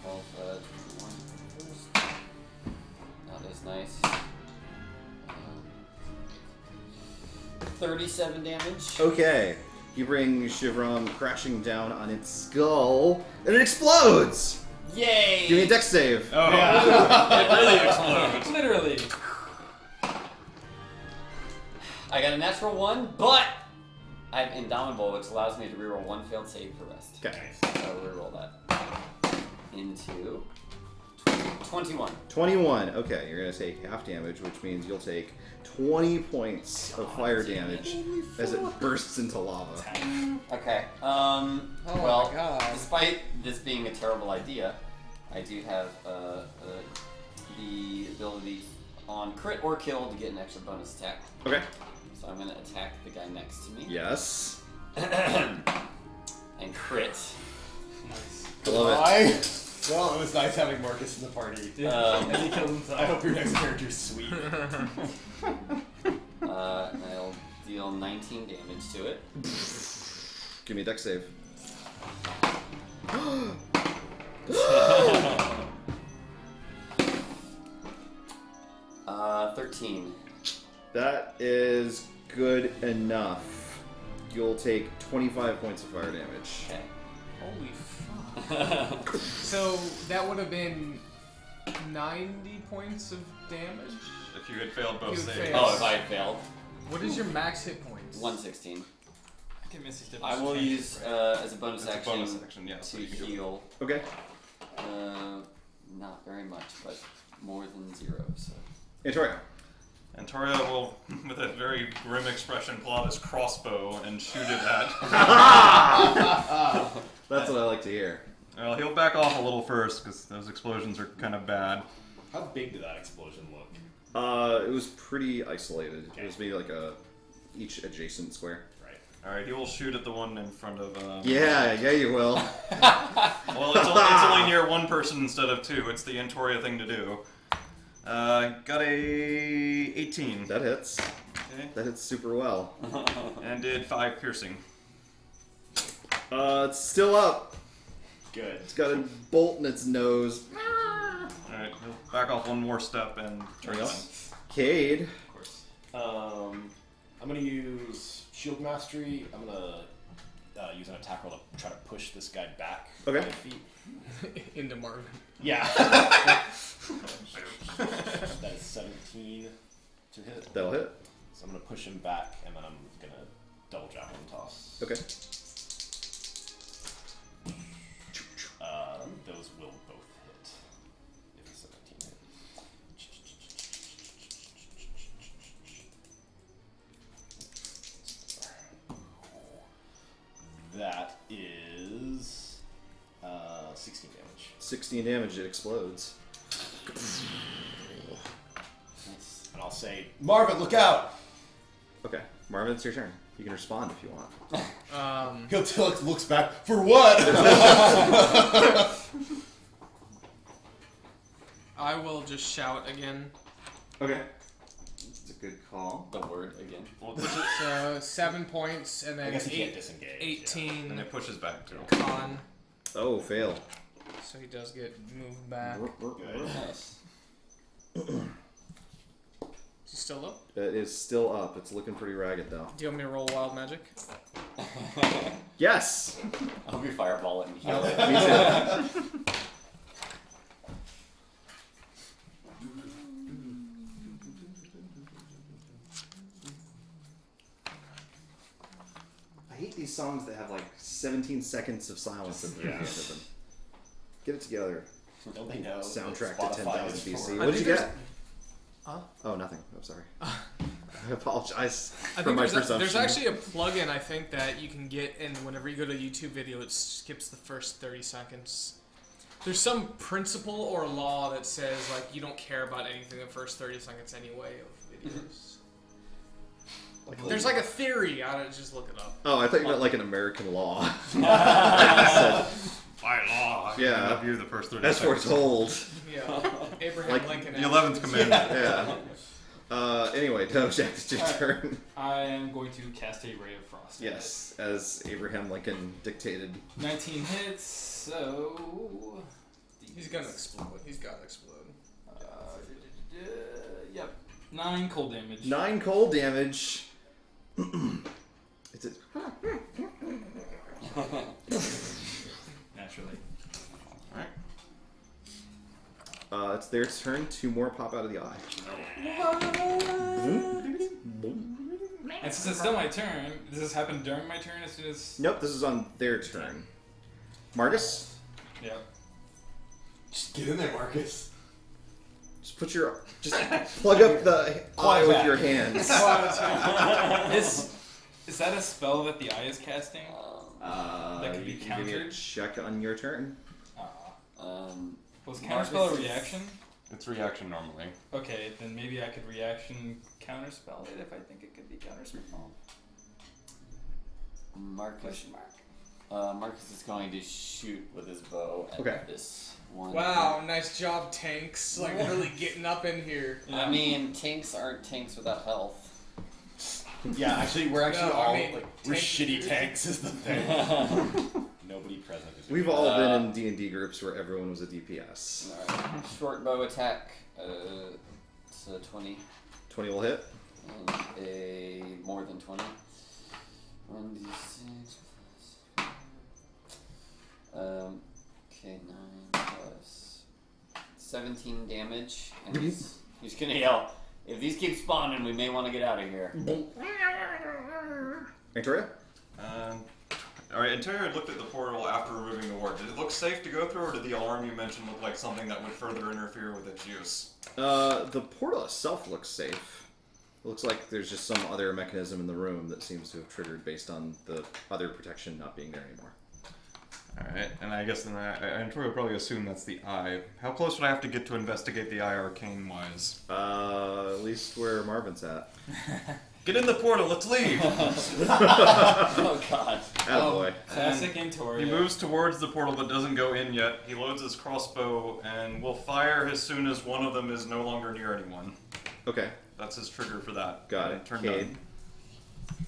21 first. That is nice. 37 damage. Okay. You bring Shivram crashing down on its skull, and it explodes! Yay! Give me a dex save. Oh, It really explodes. Literally. I got a natural 1, but I have Indomitable, which allows me to reroll 1 failed save for rest. Okay. So reroll that into 21. 21. 21. Okay, you're gonna take half damage, which means you'll take 20 points of fire damage as it bursts into lava. Okay. Oh well, my god. despite this being a terrible idea, I do have the ability on crit or kill to get an extra bonus attack. Okay. So I'm gonna attack the guy next to me. Yes. And crit. Nice. I love it. Well, it was nice having Marcus in the party. And he killed himself. I hope your next character's sweet. I'll deal 19 damage to it. Give me a dex save. 13. That is good enough. You'll take 25 points of fire damage. Okay. Holy fuck. So that would have been 90 points of damage? If you had failed both You had saves. failed. Oh, if I failed. What is your max hit points? 116. I can miss his I will use as a bonus It's a action bonus action, yeah. So to you can do it. heal. Okay. Not very much, but more than 0. So. Antoria. And Toria will, with a very grim expression, pull out his crossbow and shoot it at. That's what I like to hear. Well, he'll back off a little first because those explosions are kind of bad. How big did that explosion look? It was pretty isolated. Okay. It was maybe like each adjacent square. Right. All right, he will shoot at the one in front of. Yeah, you will. Well, it's only near one person instead of two. It's the Antoria thing to do. Got a 18. That hits. Okay. That hits super well. And did 5 piercing. It's still up. Good. It's got a bolt in its nose. Alright, he'll back off one more step and try Anything again. else? Cade. Of course. I'm gonna use Shield Mastery. I'm gonna use an attack roll to try to push this guy back. Okay. 5 feet. Into Marvin. Yeah. That is 17 to hit. That'll hit. So I'm gonna push him back, and then I'm gonna double javelin toss. Okay. Those will both hit. If it's 17 hit. That is 16 damage. 16 damage, it explodes. Nice. And I'll say, Marvin, look out! Okay, Marvin, it's your turn. You can respond if you want. Hiltilix looks back, for what? I will just shout again. Okay. It's a good call. The word again. So 7 points and I then guess he can't disengage. 18 And it pushes back too. con. Oh, fail. So he does get moved back. Good. Nice. Is he still up? It is still up. It's looking pretty ragged, though. Do you want me to roll wild magic? Yes! I'll be fireball and heal it. Me too. I hate these songs that have like 17 seconds of silence at the end of them. Get it together. Don't they know? Soundtrack that to Spotify 10,000 is BC. for- What did you get? Huh? Oh, nothing. I'm sorry. I apologize I for think my there's presumption. actually a plugin I think that you can get, and whenever you go to a YouTube video, it skips the first 30 seconds. There's some principle or law that says like you don't care about anything the first 30 seconds anyway of videos. There's like a theory. I don't just look it up. Oh, I thought you meant like an American law. By law, I Yeah. love you the first 30 That's seconds. foretold. Yeah, Abraham Like Lincoln. The 11th commandment. Yeah. Anyway, Dhojakt, it's your turn. I am going to cast a Ray of Frost. Yes, as Abraham Lincoln dictated. 19 hits, so... He's gonna explode. He's gotta explode. Yep. 9 cold damage. 9 cold damage. It's a... Naturally. It's their turn. 2 more pop out of the eye. And since it's still my turn, does this happen during my turn as soon as... Nope, this is on their turn. Marcus? Yep. Just get in there, Marcus. Just plug up the eye with your hands. Is that a spell that the eye is casting? That could be You can give me a countered? check on your turn. Was counterspell a reaction? It's reaction normally. Okay, then maybe I could reaction counterspell it if I think it could be counterspell. Marcus. Marcus is going to shoot with his bow at Okay. this one. Wow, nice job, tanks. Like, really getting up in here. I mean, tanks aren't tanks without health. Yeah, actually, we're No, all I mean, we're tank- shitty tanks is the thing. Nobody present is. We've all been in D&D groups where everyone was a DPS. Alright, short bow attack. It's a 20. 20 will hit. And a more than 20. 1d6 plus. Okay, 9 plus 17 damage. And he's gonna yell, if these keep spawning, we may want to get out of here. Victoria? Alright, Interior had looked at the portal after removing the ward. Did it look safe to go through, or did the alarm you mentioned look like something that would further interfere with its use? The portal itself looks safe. It looks like there's just some other mechanism in the room that seems to have triggered based on the other protection not being there anymore. Alright, and I guess then Interior would probably assume that's the eye. How close would I have to get to investigate the eye arcane-wise? At least where Marvin's at. Get in the portal, let's leave! Oh god. Attaboy. Classic Intor. He moves towards the portal but doesn't go in yet. He loads his crossbow and will fire as soon as one of them is no longer near anyone. Okay, That's his trigger for that. got it. Turn Cade.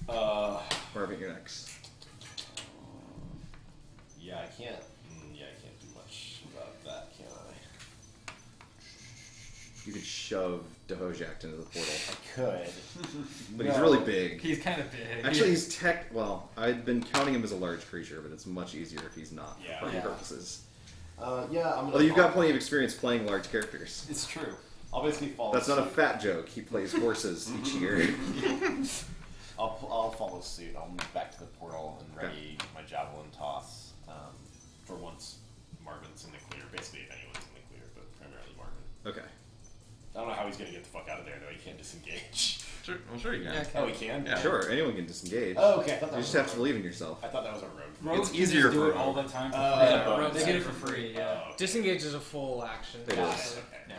done. Marvin, you're next. Yeah, I can't. Yeah, I can't do much about that, can I? You could shove Dhojakt into the portal. I could. But he's really big. He's kind of big. Actually, he's well, I've been counting him as a large creature, but it's much easier if he's not Yeah. for party Yeah. purposes. Yeah, I'm gonna. Although you've got plenty of experience playing large characters. It's true. I'll basically follow. That's not a suit. fat joke. He plays horses each year. I'll follow suit. I'll move back to the portal and ready my javelin toss. For once, Marvin's in the clear. Basically, if anyone's in the clear, but primarily Marvin. Okay. I don't know how he's gonna get the fuck out of there though. He can't disengage. Sure, well, sure you can. Yeah, Oh, he can. Yeah. Sure, anyone can disengage. Oh, okay. I thought You that just was have to believe in yourself. I thought that was a rogue. Rogues It's can easier just do for it all the time for free. yeah, rogues They get it are for free, yeah. Oh, okay. Disengage is a full action. It Got is. it, okay. Yeah.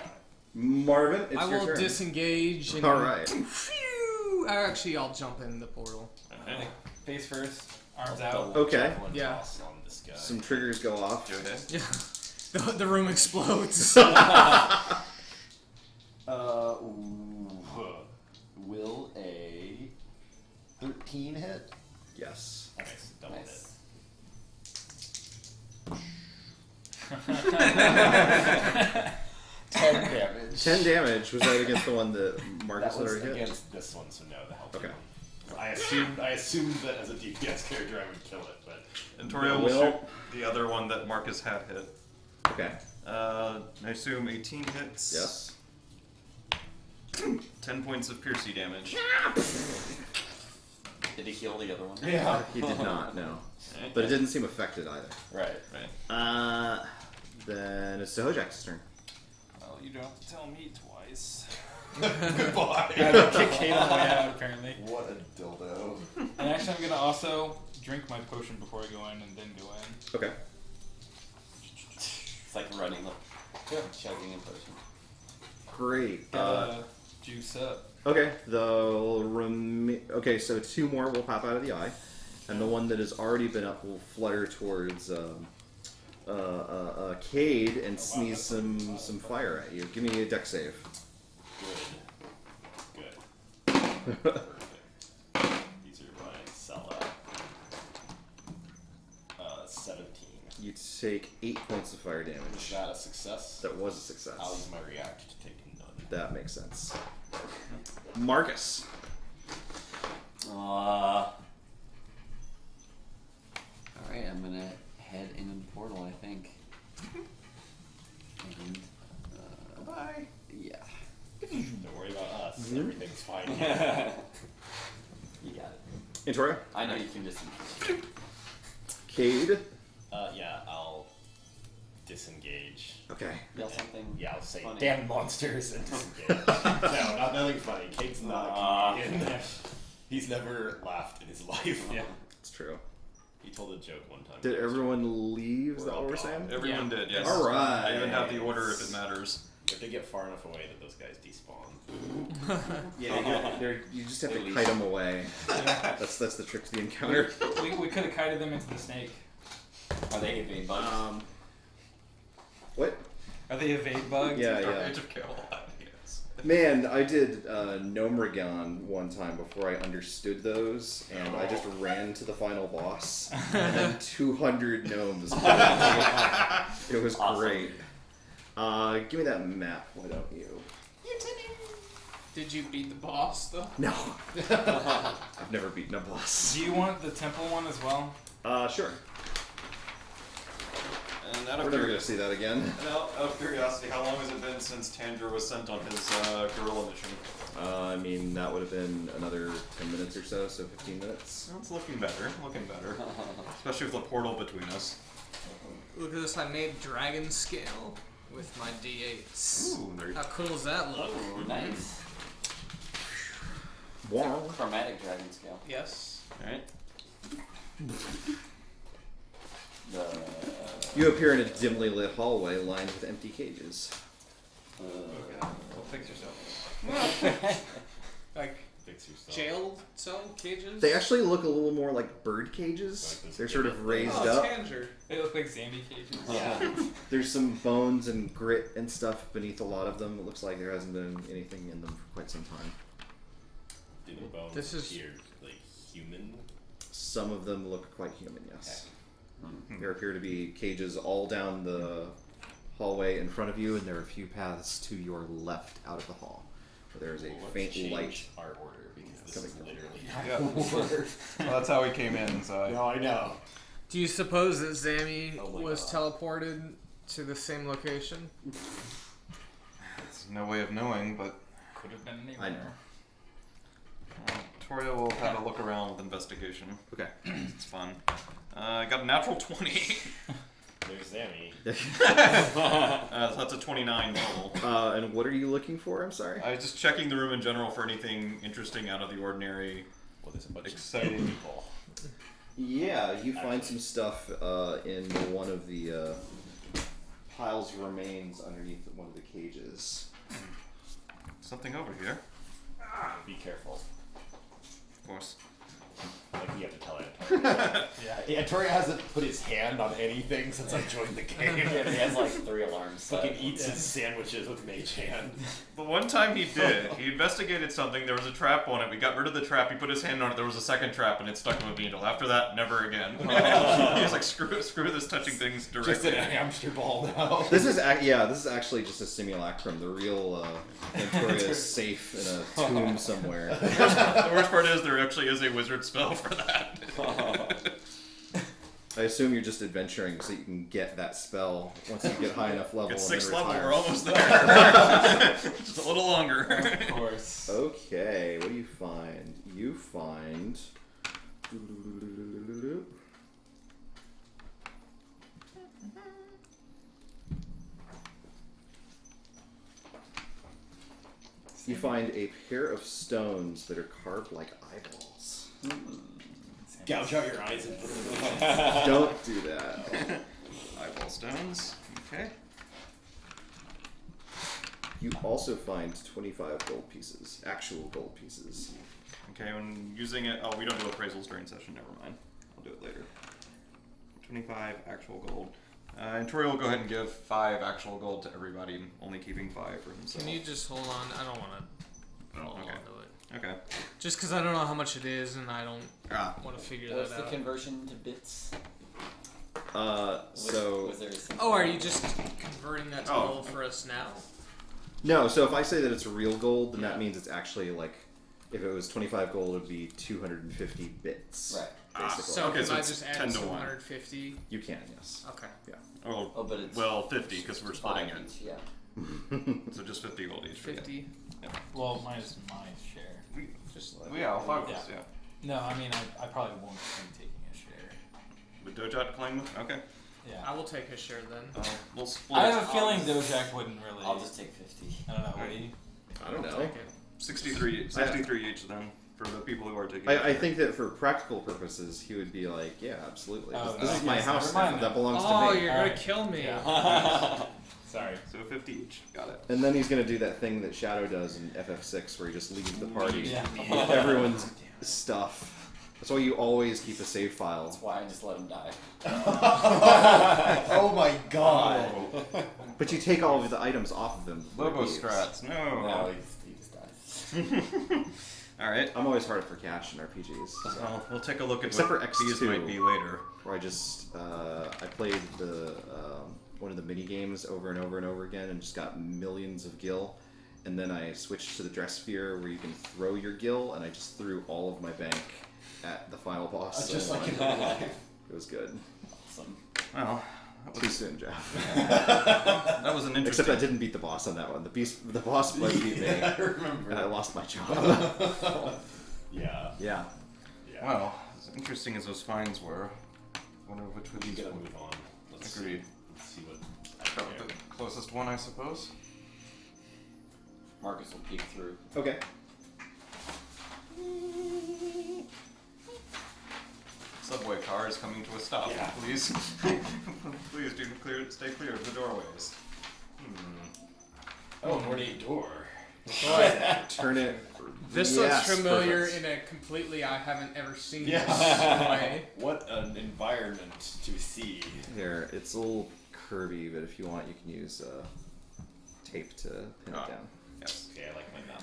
Marvin, it's I your will turn. disengage and. All right. Phew! Actually, I'll jump in the portal. Like, face first, arms I'll out. double Okay. javelin Yeah. toss on this guy. Some triggers go off. Go ahead. Yeah. The room explodes. Will a 13 hit? Yes. Okay, so double Nice. 10 damage. 10 damage. Was that against the one that Marcus That had was already hit? against this one, so no, the health Okay. one. I assumed that as a DPS character I would kill it, but And Torio will shoot the other one that Marcus had hit. Okay. I assume 18 hits. Yes. 10 points of piercing damage. Did he heal the other one? yeah. He did not, no. But it didn't seem affected either. Right. Right. Then it's Dhojakt's turn. Well, you don't have to tell me twice. Goodbye. I had to kick Kate on the way out, apparently. What a dildo. And actually, I'm gonna also drink my potion before I go in and then go in. Okay. It's like running up, chugging a potion. Great. Gotta juice up. Okay. Okay, so 2 more will pop out of the eye. And the one that has already been up will flutter towards Cade and sneeze some fire at you. Give me a dex save. Good. These are my sellout. 17. You take 8 points of fire Is damage. that a success? That was a I'll success. use my react to take none. That makes sense. Marcus. Alright, I'm gonna head into the portal, I think. And, Bye. yeah. Don't worry about us. Everything's fine. You got it. Intoria. I know you can just. Cade. Yeah, I'll disengage Okay. Yell something. Yeah, I'll say funny. damn monsters and disengage. No, nothing funny. Kate's not a comedian. He's never laughed in his life. Yeah. It's true. He told a joke one time. Did everyone leave? Is We're that all what we're gone. saying? Everyone did, yes. All right. I even have the order if it matters. If they get far enough away that those guys despawn. Yeah, you just have to kite them away. That's the trick to the encounter. We could have kited them into the snake. Are they evade bugs? What? Are they evade bugs? Yeah, Dark yeah. Age of Carol, yes. Man, I did Gnomrigon one time before I understood those, and I just ran to the final boss, and then 200 gnomes. It was Awesome. great. Give me that map, why don't you? Did you beat the boss though? No. I've never beaten a boss. Do you want the temple one as well? Sure. And out We're of, never gonna see that again. out of curiosity, how long has it been since Tanger was sent on his guerrilla mission? I mean, that would have been another 10 minutes or so, so 15 minutes. Well, it's looking better, especially with the portal between us. Look at this, I made dragon scale with my D8s. Ooh, there you How cool does that look? Oh, nice. Wow. Chromatic dragon scale. Yes. Alright. You appear in a dimly lit hallway lined with empty cages. Go fix yourself. Like Fix yourself. jail cell cages? They actually look a little more like bird cages. Like this They're sort of raised Oh, up. Tanger. They look like zombie cages. Yeah. There's some bones and grit and stuff beneath a lot of them. It looks like there hasn't been anything in them for quite some time. Did the bones This is- appear like human? Some of them look quite human, yes. There appear to be cages all down the hallway in front of you, and there are a few paths to your left out of the hall. Where there is a Well, let's faint change light. our order because this coming is from- literally Yeah. Well, that's how we came in, so I... No, I know. Do you suppose that Zami Oh my was God. teleported to the same location? There's no way of knowing, but Could have been anywhere. I know. Toria will have a look around with investigation. Okay. It's fun. I got a natural 20. There's Zami. So that's a 29 total. And what are you looking for? I'm sorry. I was just checking the room in general for anything interesting out of the ordinary. Well, there's a bunch Exciting. of people. Yeah, you find some stuff in one of the piles of remains underneath one of the cages. Something over here, Be careful. of course. Like you have to tell Antoria. Yeah, Antoria hasn't put his hand on anything since I joined the game. Yeah, he has like 3 alarms. Fucking eats his sandwiches with mage hand. The one time he did, he investigated something, there was a trap on it, we got rid of the trap, he put his hand on it, there was a second trap, and it stuck him with me until after that, never again. He was like, screw this touching things directly. Just in a hamster ball now. This is actually just a simulacrum. The real Victoria is safe in a tomb somewhere. The worst part is there actually is a wizard spell for that. I assume you're just adventuring so you can get that spell once you get high enough level. It's and then 6th level, retire. we're almost there. Just a little longer. Of course. Okay, what do you find? You find. You find a pair of stones that are carved like eyeballs. Gouge out your eyes and put them in the Don't do that. Eyeball stones. Okay. You also find 25 gold pieces, actual gold pieces. Okay, when using it, oh, we don't do appraisals during session, never mind. I'll do it later. 25 actual gold. And Tori will go ahead and give 5 actual gold to everybody, only keeping 5 for himself. Can you just hold on? I don't want to hold okay. on to it. Okay. Just because I don't know how much it is and I don't want to figure What's that the out. conversion to bits? So Was there a Oh, are you just converting that to Oh. gold for us now? no. So if I say that it's real gold, then that means it's actually like, if it was 25 gold, it would be 250 bits. Right. Basically. So Okay, can so I it's just 10 add to 1. 250? You can, yes. Okay. Oh, Oh, but it's well, 50 because we're splitting 5 it. each, yeah. So just 50 gold each. for you. 50. Well, minus my share. Just like, Yeah, I'll 5 of us, yeah. No, I mean, I probably won't be taking a share. Would Dhojakt claim them? Okay. Yeah. I will take his share then. We'll split. I have a feeling Dhojakt wouldn't really. I'll just take 50. I don't know. Would he? I don't know. Take it. 63 each then for the people who are taking. I think that for practical purposes, he would be like, yeah, absolutely. Oh, This is my okay, house never mind now. then. That belongs Oh, to me. you're Alright. gonna kill me. Yeah. Sorry. So 50 each. Got it. And then he's gonna do that thing that Shadow does in FF6, where he just leaves the party Yeah. with everyone's stuff. That's why you always keep a save file. That's why I just let him die. Oh my god. But you take all of the items off of them. before Lobo he leaves. strats. No, No. he just dies. All right. I'm always hard for cash in RPGs. So we'll take a look at Except what for these X2. might be later. Where I just I played the one of the mini games over and over and over again, and just got millions of gil. And then I switched to the dress sphere where you can throw your gil, and I just threw all of my bank at the final boss. Just and like in won. real life. It was good. Awesome. Well, that Too was, soon, Jeff. that was an interesting. Except I didn't beat the boss on that one. The boss beat me, I remember. and I lost my job. Yeah. Yeah. Yeah. Well, as interesting as those finds were, I wonder which would We these gotta one. move on. Let's Agreed. see what. Probably the closest one, I suppose. Marcus will peek through. Okay. Subway car is coming to a stop. Yeah. Please, please do stay clear of the doorways. Oh, an ornate door. Turn it. This Yes, looks familiar perfect. in a completely I haven't ever seen Yeah. this way. What an environment to see. Here, it's a little curvy, but if you want, you can use tape to pin Ah. it down. Yes. Okay, I like my map.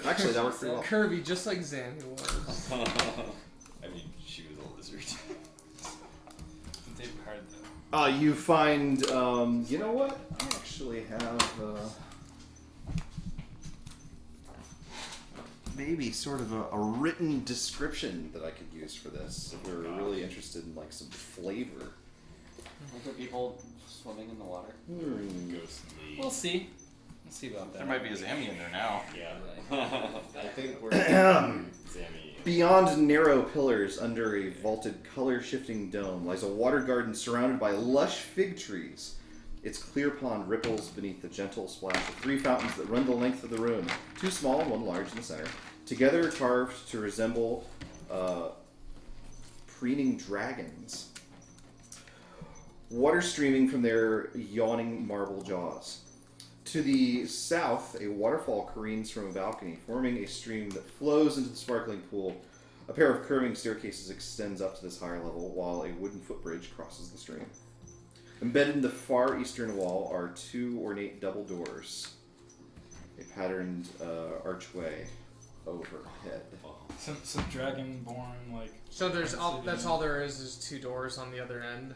Actually, that worked pretty well. Curvy, just like Zanny was. I mean, she was a lizard. They hard though. You find, you know what? I actually have, maybe sort of a written description that I could use for this if we were really interested in, like, some flavor. Are there people swimming in the water? Ghostly. We'll see. We'll see about that. There might be a Zammy in there now. Yeah. I think we're Sammy. Beyond narrow pillars under a vaulted, color-shifting dome lies a water garden surrounded by lush fig trees. Its clear pond ripples beneath the gentle splash of 3 fountains that run the length of the room, 2 small and 1 large in the center, together carved to resemble preening dragons. Water streaming from their yawning marble jaws. To the south, a waterfall careens from a balcony, forming a stream that flows into the sparkling pool. A pair of curving staircases extends up to this higher level, while a wooden footbridge crosses the stream. Embedded in the far eastern wall are 2 ornate double doors, a patterned archway overhead. So dragonborn, like. So that's all there is 2 doors on the other end.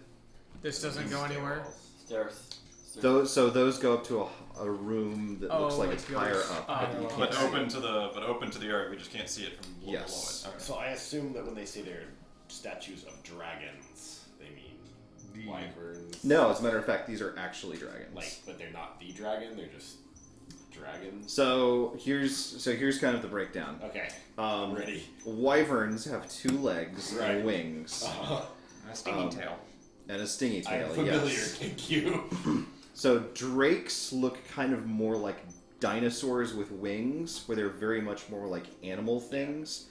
This doesn't go anywhere. Stairs. Those go up to a room that looks like it it's goes higher up. up. you But can't open to the area. We just can't see it from Yes. below it. So I assume that when they say they're statues of dragons, they mean wyverns. No, as a matter of fact, these are actually dragons. Like, but they're not the dragon. They're just dragons. So here's kind of the breakdown. Okay. I'm ready. Wyverns have 2 legs Right. and wings A stinging tail. and a stingy I'm tail. familiar. Yes. Thank you. So drakes look kind of more like dinosaurs with wings, where they're very much more like animal things.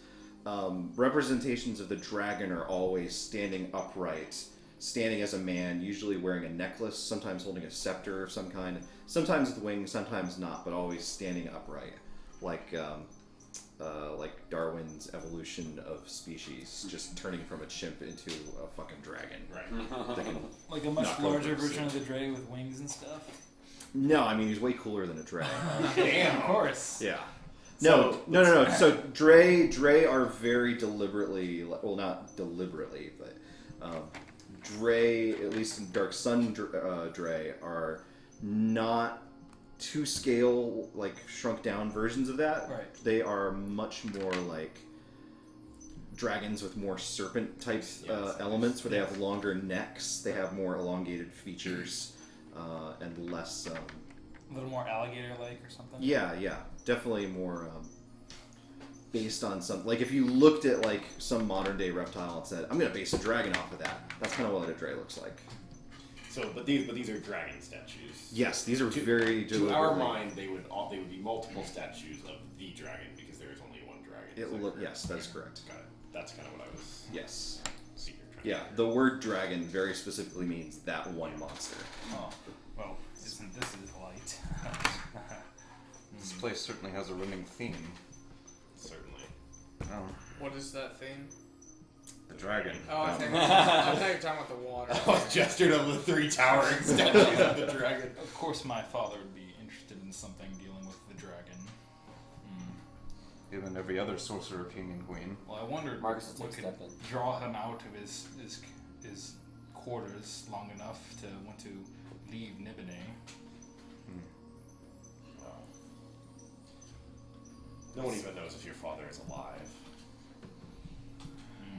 Representations of the dragon are always standing upright, standing as a man, usually wearing a necklace, sometimes holding a scepter of some kind, sometimes with wings, sometimes not, but always standing upright, like Darwin's evolution of species, just turning from a chimp into a fucking dragon. Right. They can- Like a much Knock larger over, version of the Dre with wings and stuff. No, I mean he's way cooler than a dragon. Damn, of course. Yeah. No. So Dre are very deliberately, well, not deliberately, but Dre, at least in Dark Sun Dre, are not to scale, like, shrunk down versions of that. Right. They are much more like dragons with more serpent type elements, where they have longer necks, they have more elongated features, and less. A little more alligator-like or something. Yeah, definitely more based on some. Like, if you looked at like some modern day reptile and said, "I'm gonna base a dragon off of that," that's kind of what a Dre looks like. but these are dragon statues. Yes, these are very To our deliberately- mind, they would be multiple statues of the dragon because there is only one dragon. It will look. Yes, that's correct. Got it. That's kind of what I was. Yes. Trying Yeah, to the word dragon very specifically means that one monster. Oh, well, isn't this a light? This place certainly has a running theme. certainly. Oh, What is that thing? the dragon. Oh, I Fountain. thought you were talking about the water. I was gestured over the 3 towering statues of the dragon. Of course, my father would be interested in something dealing with the dragon. Even every other sorcerer, king and queen. Well, I wondered Marcus will what take could a step in. draw him out of his quarters long enough to want to leave Nibene. No one even knows if your father is alive.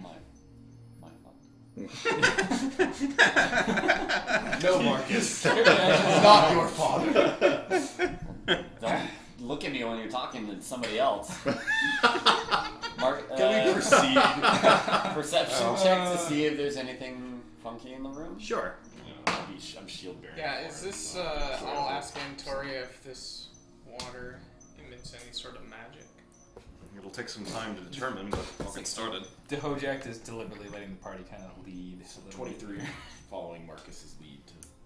My fault. No, Marcus. Not your father. Don't look at me when you're talking to somebody else. Mark, Can we proceed? perception check to see if there's anything funky in the room. Sure. I'm shield bearing. Yeah, is this, I'll ask Antoria if this water emits any sort of magic. It'll take some time to determine, but I'll get started. Dhojakt is deliberately letting the party kind of lead. A little 23, bit. following Marcus's lead.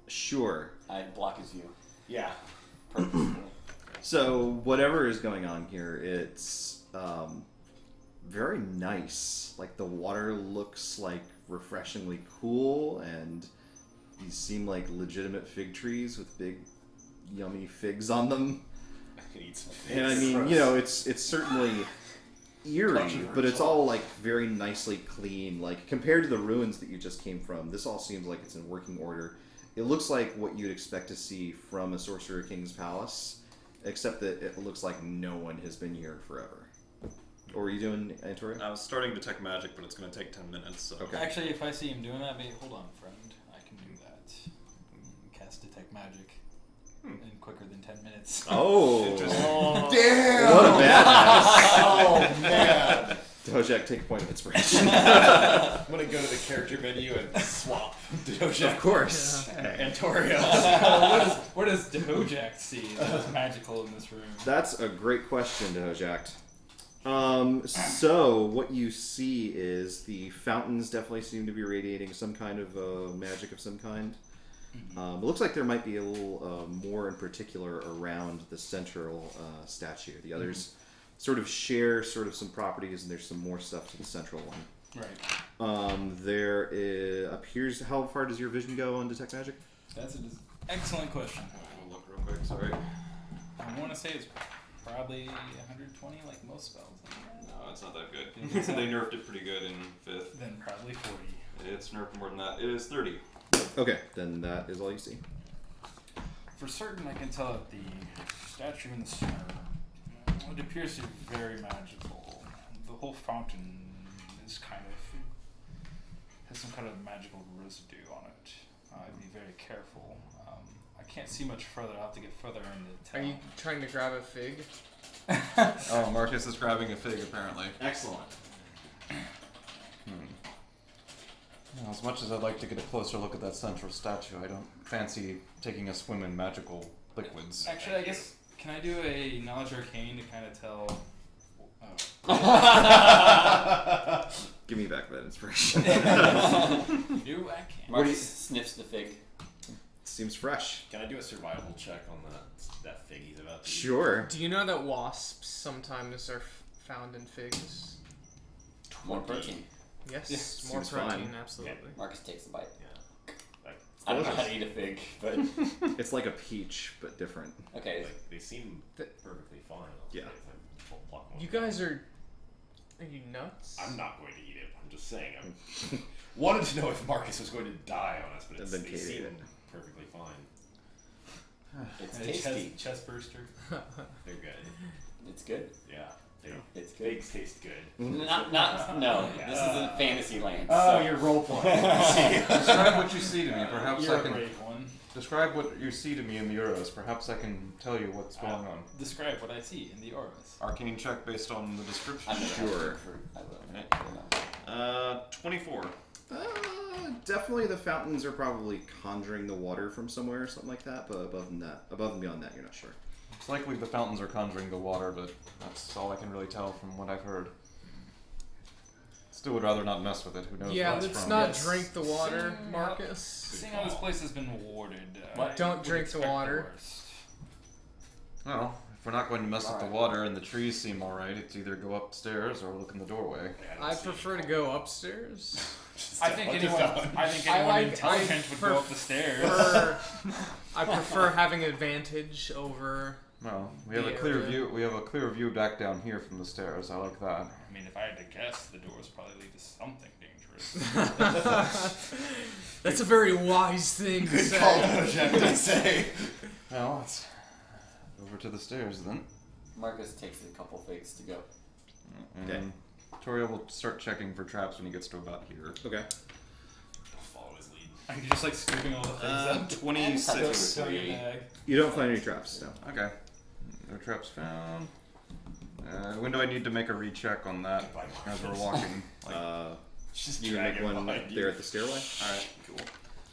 Sure. I block his view. Yeah. So whatever is going on here, it's very nice. Like the water looks like refreshingly cool, and these seem like legitimate fig trees with big, yummy figs on them. Eat some And I mean, you know, it's certainly eerie, but it's all like very nicely clean. Like compared to the ruins that you just came from, this all seems like it's in working order. It looks like what you'd expect to see from a Sorcerer King's palace, except that it looks like no one has been here forever. What were you doing, Antoria? I was starting Detect Magic, but it's going to take 10 minutes. So. Okay. Actually, if I see him doing that, hold on, friend. I can do that. Cast Detect Magic in quicker than 10 minutes. Oh, damn! what a badass! Oh man! Dhojakt, take a point of inspiration. I'm gonna go to the character menu and swap Dhojakt. Of course. Antoria. What does Dhojakt see that's magical in this room? That's a great question, Dhojakt. So what you see is the fountains definitely seem to be radiating some kind of magic of some kind. It looks like there might be a little more in particular around the central statue. The others sort of share some properties, and there's some more stuff to the central one. Right. There appears. How far does your vision go on Detect Magic? That's an excellent question. I'll look real quick, sorry. I want to say it's probably 120, like most spells. No, it's not that good. They nerfed it pretty good in 5th. Then probably 40. It's nerfed more than that. It is 30. Okay, then that is all you see. For certain, I can tell that the statue in the center, it appears to be very magical. The whole fountain is has some kind of magical residue on it. I'd be very careful. I can't see much further. I'll have to get further into Are town. you trying to grab a fig? Oh, Marcus is grabbing a fig, apparently. Excellent. Well, as much as I'd like to get a closer look at that central statue, I don't fancy taking a swim in magical liquids. Actually, I guess, can I do a knowledge arcane to kind of tell? Give me back that inspiration. No, I can't. Marcus sniffs the fig. Seems fresh. Can I do a survival check on that fig he's about to eat? Sure. Do you know that wasps sometimes are found in figs? More protein. Yes, Yeah, more seems protein, fine. absolutely. Marcus takes a bite. Yeah. I don't know how to eat a fig, but It's like a peach, but different. okay. Like, they seem perfectly fine. Yeah. If I pluck one. You guys are you nuts? I'm not going to eat it. I'm just saying. I wanted to know if Marcus was going to die on us, but And it's, then they Kate ate seem it. perfectly fine. It's A tasty. chest burster. They're good. It's good. Yeah. It's good. Figs taste good. No. This is in fantasy land. Oh, so. you're role playing. Describe what you see to me. Perhaps You're I a can brave one. describe what you see to me in the Euros. Perhaps I can tell you what's going on. Describe what I see in the auras. Arcane check based on the description. I'm gonna Sure. I will. 24. Definitely the fountains are probably conjuring the water from somewhere or something like that, but above and beyond that, you're not sure. It's likely the fountains are conjuring the water, but that's all I can really tell from what I've heard. Still would rather not mess with it. Who knows Yeah, where it's let's from. not Yes. drink the water, Seeing Marcus. Seeing how this place has been warded, What? I Don't would drink the expect water. worst. Well, if we're not going to mess with the water and the trees seem alright, it's either go upstairs or look in the doorway. I prefer to go upstairs. I think anyone intelligent would go up the stairs. I prefer having an advantage over. Well, we have a The clear area. view. We have a clear view back down here from the stairs. I like that. I mean, if I had to guess, the doors probably lead to something dangerous. That's a very wise thing to Good call, say. Dhojakt, I say. Well, let's over to the stairs then. Marcus takes a couple figs to go. And Okay. Toria will start checking for traps when he gets to about here. Okay. Follow his lead. Are you just like scooping all the things up? 26. Throw your bag. You don't find any traps, no. Okay. No traps found. When do I need to make a recheck on that as we're walking? Like, Just You drag make him one behind you. there at the stairway. alright, cool.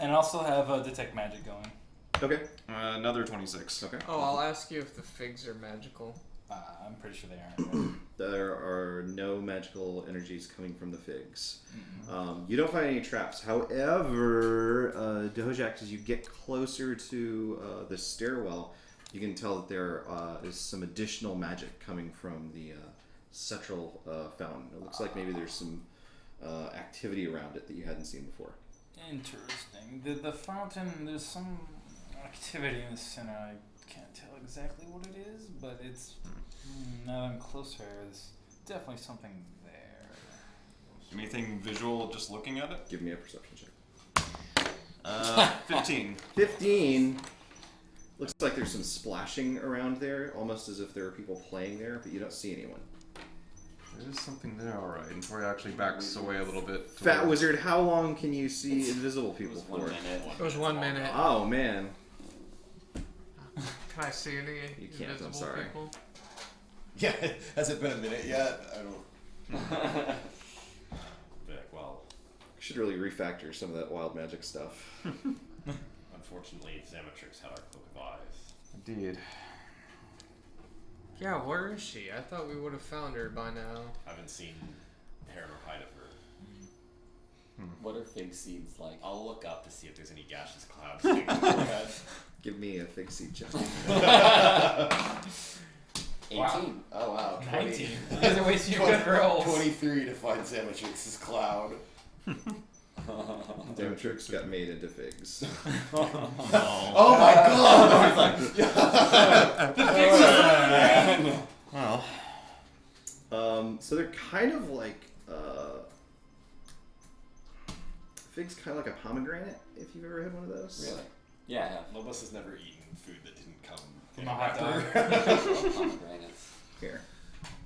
And also have detect magic going. Okay. Another 26. Okay. Oh, I'll ask you if the figs are magical. I'm pretty sure they aren't. There are no magical energies coming from the figs. You don't find any traps. However, Dhojakt, as you get closer to the stairwell, you can tell that there is some additional magic coming from the central fountain. It looks like maybe there's some activity around it that you hadn't seen before. Interesting. The fountain, there's some activity in the center. I can't tell exactly what it is, but it's now that I'm closer, there's definitely something there. Anything visual just looking at it? Give me a perception check. 15. 15. Looks like there's some splashing around there, almost as if there are people playing there, but you don't see anyone. There is something there, alright. And Toria actually backs away a little bit. Fat towards- Wizard, how long can you see invisible It people was for? 1 minute. It was 1 minute. Oh man. Can I see any You can't, I'm invisible sorry. people? Yeah, has it been a minute yet? I don't. Be like, well, Should really refactor some of that wild magic stuff. unfortunately, Zamatrix had our cloak of eyes. Indeed. Yeah, where is she? I thought we would have found her by now. I haven't seen hair nor hide of her. What are fig seeds like? I'll look up to see if there's any gaseous clouds sticking to her head. Give me a fig seed check. 18. Oh wow. 19. There's a way to good rolls. 23 to find Zamatrix's cloud. Demetrix got made into figs. Oh my god! Well, So they're kind of like figs, kind of like a pomegranate. If you've ever had one of those. Really? Yeah, I have. Lobos has never eaten food that didn't come From a hot dog. Pomegranates. Here.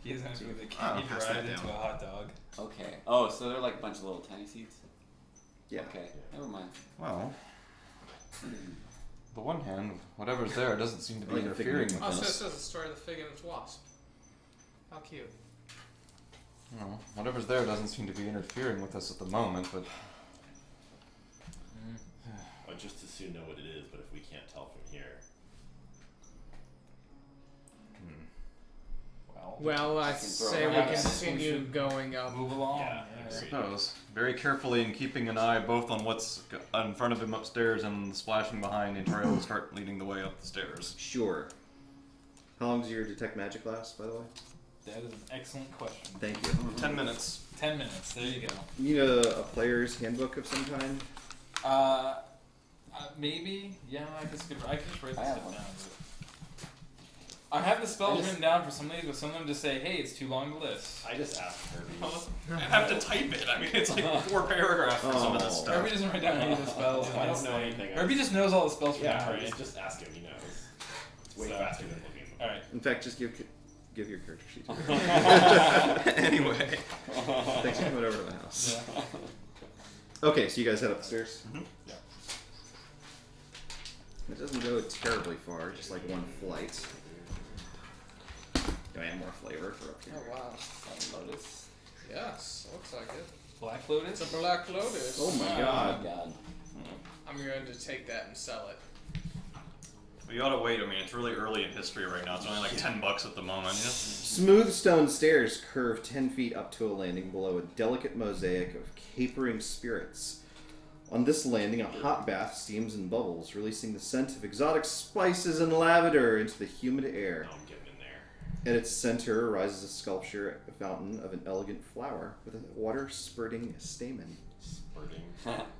He has a food that I'll can't be pass dried that into a down. hot dog. Okay. Oh, so they're like a bunch of little tiny seeds? Yeah. Okay, never mind. well. On the one hand, whatever's there doesn't seem to be Like a fig interfering newton. with Oh, so it us. says the story of the fig and its wasp. How cute. Well, whatever's there doesn't seem to be interfering with us at the moment, but I'd just as soon know what it is, but if we can't tell from here. Well, Well, I can throw say it we out. continue going up. move along. Yeah, I suppose. Very carefully and keeping an eye both on what's in front of him upstairs and the splashing behind, and Toria will start leading the way up the stairs. Sure. How long does your detect magic last, by the way? That is an excellent question. Thank you. 10 minutes. 10 minutes. There you go. You need a player's handbook of some kind. Maybe. Yeah, I can just write this I have stuff one. down. I have the spells I just- written down for somebody, but someone to say, "Hey, it's too long to list." I just asked Herbie. I have to type it. I mean, it's like 4 paragraphs for some of this Oh. stuff. Herbie doesn't write down any of the spells. If I don't know anything, Herbie just knows all the spells from yeah, memory. just ask him. He knows. It's way So- faster than looking at them. All right. In fact, just give your character sheet to her. Anyway. Thanks for coming over to my house. Yeah. Okay, so you guys head up the stairs. Yeah. It doesn't go terribly far, just like one flight. Do I have more flavor for up here? Oh wow. Lotus. Yes, looks like it. Black Lotus? It's a Black Lotus. Oh my Oh god. my god. I'm going to take that and sell it. But you ought to wait. I mean, it's really early in history right now. It's only like $10 at the moment. Yeah? Smooth stone stairs curve 10 feet up to a landing below a delicate mosaic of capering spirits. On this landing, a hot bath steams and bubbles, releasing the scent of exotic spices and lavender into the humid air. I'm getting in there. At its center rises a sculpture fountain of an elegant flower with a water spurting stamen. Spurting.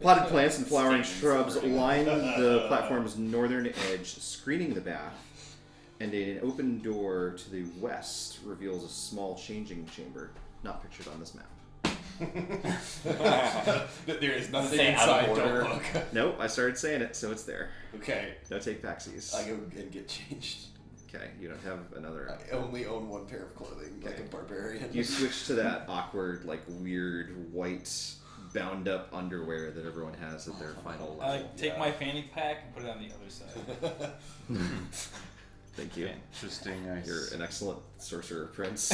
Potted plants and flowering Stamens shrubs spurting. line the platform's northern edge, screening the bath, and an open door to the west reveals a small changing chamber, not pictured on this map. There is nothing Stay out of inside. order. Don't look. Nope, I started saying it, so it's there. Okay, Don't take backsies. I go and get changed. Okay, you don't have another. I only own one pair of clothing, like a barbarian. You switch to that awkward, like weird white bound up underwear that everyone has at their final I level. take my fanny pack and put it on the other side. Thank you. Interesting. You're an excellent sorcerer, Prince.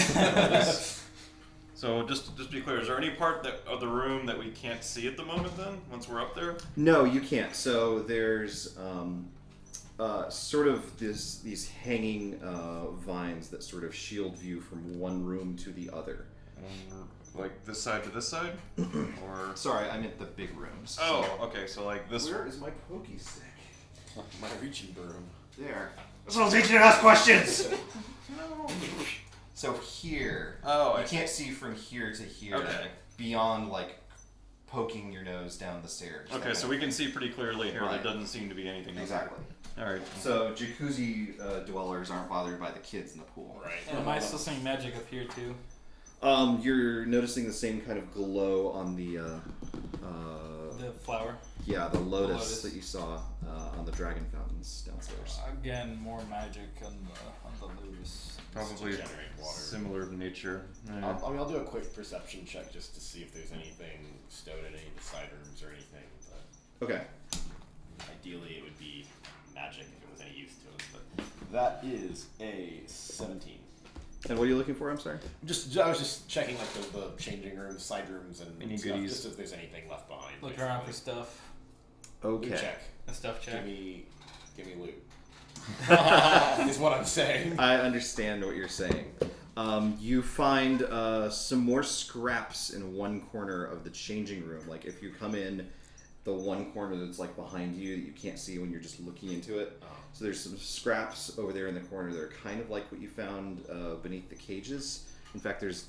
So just to be clear, is there any part of the room that we can't see at the moment then, once we're up there? No, you can't. So there's sort of these hanging vines that sort of shield view from one room to the other. Like this side to this side? Or Sorry, I meant the big rooms. Oh, okay, so like this. Where is my pokey stick? My reaching broom. There. That's what I'll teach you to ask questions! So here, Oh, I you can't see from here to here, Okay. beyond like poking your nose down the stairs. Okay, so we can see pretty clearly here. Right. There doesn't seem to be anything. up Exactly. there. All right. So jacuzzi dwellers aren't bothered by the kids in the pool. Right. And am I still seeing magic up here too? You're noticing the same kind of glow on the The flower? the lotus lotus. that you saw on the dragon fountains downstairs. Again, more magic on the lotus. probably Generate water. similar in nature. I'll do a quick perception check just to see if there's anything stowed in any of the side rooms or anything. But Okay. ideally, it would be magic if it was any use to us. But that is a 17. And what are you looking for? I'm sorry. I was just checking like the changing rooms, side rooms, and Any stuff, goodies? just if there's anything left behind. Look around for stuff. Okay. Loot check. A stuff check. Give me loot. Is what I'm saying. I understand what you're saying. You find some more scraps in one corner of the changing room. Like if you come in the one corner that's like behind you that you can't see when you're just looking into it. So there's some scraps over there in the corner that are kind of like what you found beneath the cages. In fact, there's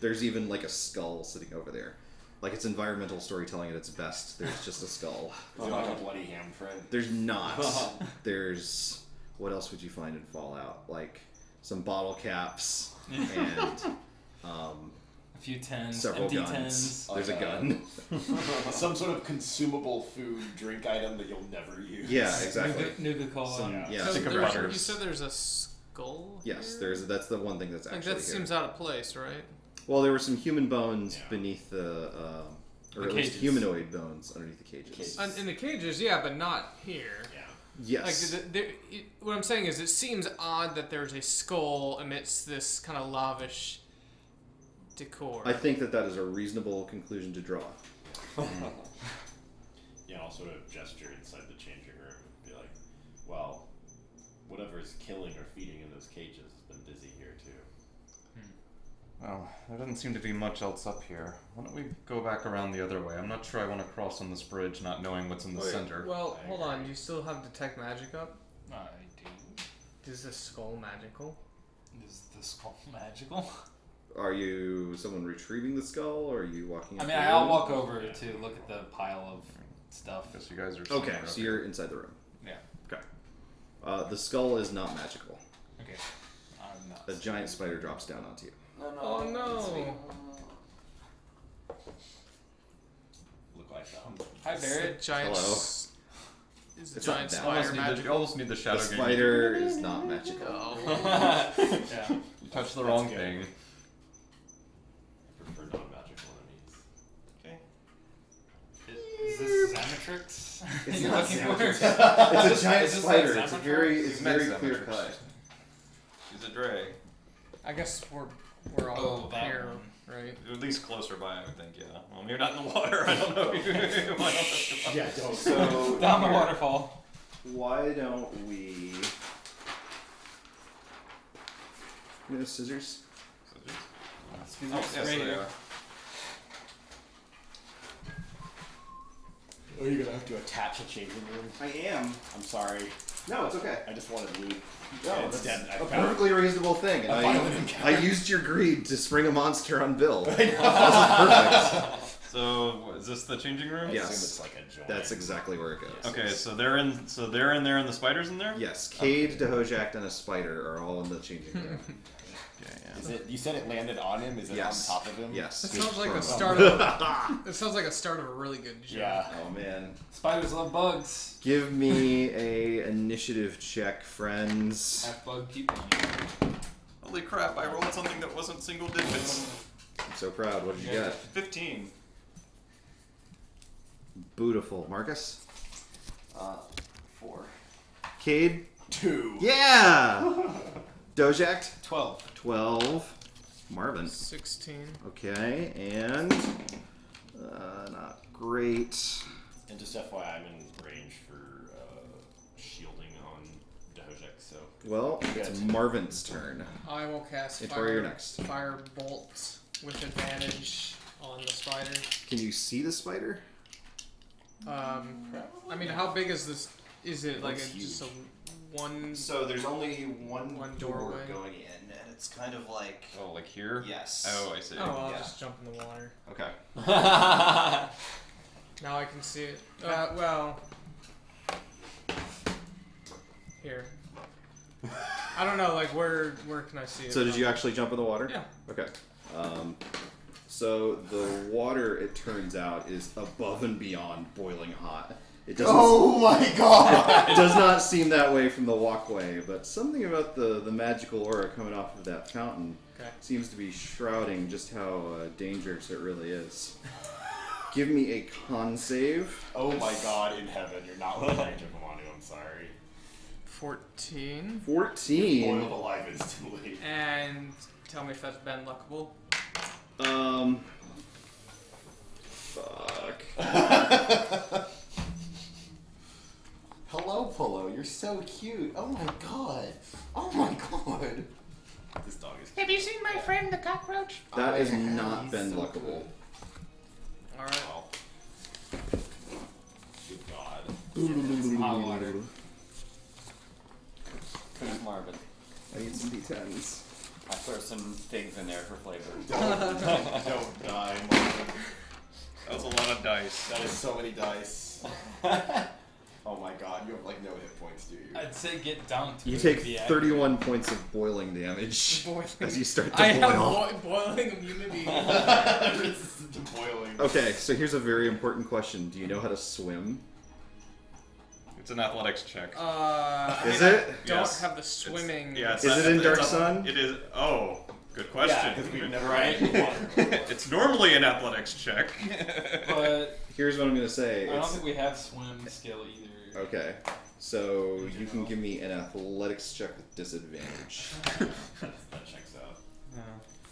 there's even like a skull sitting over there. Like it's environmental storytelling at its best. There's just a skull. Is it like a bloody handprint? There's not. There's what else would you find in Fallout? Like some bottle caps and A few tens, several empty guns. tens. There's a Like, gun. Some sort of consumable food, drink item that you'll never use. Yeah, exactly. Nuka Cola. Some, yeah. So Stick of there's- butters. you said there's a skull. Yes, here? that's the one thing that's Like actually that here. seems out of place, right? Well, there were some human bones Yeah. beneath the, or The at least cages. humanoid bones underneath the cages. Cages. In the cages, yeah, but not here. Yeah. Yes. Like what I'm saying is, it seems odd that there's a skull amidst this kind of lavish decor. I think that is a reasonable conclusion to draw. Yeah, I'll sort of gesture inside the changing room and be like, well, whatever's killing or feeding in those cages has been busy here too. Well, there doesn't seem to be much else up here. Why don't we go back around the other way? I'm not sure I want to cross on this bridge not knowing what's in the center. Well, I hold on. agree. Do you still have detect magic up? I do. Is this skull magical? Is the skull magical? Are you someone retrieving the skull, or are you walking? I up mean, the I'll room? walk over to look at the pile of stuff. I guess you guys are Okay, somewhere so you're inside the room. Yeah. Okay. The skull is not magical. Okay. I'm not. A giant spider drops down onto you. Oh no! Look like that. Hi, Is Barrett. the giant Hello. Is the It's not giant that. spider You magical? almost need the The shadow game. spider is not magical. Oh. Yeah. You touched the That's wrong good. thing. I prefer non-magical enemies. Okay. Is this Xamatrix? It's You're not looking Xamatrix. for? It's a giant Is this spider. like It's Xamatrix? very He's meant clear Xamatrix. cut. She's a Dre. I guess we're all Oh, that here. one. right? At least closer by, I would think. Yeah. Well, you're not in the water. I don't know. Yeah, don't. So Down the waterfall. why don't we? You know, scissors. Excuse Oh, me. yes, Right they here. are. Oh, you're gonna have to attach a changing room. I am. I'm sorry. No, it's okay. I just wanted loot. No, And that's instead, I a found perfectly reasonable thing. And a violent encounter. I used your greed to spring a monster on Bill. This is perfect. So is this the changing room? I Yes. assume it's like a joint. That's exactly where it goes. Okay, so they're in. So they're in there, and the spiders in there. Yes, Cade, Dhojakt, and a spider are all in the changing room. Okay, yeah. Is it? You said it landed on him. Is it Yes. on top of him? Yes. That sounds like the From- start of. It sounds like a start of a really good joke. Yeah. Oh man. Spiders love bugs. Give me a initiative check, friends. Half bug people. Holy crap! I rolled something that wasn't single digits. I'm so proud. What did you Yeah. get? 15. Beautiful. Marcus? 4. Cade? 2. Yeah! Dhojakt? 12. 12. Marvin? 16. Okay, and not great. And just FYI, I'm in range for shielding on Dhojakt, so. Well, it's Good. Marvin's turn. I will cast It's where fire, you're next. fire bolt with advantage on the spider. Can you see the spider? I mean, how big is this? Is it like Looks just a huge. one? So there's only one, One door doorway. going in, and it's kind of like Oh, like here? yes. Oh, I see. Oh, I'll Yeah. just jump in the water. Okay. Now I can see it. Well, here. I don't know, like where can I see it? So did from? you actually jump in the water? Yeah. Okay. So the water, it turns out, is above and beyond boiling hot. It doesn't. Oh my god! It does not seem that way from the walkway, but something about the magical aura coming off of that fountain Okay. seems to be shrouding just how dangerous it really is. Give me a con save. Oh my god, in heaven, you're not within range of Amanu, I'm sorry. 14. 14. Boiled alive instantly. And tell me if that's Ben Luckable. Fuck. Hello, Polo, you're so cute. Oh my god. Oh my god. This dog is Have you seen my friend the cockroach? That has Yeah, not he's been so luckable. Alright. Well. Good god. Hot water. Who's Marvin? I need some D10s. I throw some things in there for flavor. Don't die, Marvin. That was a lot of dice. That is so many dice. Oh my god, you have like no hit points, do you? I'd say get down to You it. take Be 31 points of boiling damage Boiling. as you start to I boil. have boiling immunity. Resistant to boiling. Okay, so here's a very important question. Do you know how to swim? It's an athletics check. Is it? Don't Yes. have the swimming. Is it in Dark Sun? It is. Oh, good Yeah, question. because we've never Right. had water. It's normally an athletics check. But Here's what I'm gonna say. I don't It's, think we have swim skill either. okay, so you can give me an athletics check with disadvantage. That checks out.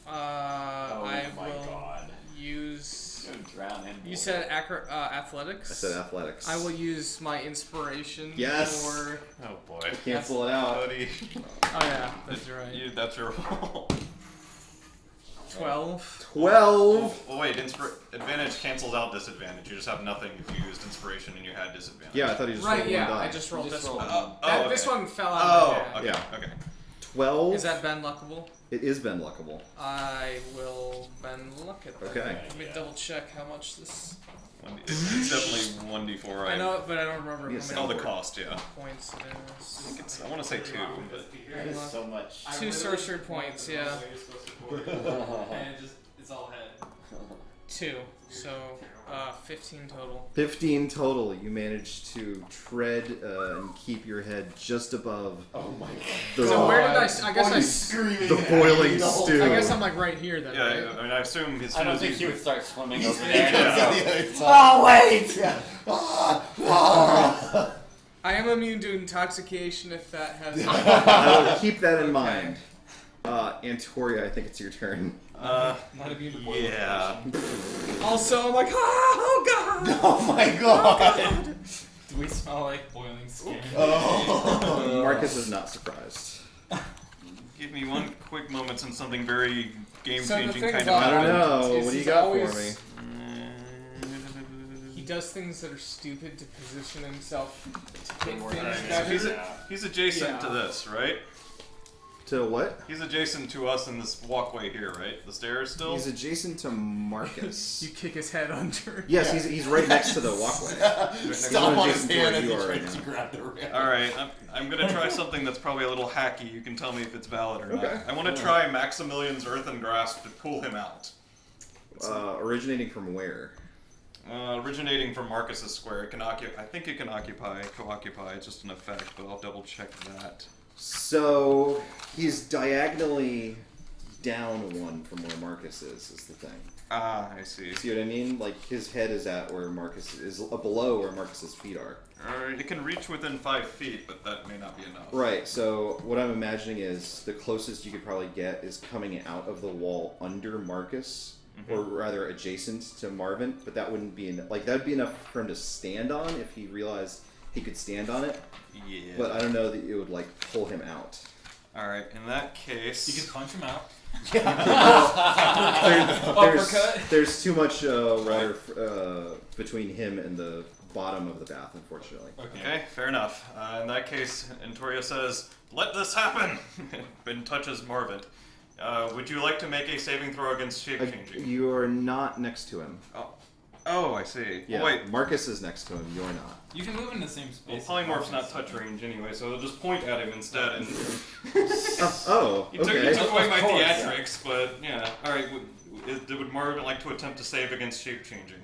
Oh I my will god. use. Go drown him. You said athletics. I said athletics. I will use my inspiration Yes. for. Oh boy. Cancel it out. Buddy. Oh yeah, that's right. That's your roll. 12. 12. Oh wait, advantage cancels out disadvantage. You just have nothing if you used inspiration and you had disadvantage. Yeah, I thought you just Right, rolled yeah, one die. I just rolled Just this roll one. one. Oh, This okay. one fell Oh, out. okay. Yeah. Okay. 12. Is that Ben Luckable? It is Ben Luckable. I will Ben Luck it. then. Okay. Let me double check how much this. It's definitely 1d4, right? I know it, but I don't remember Yes, how Oh, many the cost, yeah. points it is. I want to say 2, but That is so much. 2 sorcery points, yeah. And it's all head. 2. So, 15 total. 15 total. You managed to tread and keep your head just above Oh my god. the, So where did I guess I screaming the at boiling me the whole stew. I guess I'm like right here then, yeah, right? I mean, I assume as I soon don't as think you he would start swimming over Yeah. there. Oh wait! I am immune to intoxication if that has. I will keep that in mind. Antoria, I think it's your turn. Not immune to boiling. Yeah. Also, I'm like, oh god! Oh my god! Do we smell like boiling skin? Oh. Marcus is not surprised. Give me one quick moment since something very game-changing So the thing kind about I don't of know. is What do you he's got always- for me? He does things that are stupid to position himself to hit more things than I So better. he's adjacent to Yeah. this, right? To what? He's adjacent to us in this walkway here, right? The stairs still? He's adjacent to Marcus. You kick his head under. Yes, he's right next to the walkway. Stomp on his Adjacent to hand where as he you are right tries to now. grab the rail. Alright, I'm gonna try something that's probably a little hacky. You can tell me if it's valid or Okay. not. I want to try Maximilian's Earthen Grasp to pull him out. Originating from where? Originating from Marcus's square. It can occupy. I think it can co-occupy. It's just an effect, but I'll double check that. So he's diagonally down one from where Marcus is the thing. Ah, I see. See what I mean? Like his head is at where Marcus is below where Marcus's feet are. Alright, it can reach within 5 feet, but that may not be enough. Right. So what I'm imagining is the closest you could probably get is coming out of the wall under Marcus, or rather adjacent to Marvin. But that wouldn't be that'd be enough for him to stand on if he realized he could stand on it. Yeah. But I don't know that it would pull him out. Alright, in that case... You can punch him out. There's too much water between him and the bottom of the bath, unfortunately. Okay, fair enough. In that case, Antoria says, "Let this happen!" and touches Marvin. Would you like to make a saving throw against shape-changing? You are not next to him. Oh, I see. Yeah, Oh, wait. Marcus is next to him. You're not. You can move in the same Well, space. polymorph's not touch range anyway, so they'll just point at him instead. And you Okay. took away my Of course, theatrics, but yeah. All right. Would Marvin like to attempt to save against shape-changing?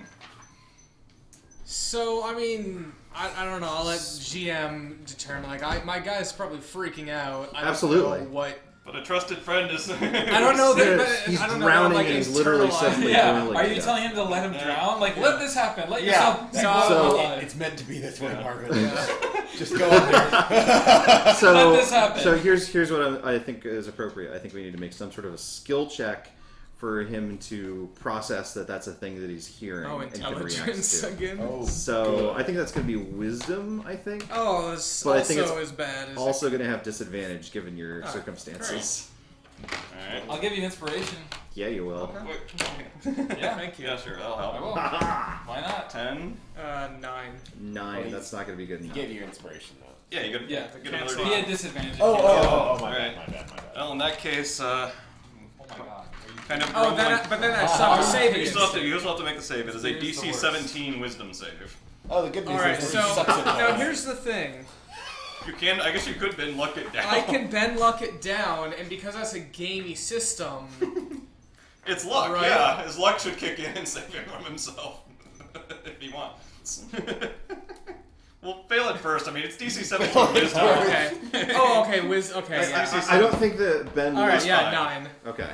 So, I mean, I don't know. I'll let GM determine. My guy's probably freaking out. I don't Absolutely. know what. But a trusted friend is. I don't know that. But He's I don't know. drowning Like, and he's literally internalized- suddenly Yeah. boiling Are to you death. telling him to let him drown? Like, let this happen. Let Yeah. yourself. So- It's meant to be this way, Marvin. Just go in there. Let this happen. So here's what I think is appropriate. I think we need to make some sort of a skill check for him to process that that's a thing that he's hearing Oh, and can react intelligence to. again. Oh, So I think that's going to be wisdom. I think. Oh, that's But I think also it's as bad as. Also going to have disadvantage given your Oh, circumstances. Alright. I'll give you inspiration. Yeah, you will. Yeah. Thank you. Yeah, sure, that'll I help. will. Why not? 10. 9. 9. Oh, that's not going to be good He enough. gave you your inspiration, though. Yeah, you Yeah, get another He had disadvantage. My Alright. bad. Well, in that case, Oh my god. Are you kind of. Oh, rolling- but then I saw the save You it. still have to make the save. It is a Here's the DC worst. 17 Wisdom save. Oh, the good news Alright, is so that he sucks at it. now here's the thing. You can. I guess you could bend luck it down. I can bend luck it down, and because that's a gamey system, It's luck. Right. Yeah, his luck should kick in and save him from himself if he wants. Well, fail it first. I mean, it's DC 17 Wisdom. okay. Oh, okay, okay, yeah. I don't think that Ben. All right, was yeah, fine. 9. Okay.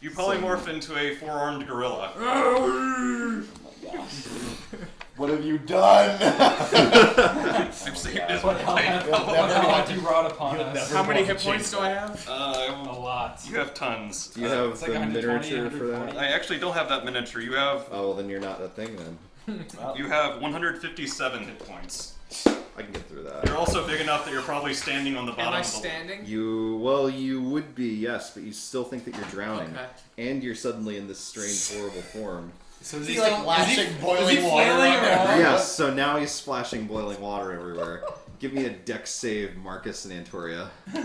You polymorph into a 4-armed gorilla. What have you done? I've saved his What life. have you brought upon You'll us? never- How many hit Change points do I have? A lot. You have tons. Do you have It's like the 120, miniature for that? 140. I actually don't have that miniature. You have Oh well, then you're not a thing then. 157 hit points. I can get through that. You're also big enough that you're probably standing on the bottom Am I of the standing? You would be, yes, but you still think that you're drowning, Okay. and you're suddenly in this strange, horrible form. So is He's he like like flashing boiling water flailing around. around? Yes, so now he's splashing boiling water everywhere. Give me a dex save, Marcus and Antoria. This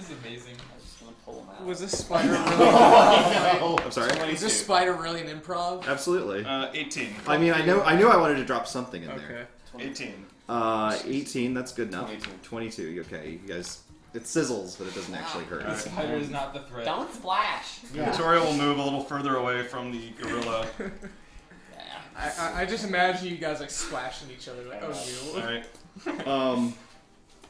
is amazing. I'm just gonna pull him out. Was this spider really? I'm sorry. Was this spider really an improv? Absolutely. 18. I mean, I knew I wanted to drop something in Okay. there. 18. 18. That's good enough. 22. Okay, you guys. It sizzles, but it doesn't actually hurt. The spider is not the threat. Don't splash. Victoria will move a little further away from the gorilla. I just imagine you guys like splashing each other like, oh you. Alright.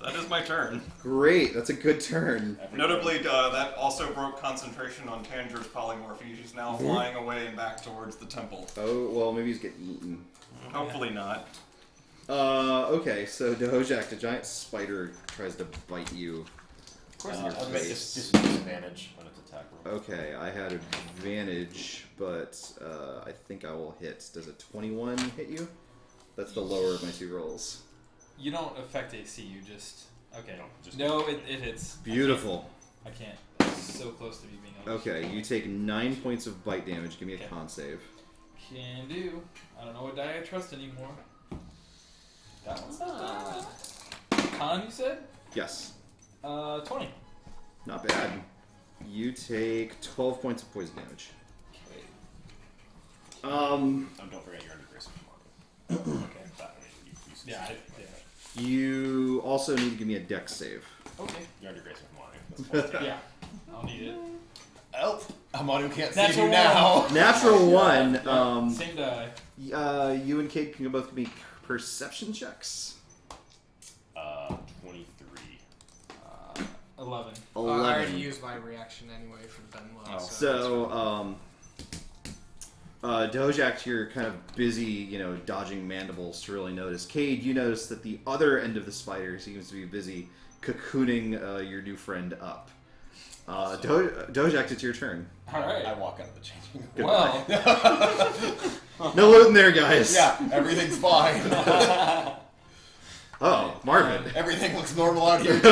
That is my turn. Great. That's a good turn. Notably, that also broke concentration on Tanger's polymorphy. She's now flying away and back towards the temple. Oh well, maybe he's getting eaten. Hopefully not. Okay, so Dhojakt, a giant spider tries to bite you. course I'll you're make face. just disadvantage when it's attack roll. Okay, I had advantage, but I think I will hit. Does a 21 hit you? That's the lower of my 2 rolls. You don't affect AC. You just okay. Just No, it hits. Beautiful. I can't. I'm so close to me being able to. Okay, you take 9 points of bite damage. Give me a Okay. con save. Can do. I don't know what die I trust anymore. That one's not bad. Con, you said? Yes. 20. Not bad. You take 12 points of poison damage. Okay. Oh, don't forget you're under grace of command. Okay. You Yeah, You also need to give me a dex save. Okay.'re under grace of command. That's Yeah. I'll need it. Oh, Amanu can't That's save you a now. Natural 1. Same die. You and Kate can both give me perception checks. 23. 11. 11. I already used my reaction anyway for Ben Low. So, Dhojakt, you're kind of busy, dodging mandibles to really notice. Cade, you notice that the other end of the spider seems to be busy cocooning your new friend up. Dhojakt, it's your turn. Alright. I walk out of the changing room. Well, No looting there, guys. Yeah, everything's fine. Oh, Marvin. Everything looks normal out here too.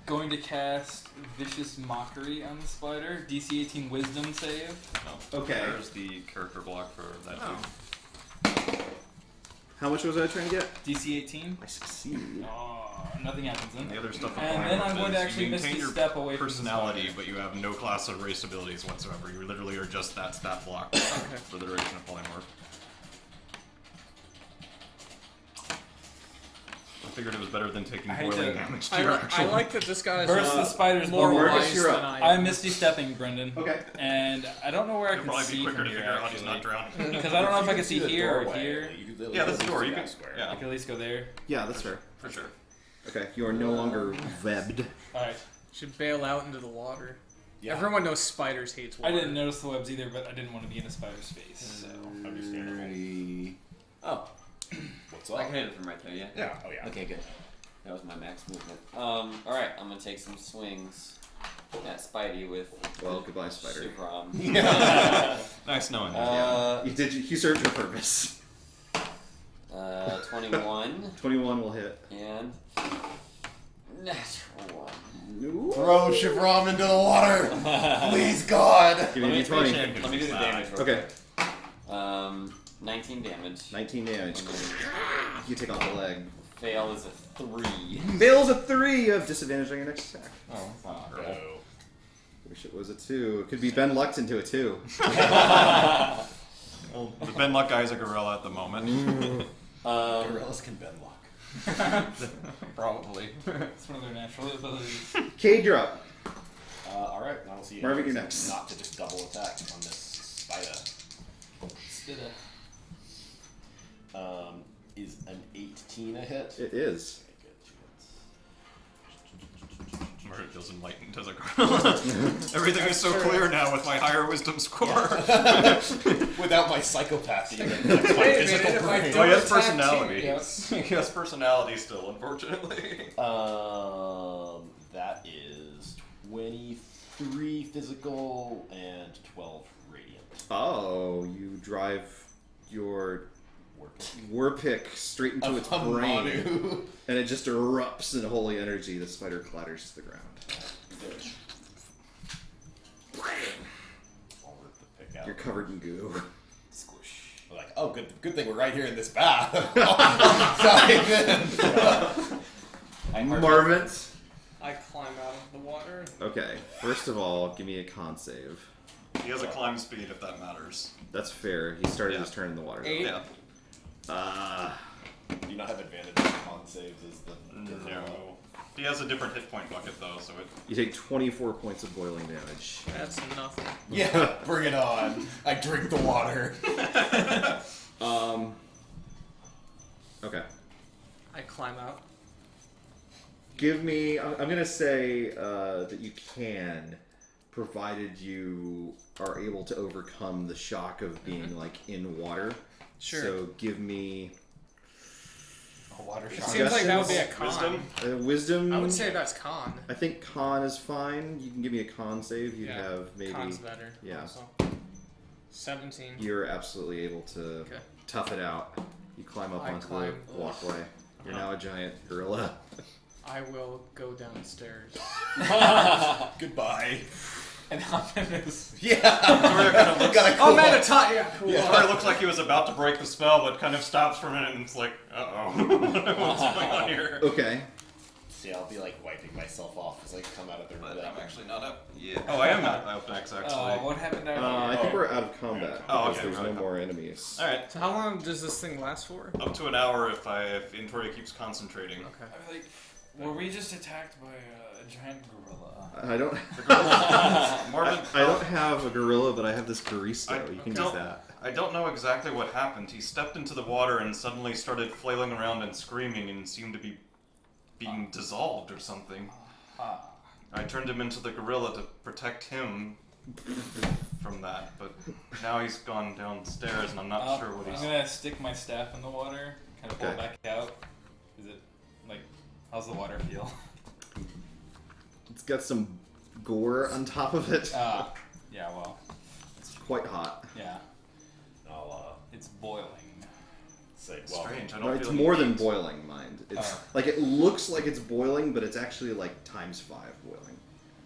going to cast Vicious Mockery on the spider. DC 18 Wisdom save. Okay. There's the character block for that too. How much was I trying to get? DC 18. I succeed. Oh, nothing happens then. The other stuff. And then I'm going to is actually you Misty maintain your Step away from the personality, spider. but you have no class of race abilities whatsoever. You literally are just that stat block for the duration of polymorph. I figured it was better than taking I hate boiling to- damage to I, your I actual. like that this guy is Burst the spider's more bubble. Marcus, wise you're than up. I am. I'm Misty Stepping, Brendan. Okay. And I don't know where I It'd can probably see be quicker from to here, figure out how he's actually. not drowning. Because I don't know if I can see the here or doorway. here. You could literally Yeah, that's the just door. do You that can. square. I Yeah, can at least go there. Yeah, that's fair. for sure. Okay, you are no longer webbed. Alright. Should bail out into the water. Yeah. Everyone knows spiders hates I water. didn't notice the webs either, but I didn't want to be in a spider space, so. Understandable. Oh, What's I up? can hit it from right there, yeah? Yeah. Oh yeah. Okay, good. That was my max movement. Alright, I'm gonna take some swings at Spidey with Well, goodbye, spider. Shivram. Nice knowing you. You served your purpose. 21 21 will hit. and natural 1. No. Throw Shivram into the water. Please, God. Give me a d20. Let me do the damage real Okay. quick. 19 damage. 19 damage. And then You take off the leg. fail is a 3. Fails a 3. You have disadvantage on your next attack. Oh, girl. No. Wish it was a 2. It could be Ben Lucked into a 2. Well, the Ben Luck guy's a gorilla at the moment. Gorillas can bend luck. Probably. It's one of their natural abilities. Cade, you're up. All right. Now we'll see. Marvin, you're reason next. Not to just double attack on this spider. Is an 18 a hit? It is. Okay, good. 2 hits. Or it feels enlightened as a gorilla. Everything is so clear now with my higher wisdom score. Without my psychopath, you get Wait a minute, physical if I brain. Oh, he has Double attack personality. too. Yes. He has personality still, unfortunately. That is 23 physical and 12 radiant. Oh, you drive your Work. Warpick straight into its brain. Manu. And it just erupts in holy energy. The spider clatters to the ground. I'll rip the pick out. You're covered in goo. Squish. We're like, oh, good thing we're right here in this bath. Dive in. Marvin. I climb out of the water. Okay, first of all, give me a con save. He has a climb speed if that matters. That's fair. He started Yeah. his turn in the water. 8. Yeah. Do you not have advantage on con saves as the No. He has a different hit point bucket though, so it. You take 24 points of boiling damage. That's nothing. Yeah, bring it on. I drink the water. Okay. I climb out. Give me. I'm gonna say that you can, provided you are able to overcome the shock of being like in water. Sure. So give me. A water It shock. seems like that would be a con. Wisdom? Wisdom. I would say that's con. I think con is fine. You can give me a con save. You'd Yeah, have maybe. Con's better. Yeah. Also. 17. You're absolutely able to Okay. tough it out. You climb up I onto climb. the walkway. You're now a giant gorilla. I will go downstairs. Goodbye. And hop in this. Yeah. Victoria kind of looks, Oh, man, a tie! Yeah, cool. Victoria looks like he was about to break the spell, but kind of stops for a minute and it's like, uh-oh. What's going on here? Okay. See, I'll be like wiping myself off as I come out of the room. But I'm actually not up yet. Oh, I am not up next, actually. What happened out I here? think we're out of combat. Oh, because okay, There's we're no out of more enemies. Alright. So how long does this thing last for? Up to an hour if Intoria keeps concentrating. Okay. I was like, were we just attacked by a giant gorilla? I don't. Marvin, I don't have a gorilla, but I have this Garisto. You can use don't- that. I don't know exactly what happened. He stepped into the water and suddenly started flailing around and screaming and seemed to be being dissolved or something. I turned him into the gorilla to protect him from that, but now he's gone downstairs and I'm not sure what I'm he's... gonna stick my staff in the water, kind of pull it back out. Is it, like, how's the water feel? It's got some gore on top of it. Yeah, well, It's quite hot. yeah. I'll It's boiling. say, well, Strange, I No, don't it's feel more any than heat. boiling, mind. It's like it looks like it's boiling, but it's actually like times 5 boiling.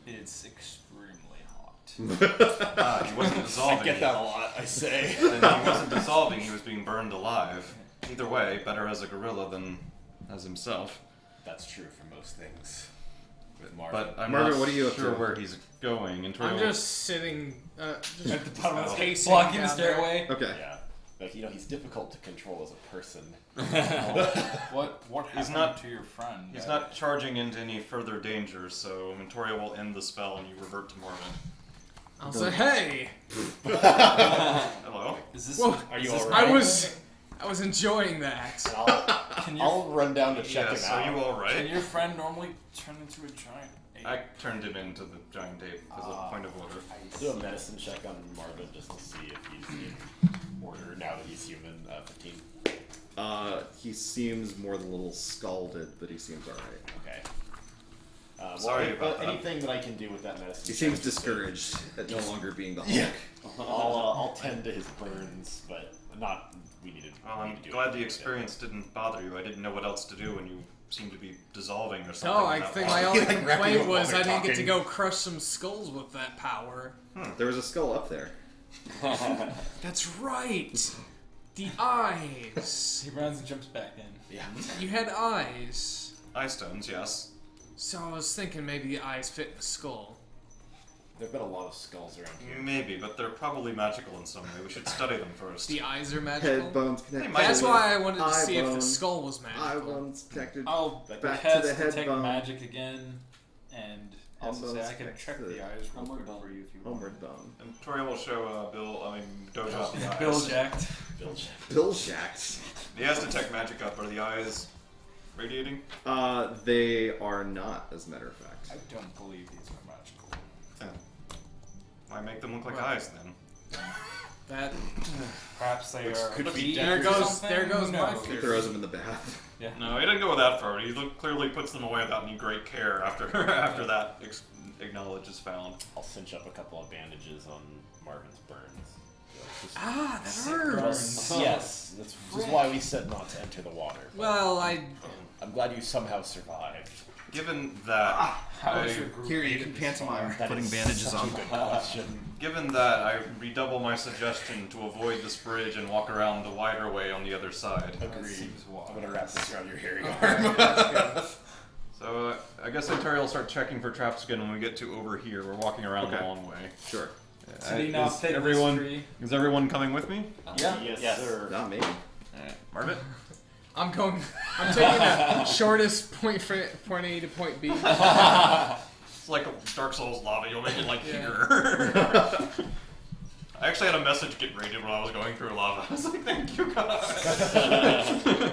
It's extremely hot. He wasn't dissolving. I get that a lot, I say. And he wasn't dissolving, he was being burned alive. Either way, better as a gorilla than as himself. That's true for most things. With Marvin. But I'm Marvin, not what are you up sure to? where he's going. And I'm just sitting, just At the bottom of the pacing blocking the down there. stairway. Okay. Yeah. Like, he's difficult to control as a person. What He's happened not- to your friend? He's not charging into any further danger, so Mentoria will end the spell and you revert to Marvin. I'll say, hey! Hello? Is this? Whoa, Are you is this alright? I was enjoying that. Can your, I'll run down to check Yes, him are out. you can alright? your friend normally turn into a giant ape? I turned him into the giant ape as a point of order. I'll do a medicine check on Marvin just to see if he's in order now that he's human. 15. He seems more than a little scalded, but he seems alright. Okay. Sorry about that. Anything that I can do with that medicine. He check seems is to- discouraged at no longer being the Hulk. Yeah. I'll tend to his burns, but not. We need to. Well, we I'm need to do glad the anything experience didn't bother you. I didn't know what else to do when you seemed to be dissolving or something. No, I in that think water. my only Like, wrapping complaint up while was they're I didn't get to talking. go crush some skulls with that power. There was a skull up there. That's right! The eyes! He runs and jumps back in. Yeah. You had eyes. Eye stones, yes. So I was thinking maybe the eyes fit the skull. There've been a lot of skulls around here. Maybe, but they're probably magical in some way. We should study them first. The eyes are Head magical? bones connected. That's to why I wanted to eye see if the bone, skull was Eye magical. bones connected. I'll Back to cast the head detect bone. magic again, and also say bones I can connect check to the the eyes real homeward quick bone. for you if you want. Homeward bone. And Tori will show Dhojakt the eyes. Dhojakt. Bill Shacks. He has detect magic up. Are the eyes radiating? They are not, as a matter of fact. I don't believe these are magical. Why make them look like eyes then? That Perhaps they are. could be beads there or goes something? there goes Who my knows? He theory. throws them in the bath. Yeah. No, he didn't go that far. He clearly puts them away without any great care after after that knowledge is found. I'll cinch up a couple of bandages on Marvin's burns. Ah, that hurts. Yes, that's why we said not to enter the water. Well, I'm glad you somehow survived. Given that, How is your group? Here, you can pantomime That putting is bandages such on. a good question. given that, I redouble my suggestion to avoid this bridge and walk around the wider way on the other side. Agreed. seems wise. I'm gonna wrap this around your hairy So I guess Ontario will start checking for traps again when we get to over here. We're walking around the Okay. long way. Sure. Did he not is fit this everyone tree? is everyone coming with me? Yeah. Yes, sir. Not me. Marvin? I'm taking the shortest point A to point B. It's like a Dark Souls lava. You'll make it like Yeah. here. I actually had a message get rated when I was going through lava. I was like, thank you guys.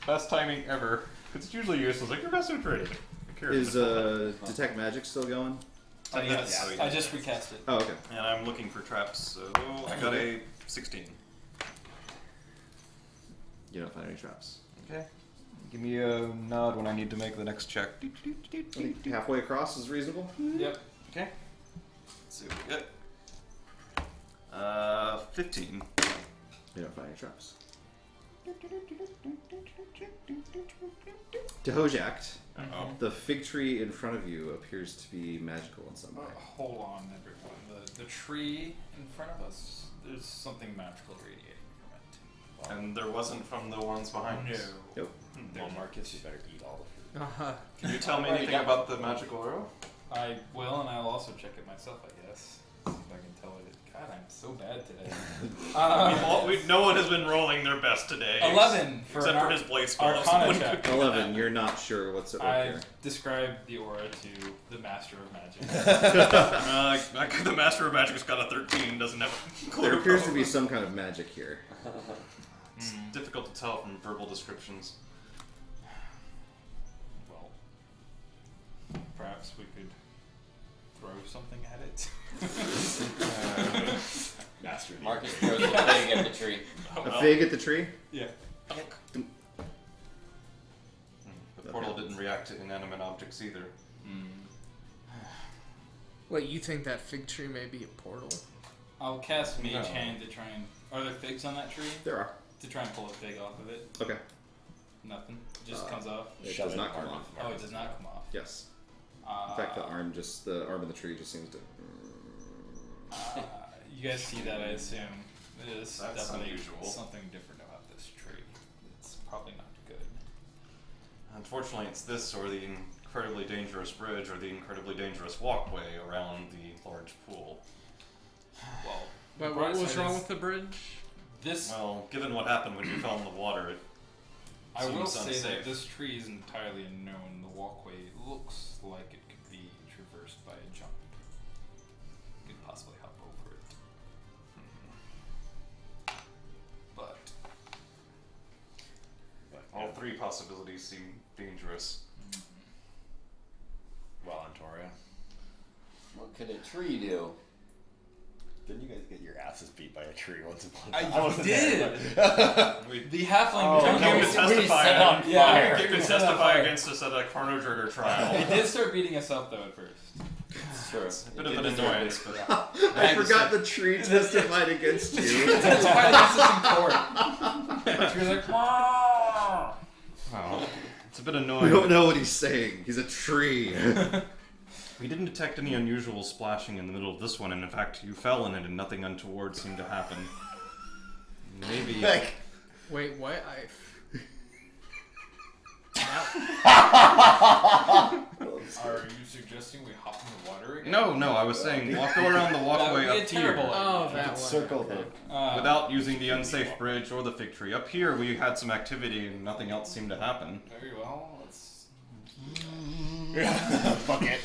Best timing ever. It's usually useless. Like your message rated. Is detect magic still going? Yes. so I just recast it. Oh, okay. And I'm looking for traps, so I got a 16. You don't find any traps. Okay. Give me a nod when I need to make the next check. I think halfway across is reasonable. Yep. Okay. Let's see what we get. 15. You don't find any traps. Dhojakt, the fig tree in front of you appears to be magical in some way. Hold on, everyone. The tree in front of us, there's something magical radiating from it. And there wasn't from the ones behind us. Nope. Well, Marcus, you better eat all the food. Can you tell me anything about the magical arrow? I will, and I'll also check it myself, I guess. See if I can tell it. God, I'm so bad today. No one has been rolling their best today. 11 for except an for his blade spell. Arcana check. 11, you're not sure what's at work here. I've described the aura to the Master of Magic. The Master of Magic's got a 13, doesn't have a clue. There appears to be some kind of magic here. It's difficult to tell from verbal descriptions. Well, perhaps we could throw something at it. Master. Marcus throws a fig at the tree. A fig at the tree? Yeah. The portal didn't react to inanimate objects either. Wait, you think that fig tree may be a portal? I'll cast Mage No. Hand to try and... Are there figs on that tree? There are. To try and pull a fig off of it? Okay. Nothing. It just comes off. It Shove does it not in come Marcus. off. Oh, it does not come off. Yes. In fact, the arm of the tree just seems to... You guys see that, I assume. There's That's definitely unusual. something different about this tree. It's probably not good. Unfortunately, it's this or the incredibly dangerous bridge or the incredibly dangerous walkway around the large pool. Well, But the what bright was side wrong is with the bridge? this? Well, given what happened when you fell in the water, it I will seems say that unsafe. this tree is entirely unknown. The walkway looks like it could be traversed by a jump. You could possibly hop over it. But all three possibilities seem dangerous. Well, Antoria. What could a tree do? Didn't you guys get your asses beat by a tree once upon a I time? wasn't did. there. The halfling no, became we a set it on Yeah, fire. You can testify against us at a chrono trigger trial. They did start beating us up though at first. It's true. A bit of an annoyance, but I forgot the tree testified against you. Testified against us in court. The tree's like, "Meow." well, it's a bit We annoying. don't know what he's saying. He's a tree. We didn't detect any unusual splashing in the middle of this one, and in fact, you fell in it and nothing untoward seemed to happen. Maybe. Wait, what? Are you suggesting we hop in the water again? No, I was saying go around the walkway That would be up a terrible here. Oh, that one. Circle the. Without using the unsafe bridge or the fig tree. Up here, we had some activity and nothing else seemed to happen. Very well. Let's. Fuck it.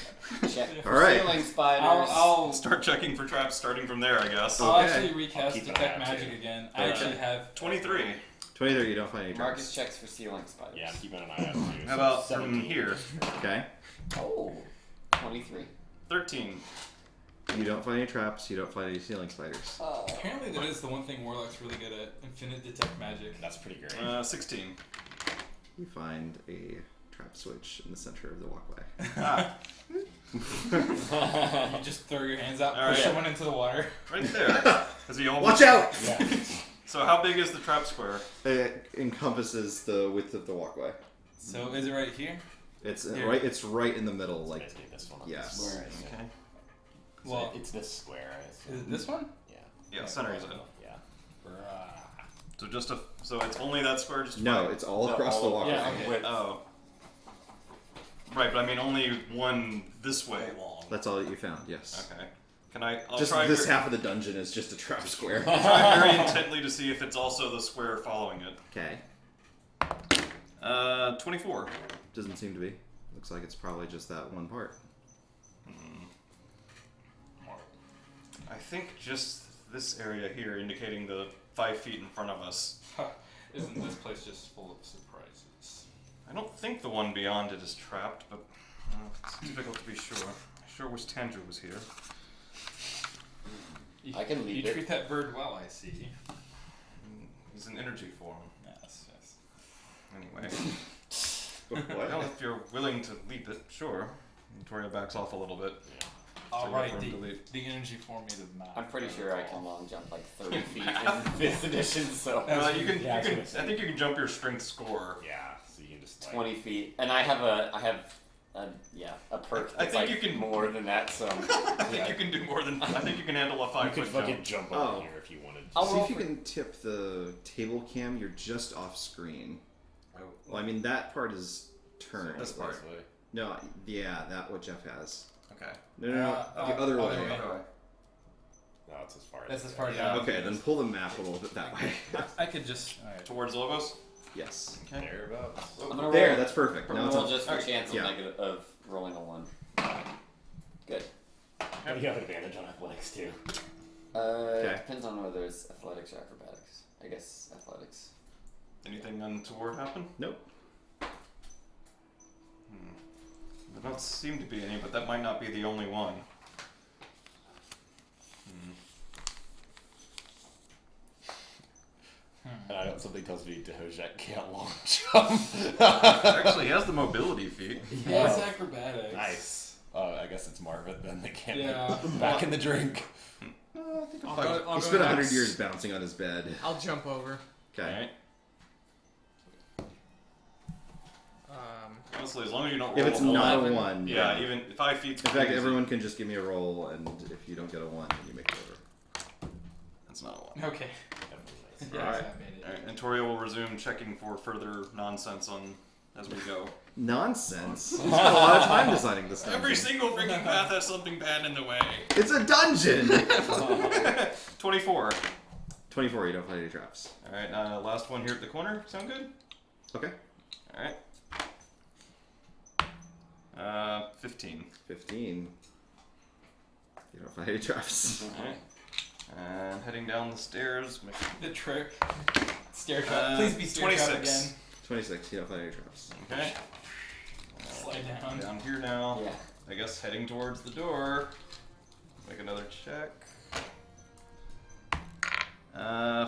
Check for All right. ceiling spiders. I'll Start checking for traps starting from there, I guess. I'll Okay. actually I'll recast keep an detect eye out, magic too. again. I actually have 23. 23, you don't find any Marcus traps. checks for ceiling spiders. Yeah, I'm keeping an eye out too. How So about from 17. here? Okay. Oh, 23. 13. You don't find any traps, you don't find any ceiling spiders. Apparently, that is the one thing Warlock's really good at: infinite detect magic. That's pretty great. 16. You find a trap switch in the center of the walkway. You just throw your hands out, All push right. someone into the water. Right there. Is he almost... Watch out! Yeah. So how big is the trap square? It encompasses the width of the walkway. So is it right here? It's Here. right. It's right in the middle. It's Like basically this one. yes. Where is it? Okay. So Well, it's this square, I assume. is it this one? Yeah. Yeah, center is it. Yeah. So just a... So it's only that square just No, right? it's all No, across the all- walkway. yeah, okay. Oh. Right, but I mean only one this way long. That's all that you found. Yes. Okay. Can I... I'll Just try this half of the dungeon is just a trap square. try very intently to see if it's also the square following it. Okay. 24. Doesn't seem to be. Looks like it's probably just that one part. I think just this area here indicating the 5 feet in front of us. Isn't this place just full of surprises? I don't think the one beyond it is trapped, but it's difficult to be sure. I sure wish Tandrew was here. I can leave You it. treat that bird well, I see. He's an energy form. Yes, yes. Anyway. What? Well, if you're willing to leap it, sure. Victoria backs off a little bit. All So right, wait for him to leap. the energy formative map. I'm pretty sure I can long jump like 30 feet in 5th edition, so You can. Yeah, I was I gonna say. think you can jump your strength score. Yeah, so you can just like, 20 feet. And I have a perk I that's think like you can- more than that, so I think you can do more than. I think you can handle a you 5 could foot fucking jump. jump over Oh. here if you wanted. I'll See roll if you for- can tip the table cam. You're just off screen. Oh. Well, I mean that part is turned. This part. No, yeah, that what Jeff has. Okay. No, the other way. No, it's as far as. That's as far as. Yeah. Okay, then pull the map a little bit that way. I could just. All right. Towards Lobos. Yes. Okay. Thereabouts. I'm gonna There, roll, that's perfect. I'm Now gonna it's roll all, just for Alright, chance yeah. of rolling a 1. Good. Oh, you have advantage on athletics too. Okay. Depends on whether it's athletics or acrobatics. I guess athletics. Anything untoward happen? nope. There don't seem to be any, but that might not be the only one. Something tells me Dhojakt can't long jump. Actually, he has the mobility feat. Yeah, it's acrobatics. Nice. I guess it's Marvin then. They can't Yeah. back in the drink. I'll He go spent 100 next. years bouncing on his bed. I'll jump over. Okay. Alright. Um, Honestly, as long as you don't roll If it's a not a 11. 1, Yeah, even 5 feet's In fact, easy. everyone can just give me a roll, and if you don't get a 1, then you make it over. That's not a 1. Okay. Yeah, Alright. I made it. Alright, and Toria will resume checking for further nonsense on as we go. Nonsense. We spent a lot of time designing this dungeon. Every single freaking path has something bad in the way. It's a dungeon! 24. 24, you don't find any traps. Alright, last one here at the corner. Sound good? Okay. Alright. 15. 15. You don't find any traps. Alright. And heading down the stairs. The trick. Stair trap. Please be stair trap 26. again. 26, you don't find any traps. Okay. Slide down. Down here now. Yeah. I guess heading towards the door. Make another check.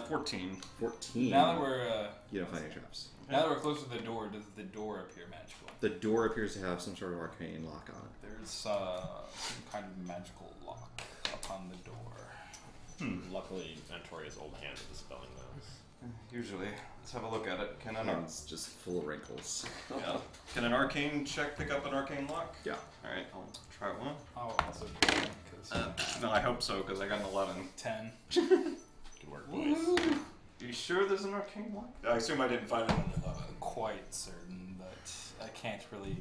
14. 14. Now that we're You don't find any traps. now that we're close to the door, does the door appear magical? The door appears to have some sort of arcane lock on it. There's some kind of magical lock upon the door. Luckily, Antoria's old hand is dispelling those. Usually. Let's have a look at it. Can an, It's just full of wrinkles. yeah. Can an arcane check pick up an arcane lock? Yeah. Alright, I'll try one. I'll also try because No, I hope so, because I got an 11. 10. Good work, boys. You sure there's an arcane lock? I assume I didn't find it on the 11. Quite certain, but I can't really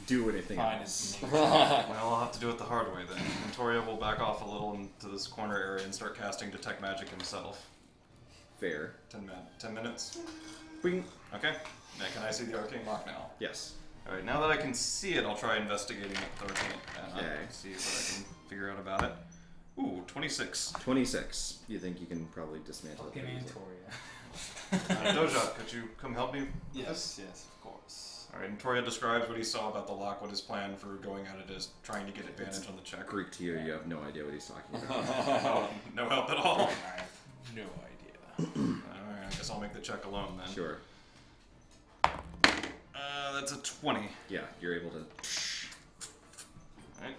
Do anything define else. its nature. Well, I'll have to do it the hard way then. And Toria will back off a little into this corner area and start casting Detect Magic himself. Fair. 10 minutes. Bing. Okay. Now, can I see the arcane lock now? Yes. Alright, now that I can see it, I'll try investigating it with the arcane. Okay. See what I can figure out about it. Ooh, 26. 26. You think you can probably dismantle it? Fucking pretty easily. Antoria. Dhojakt, could you come help me? Yes, of course. Alright, and Toria describes what he saw about the lock, what his plan for going at it is, trying to get advantage on the check. Greek to you, you have no idea what he's talking about. No help at all. I have no idea. Alright, I guess I'll make the check alone then. Sure. That's a 20. Yeah, you're able to. Alright.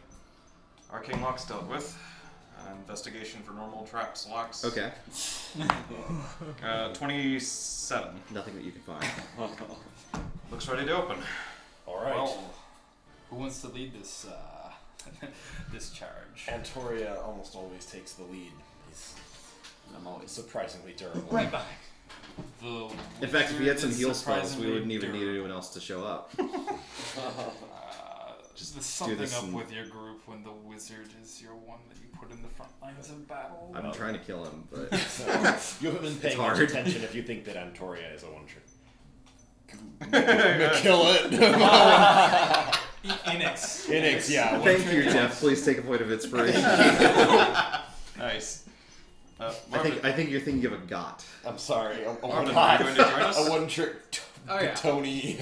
Arcane lock's dealt with. Investigation for normal traps, locks. Okay. 27. Nothing that you can find. Looks ready to open. Alright. Well, who wants to lead this this charge? Antoria almost always takes the lead. He's I'm always surprisingly durable. Right back. The In fact, if we had some wizard is heal spells, we surprisingly wouldn't even need durable. anyone else to show up. Just do something this up and- with your group when the wizard is your one that you put in the front lines of battle. I'm trying to kill him, but You haven't been paying hard. much attention if you think that Antoria is a one trick. Kill it. Enix. Enix, yeah. one thank trick. you, Jeff. Please take a point of inspiration. Nice. I think you're thinking of a got. I'm sorry. A Marvin, are you going to join us? a one trick Oh, yeah. Tony.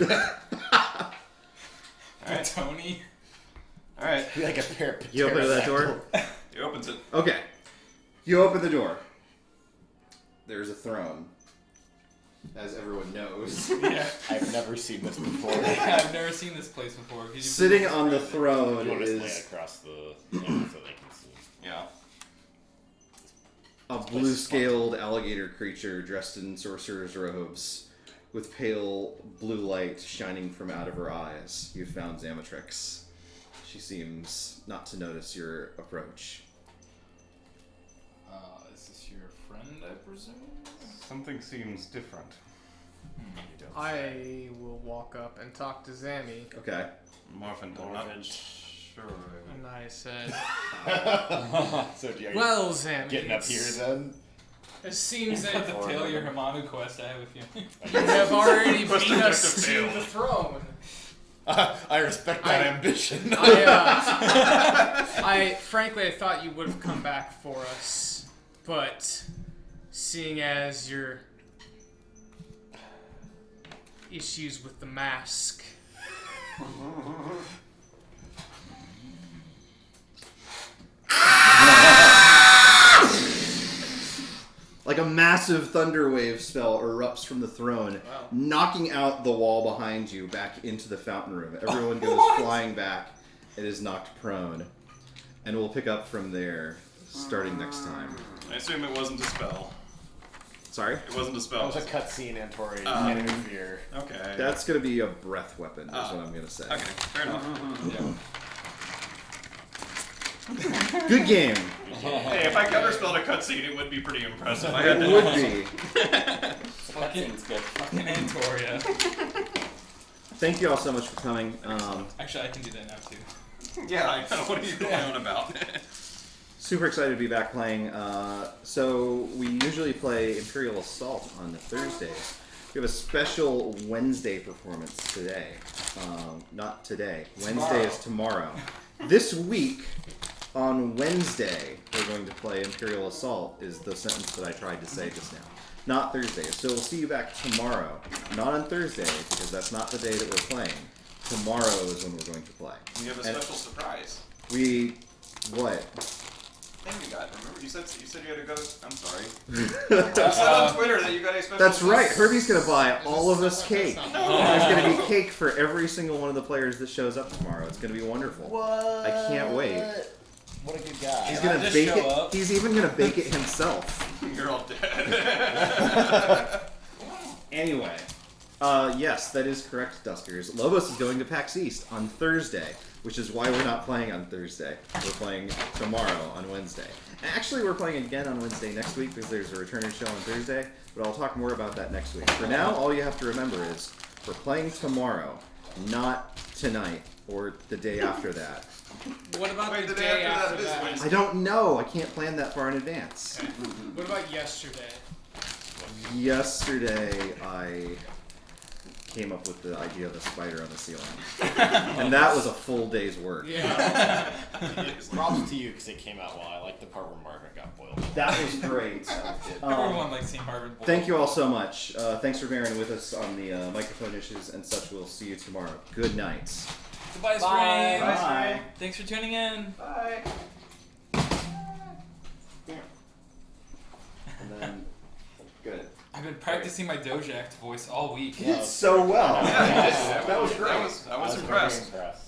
Alright. Tony. Alright. Like a pair. You open that door? He opens it. Okay. You open the door. There's a throne. as everyone knows. Yeah. I've never seen this before. I've never seen this place before. Could you Sitting please on the describe throne You want to lay it is across the so they can see. Yeah. a blue-scaled alligator creature dressed in sorcerer's robes, with pale blue light shining from out of her eyes. You found Zamatrix. She seems not to notice your approach. Is this your friend, I presume? Something seems different. I will walk up and talk to Zammy, Okay. Marvin, I'm Marvin. not sure. and I said, So do you "Well, Zammy, getting up here then? it seems At that the fail your Hamanu quest, I have a feeling. you have already Quest beat us objective to failed. the throne." I respect that ambition. I frankly, I thought you would have come back for us, but seeing as your issues with the mask, Like a massive thunder wave spell erupts from the throne, knocking out the wall behind you back into the fountain room. Everyone goes flying back. It is knocked prone. And we'll pick up from there, starting next time. I assume it wasn't a spell. Sorry? It wasn't a That spell. was a cutscene, Antori. Can't interfere. Okay. That's going to be a breath weapon, is what I'm going to say. Okay, fair enough. Good game. Hey, if I counterspelled a cutscene, it would be pretty impressive. I had It to would be. Cutscene's good. Fucking Antoria. Thank you all so much for coming. Actually, I can do that now too. Yeah, I know. What are you going on about? Super excited to be back playing. So we usually play Imperial Assault on the Thursdays. We have a special Wednesday performance today. Not today. Wednesday is tomorrow. This week, on Wednesday, we're going to play Imperial Assault, is the sentence that I tried to say just now. Not Thursday. So we'll see you back tomorrow. Not on Thursday, because that's not the day that we're playing. Tomorrow is when we're going to play. We have a And special surprise. What? Thing you got. Remember, you said you had to go. I'm sorry. You said on Twitter that you got a special. That's right. Herbie's going to buy all of us cake. That's There's going to be cake for every single one of the players that shows up tomorrow. It's going to be wonderful. What? I can't wait. What a good guy. He's going to just bake show it. up. He's even going to bake it himself. You're all dead. Anyway, yes, that is correct, Duskers. Lobos is going to PAX East on Thursday, which is why we're not playing on Thursday. We're playing tomorrow on Wednesday. Actually, we're playing again on Wednesday next week because there's a returning show on Thursday, but I'll talk more about that next week. For now, all you have to remember is we're playing tomorrow, not tonight or the day after that. what about Wait, the the day day after after that is that? Wednesday. I don't know. I can't plan that far in advance. What about yesterday? Yesterday, I came up with the idea of the spider on the ceiling. And that was a full day's work. Yeah. Props to you because it came out well. I like the part where Marvin got boiled. That was great. Everyone likes seeing Marvin. Boyle. Thank you all so much. Thanks for bearing with us on the microphone issues and such. We'll see you tomorrow. Good night. Goodbye, Bye. Spring. Bye. Thanks for tuning in. Bye. And then, good. I've been practicing my Dhojakt voice all week. You did so well. Yeah, That was great. I was very impressed. impressed.